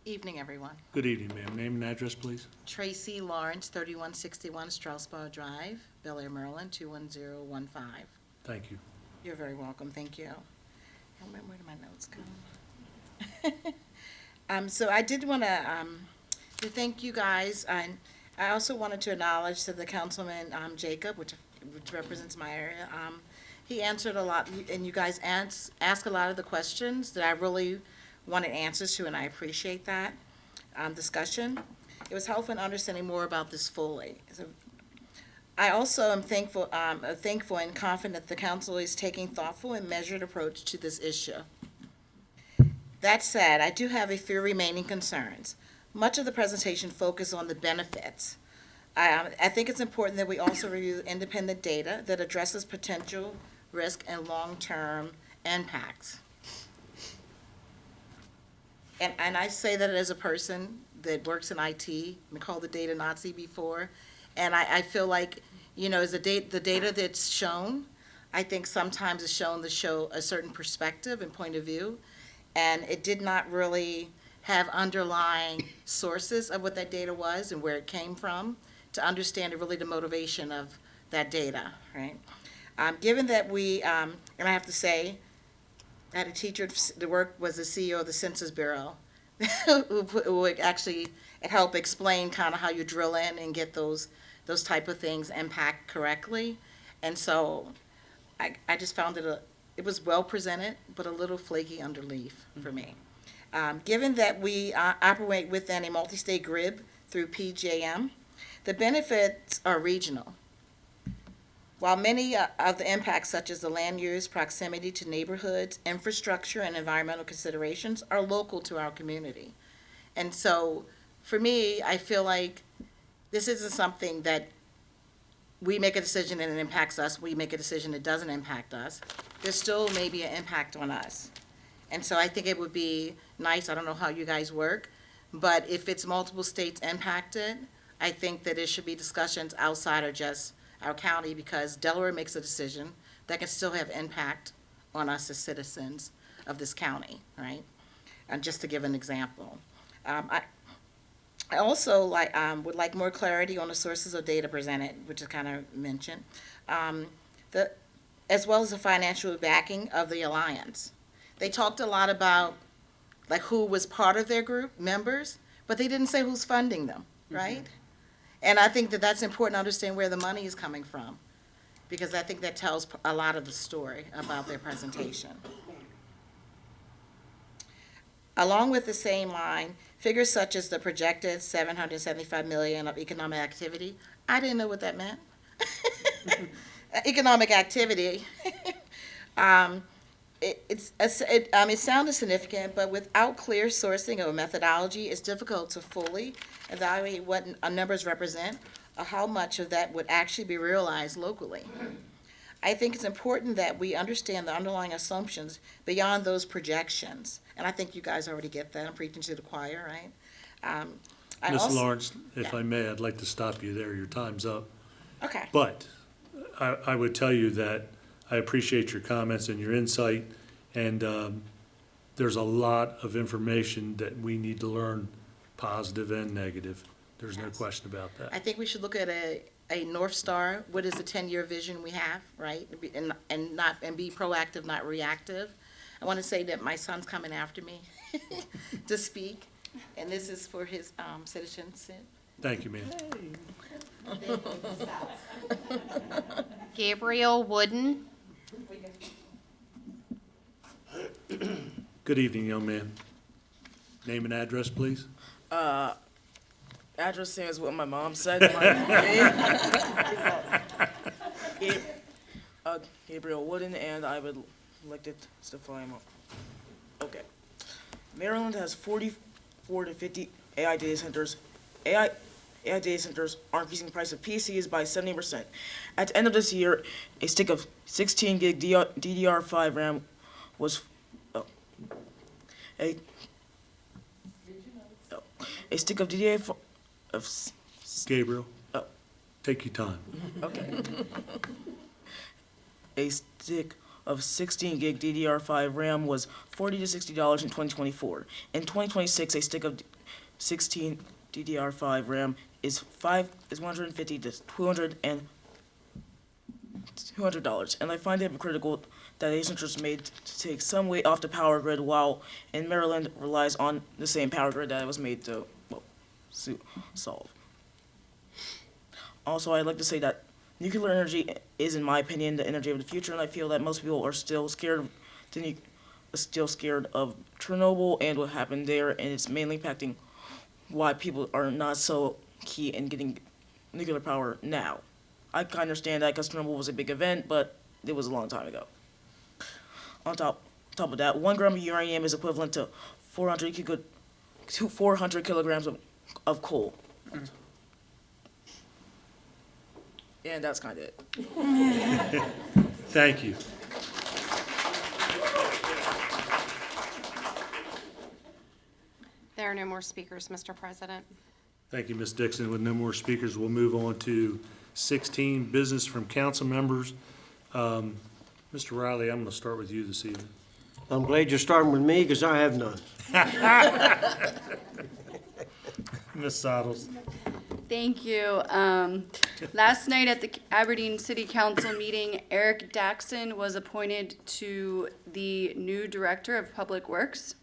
Evening, everyone. Good evening, ma'am. Name and address, please. Tracy Lawrence, 3161 Strasbaugh Drive, Bel Air, Maryland, 21015. Thank you. You're very welcome, thank you. Where did my notes go? So I did want to thank you guys. I also wanted to acknowledge to the Councilman Jacob, which represents my area. He answered a lot, and you guys asked a lot of the questions that I really wanted answers to, and I appreciate that discussion. It was helpful in understanding more about this fully. So I also am thankful and confident that the council is taking thoughtful and measured approach to this issue. That said, I do have a few remaining concerns. Much of the presentation focused on the benefits. I think it's important that we also review independent data that addresses potential risk and long-term impacts. And I say that as a person that works in IT, been called the data Nazi before, and I feel like, as the data that's shown, I think sometimes it's shown to show a certain perspective and point of view, and it did not really have underlying sources of what that data was and where it came from to understand really the motivation of that data, right? Given that we, and I have to say, I had a teacher that worked was the CEO of the Census Bureau who actually help explain kind of how you drill in and get those type of things impact correctly. And so I just found it was well presented, but a little flaky underneath for me. Given that we operate within a multi-state grid through PJM, the benefits are regional. While many of the impacts, such as the land use, proximity to neighborhoods, infrastructure, and environmental considerations, are local to our community. And so, for me, I feel like this isn't something that we make a decision and it impacts us, we make a decision it doesn't impact us. There's still maybe an impact on us. And so I think it would be nice, I don't know how you guys work, but if it's multiple states impacted, I think that it should be discussions outside of just our county, because Delaware makes a decision that can still have impact on us as citizens of this county, right? And just to give an example. I also would like more clarity on the sources of data presented, which is kind of mentioned, as well as the financial backing of the alliance. They talked a lot about like who was part of their group, members, but they didn't say who's funding them, right? Mm-hmm. And I think that that's important to understand where the money is coming from, because I think that tells a lot of the story about their presentation. Along with the same line, figures such as the projected $775 million of economic activity, I didn't know what that meant. Economic activity. It sounded significant, but without clear sourcing of a methodology, it's difficult to fully evaluate what numbers represent or how much of that would actually be realized locally. I think it's important that we understand the underlying assumptions beyond those projections. And I think you guys already get that. I'm preaching to the choir, right? Ms. Lawrence, if I may, I'd like to stop you there. Your time's up. Okay. But I would tell you that I appreciate your comments and your insight, and there's a lot of information that we need to learn, positive and negative. There's no question about that. I think we should look at a North Star. What is the 10-year vision we have, right? And be proactive, not reactive. I want to say that my son's coming after me to speak, and this is for his citizenship. Thank you, ma'am. Gabriel Wooden. Good evening, young man. Name and address, please. Address same as what my mom said. Gabriel Wooden, and I would like to testify. Okay. Maryland has 44 to 50 AI data centers. AI data centers are increasing the price of PCs by 70%. At the end of this year, a stick of 16 gig DDR5 RAM was a stick of DDR5 of Gabriel, take your time. Okay. A stick of 16 gig DDR5 RAM was $40 to $60 in 2024. In 2026, a stick of 16 DDR5 RAM is $150 to $200, and I find it critical that data centers made to take some weight off the power grid, while in Maryland relies on the same power grid that it was made to solve. Also, I'd like to say that nuclear energy is, in my opinion, the energy of the future, and I feel that most people are still scared of Chernobyl and what happened there, and it's mainly impacting why people are not so key in getting nuclear power now. I can understand that because Chernobyl was a big event, but it was a long time ago. On top of that, 1 gram of uranium is equivalent to 400 kilograms of coal. And that's kind of it. Thank you. There are no more speakers, Mr. President. Thank you, Ms. Dixon. With no more speakers, we'll move on to 16, business from council members. Mr. Riley, I'm going to start with you this evening. I'm glad you're starting with me because I have none. Ms. Sottles. Thank you. Last night at the Aberdeen City Council meeting, Eric Daxon was appointed to the new Director of Public Works.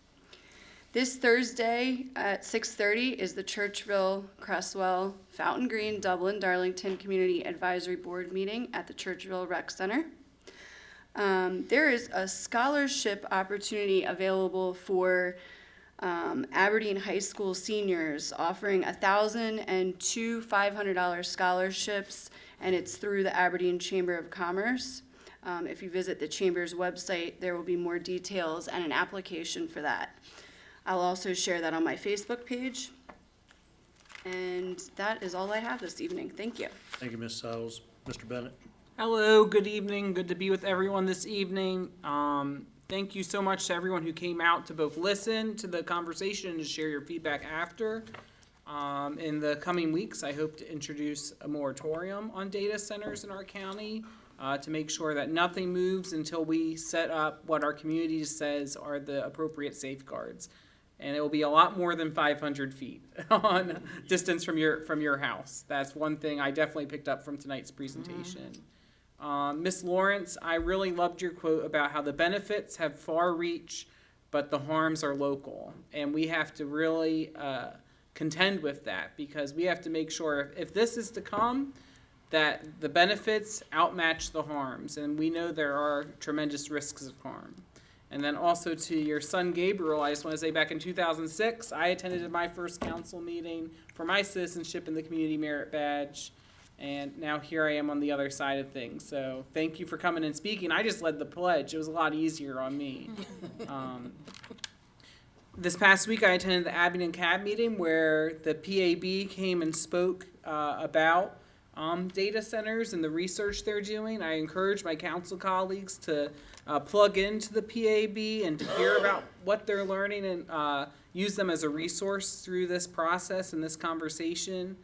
This Thursday at 6:30 is the Churchville, Cresswell, Fountain Green, Dublin, Darlington Community Advisory Board meeting at the Churchville Rec Center. There is a scholarship opportunity available for Aberdeen High School seniors, offering 1,000 and two $500 scholarships, and it's through the Aberdeen Chamber of Commerce. If you visit the Chamber's website, there will be more details and an application for that. I'll also share that on my Facebook page. And that is all I have this evening. Thank you. Thank you, Ms. Siles. Mr. Bennett? Hello, good evening. Good to be with everyone this evening. Thank you so much to everyone who came out to both listen to the conversation and to share your feedback after. In the coming weeks, I hope to introduce a moratorium on data centers in our county to make sure that nothing moves until we set up what our community says are the appropriate safeguards. And it will be a lot more than 500 feet on distance from your house. That's one thing I definitely picked up from tonight's presentation. Ms. Lawrence, I really loved your quote about how the benefits have far reach, but the harms are local. And we have to really contend with that, because we have to make sure if this is to come, that the benefits outmatch the harms. And we know there are tremendous risks of harm. And then also to your son Gabriel, I just want to say back in 2006, I attended my first council meeting for my citizenship in the Community Merit Badge. And now here I am on the other side of things. So thank you for coming and speaking. I just led the pledge. It was a lot easier on me. This past week I attended the Abington CAB meeting where the PAB came and spoke about data centers and the research they're doing. I encourage my council colleagues to plug into the PAB and to hear about what they're learning and use them as a resource through this process and this conversation.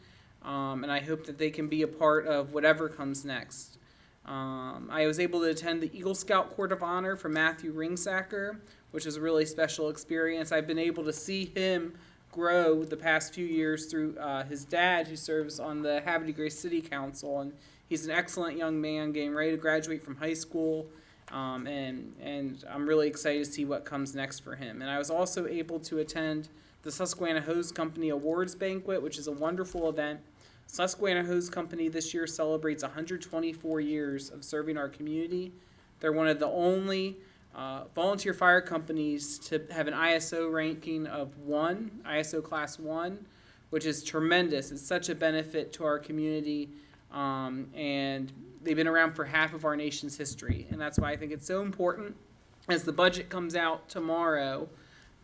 And I hope that they can be a part of whatever comes next. I was able to attend the Eagle Scout Court of Honor for Matthew Ringsacker, which is a really special experience. I've been able to see him grow the past few years through his dad, who serves on the Havre de Grace City Council, and he's an excellent young man getting ready to graduate from high school, and I'm really excited to see what comes next for him. And I was also able to attend the Susquehanna Hose Company Awards Banquet, which is a wonderful event. Susquehanna Hose Company this year celebrates 124 years of serving our community. They're one of the only volunteer fire companies to have an ISO ranking of 1, ISO class 1, which is tremendous. It's such a benefit to our community, and they've been around for half of our nation's history. And that's why I think it's so important, as the budget comes out tomorrow,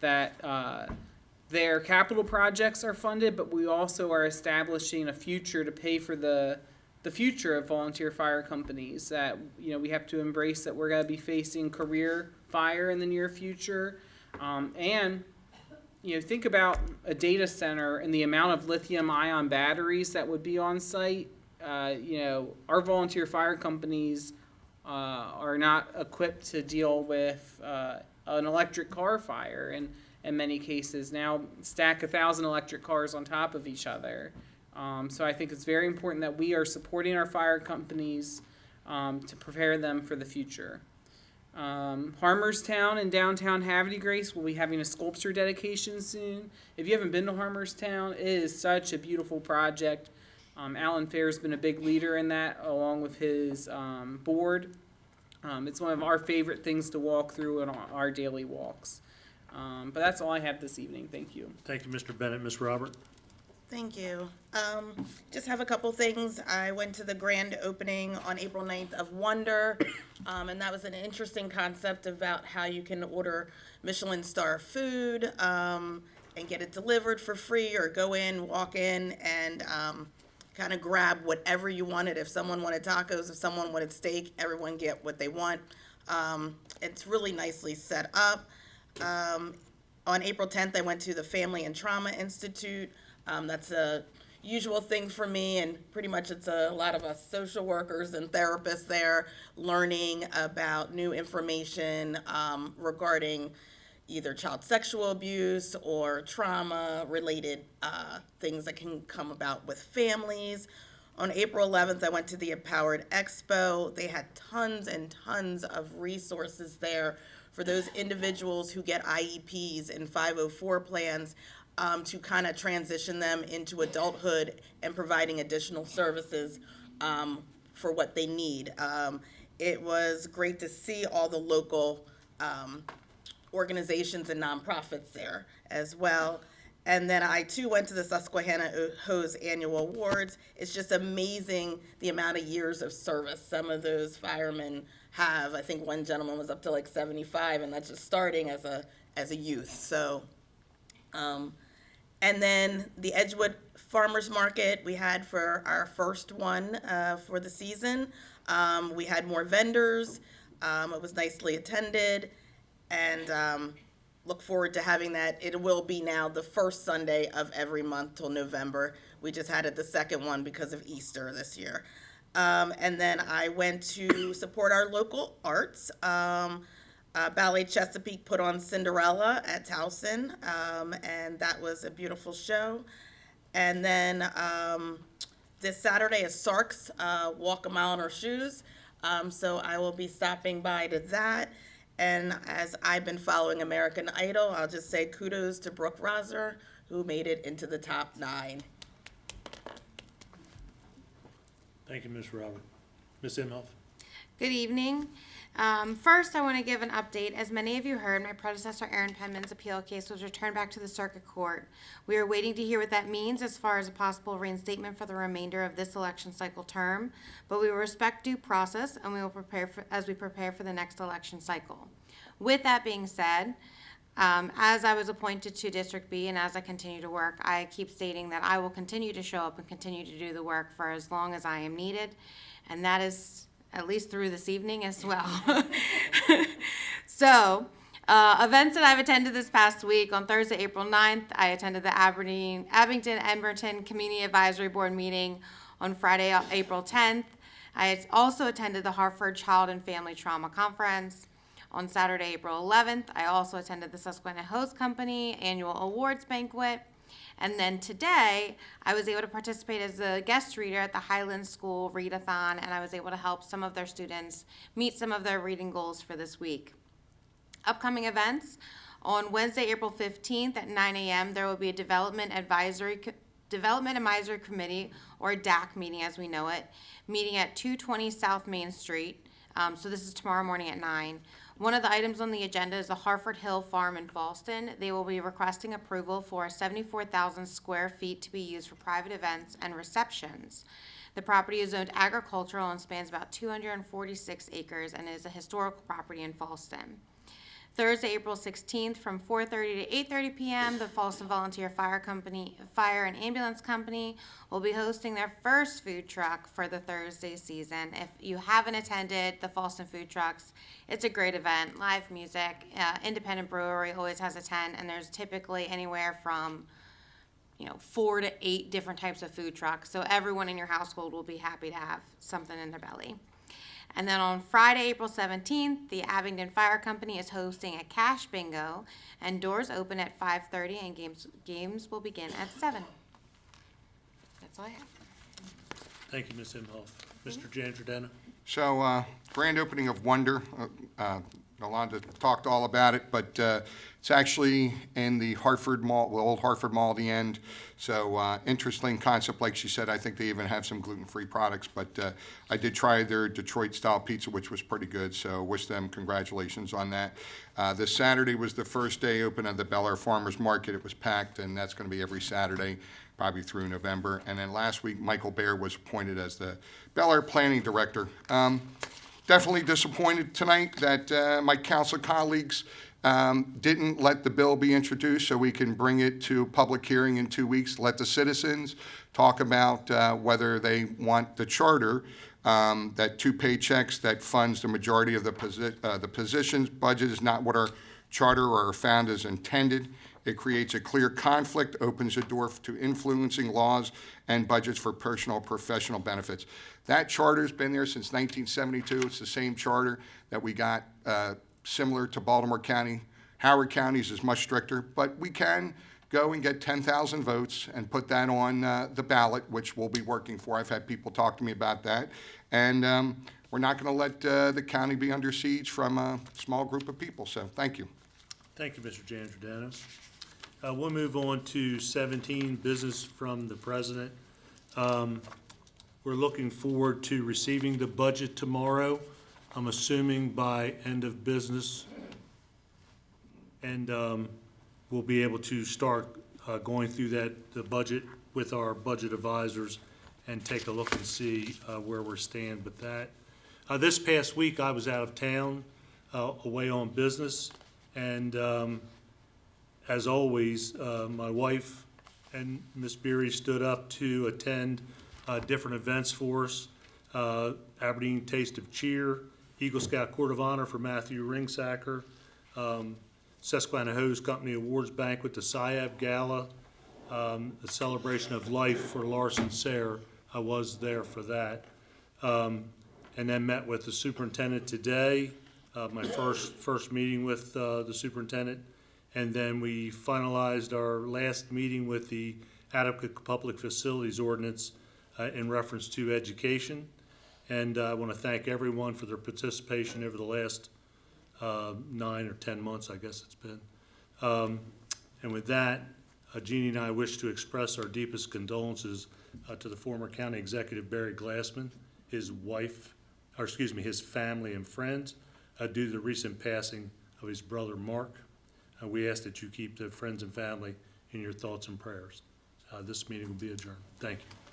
that their capital projects are funded, but we also are establishing a future to pay for the future of volunteer fire companies. That, you know, we have to embrace that we're going to be facing career fire in the near future. And, you know, think about a data center and the amount of lithium-ion batteries that would be on site. You know, our volunteer fire companies are not equipped to deal with an electric car fire, and in many cases now stack 1,000 electric cars on top of each other. So I think it's very important that we are supporting our fire companies to prepare them for the future. Harmerstown and downtown Havre de Grace will be having a sculpture dedication soon. If you haven't been to Harmerstown, it is such a beautiful project. Alan Fair's been a big leader in that, along with his board. It's one of our favorite things to walk through in our daily walks. But that's all I have this evening. Thank you. Thank you, Mr. Bennett. Ms. Robert? Thank you. Just have a couple things. I went to the grand opening on April 9th of Wonder, and that was an interesting concept about how you can order Michelin star food and get it delivered for free, or go in, walk in, and kind of grab whatever you wanted. If someone wanted tacos, if someone wanted steak, everyone get what they want. It's really nicely set up. On April 10th, I went to the Family and Trauma Institute. That's a usual thing for me, and pretty much it's a lot of us social workers and therapists there learning about new information regarding either child sexual abuse or trauma-related things that can come about with families. On April 11th, I went to the Empowered Expo. They had tons and tons of resources there for those individuals who get IEPs and 504 plans, to kind of transition them into adulthood and providing additional services for what they need. It was great to see all the local organizations and nonprofits there as well. And then I too went to the Susquehanna Hose Annual Awards. It's just amazing the amount of years of service some of those firemen have. I think one gentleman was up to like 75, and that's just starting as a youth. So, and then the Edgewood Farmers Market we had for our first one for the season. We had more vendors. It was nicely attended, and look forward to having that. It will be now the first Sunday of every month till November. We just had it the second one because of Easter this year. And then I went to support our local arts. Ballet Chesapeake put on Cinderella at Towson, and that was a beautiful show. And then this Saturday is Sark's Walk a Mile in Her Shoes, so I will be stopping by to that. And as I've been following American Idol, I'll just say kudos to Brooke Rosser, who made it into the top 9. Thank you, Ms. Robert. Ms. Imhoff? Good evening. First, I want to give an update. As many of you heard, my predecessor Aaron Penman's appeal case was returned back to the circuit court. We are waiting to hear what that means as far as a possible reinstatement for the remainder of this election cycle term, but we will respect due process and we will prepare as we prepare for the next election cycle. With that being said, as I was appointed to District B and as I continue to work, I keep stating that I will continue to show up and continue to do the work for as long as I am needed, and that is at least through this evening as well. So, events that I've attended this past week. On Thursday, April 9th, I attended the Abington-Edmonton Community Advisory Board meeting. On Friday, April 10th, I also attended the Harford Child and Family Trauma Conference. On Saturday, April 11th, I also attended the Susquehanna Hose Company Annual Awards Banquet. And then today, I was able to participate as a guest reader at the Highland School Readathon, and I was able to help some of their students meet some of their reading goals for this week. Upcoming events. On Wednesday, April 15th at 9 a.m., there will be a Development Advisory Committee, or DAC meeting as we know it, meeting at 220 South Main Street. So this is tomorrow morning at 9. One of the items on the agenda is the Harford Hill Farm in Fallston. They will be requesting approval for 74,000 square feet to be used for private events and receptions. The property is zoned agricultural and spans about 246 acres and is a historical property in Fallston. Thursday, April 16th from 4:30 to 8:30 p.m., the Fallston Volunteer Fire and Ambulance Company will be hosting their first food truck for the Thursday season. If you haven't attended the Fallston Food Trucks, it's a great event. Live music, independent brewery always has a tent, and there's typically anywhere from 4 to 8 different types of food trucks. So everyone in your household will be happy to have something in their belly. And then on Friday, April 17th, the Abington Fire Company is hosting a cash bingo, and doors open at 5:30, and games will begin at 7. That's all I have. Thank you, Ms. Imhoff. Mr. Giangiordano? So, grand opening of Wonder. Yolanda talked all about it, but it's actually in the Harford Mall, the old Harford Mall at the end. So interesting concept, like she said. I think they even have some gluten-free products, but I did try their Detroit-style pizza, which was pretty good, so wish them congratulations on that. This Saturday was the first day open of the Bel Air Farmers Market. It was packed, and that's going to be every Saturday, probably through November. And then last week, Michael Baer was appointed as the Bel Air Planning Director. Definitely disappointed tonight that my council colleagues didn't let the bill be introduced so we can bring it to public hearing in 2 weeks, let the citizens talk about whether they want the charter, that 2 paychecks that funds the majority of the positions. Budget is not what our charter or our founders intended. It creates a clear conflict, opens the door to influencing laws and budgets for personal professional benefits. That charter's been there since 1972. It's the same charter that we got similar to Baltimore County. Howard County's is much stricter, but we can go and get 10,000 votes and put that on the ballot, which we'll be working for. I've had people talk to me about that. And we're not going to let the county be under siege from a small group of people. So thank you. Thank you, Mr. Giangiordano. We'll move on to 17, business from the president. We're looking forward to receiving the budget tomorrow. I'm assuming by end of business. And we'll be able to start going through the budget with our budget advisors and take a look and see where we stand with that. This past week, I was out of town, away on business, and as always, my wife and Miss Beery stood up to attend different events for us. Aberdeen Taste of Cheer, Eagle Scout Court of Honor for Matthew Ringsacker, Susquehanna Hose Company Awards Banquet, the SIAB Gala, the Celebration of Life for Larson Sayre. I was there for that. And then met with the superintendent today, my first meeting with the superintendent. And then we finalized our last meeting with the Adequate Public Facilities Ordinance in reference to education. And I want to thank everyone for their participation over the last 9 or 10 months, I guess it's been. And with that, Jeannie and I wish to express our deepest condolences to the former county executive Barry Glassman, his wife, or excuse me, his family and friends, due to the recent passing of his brother Mark. We ask that you keep the friends and family in your thoughts and prayers. This meeting will be adjourned. Thank you.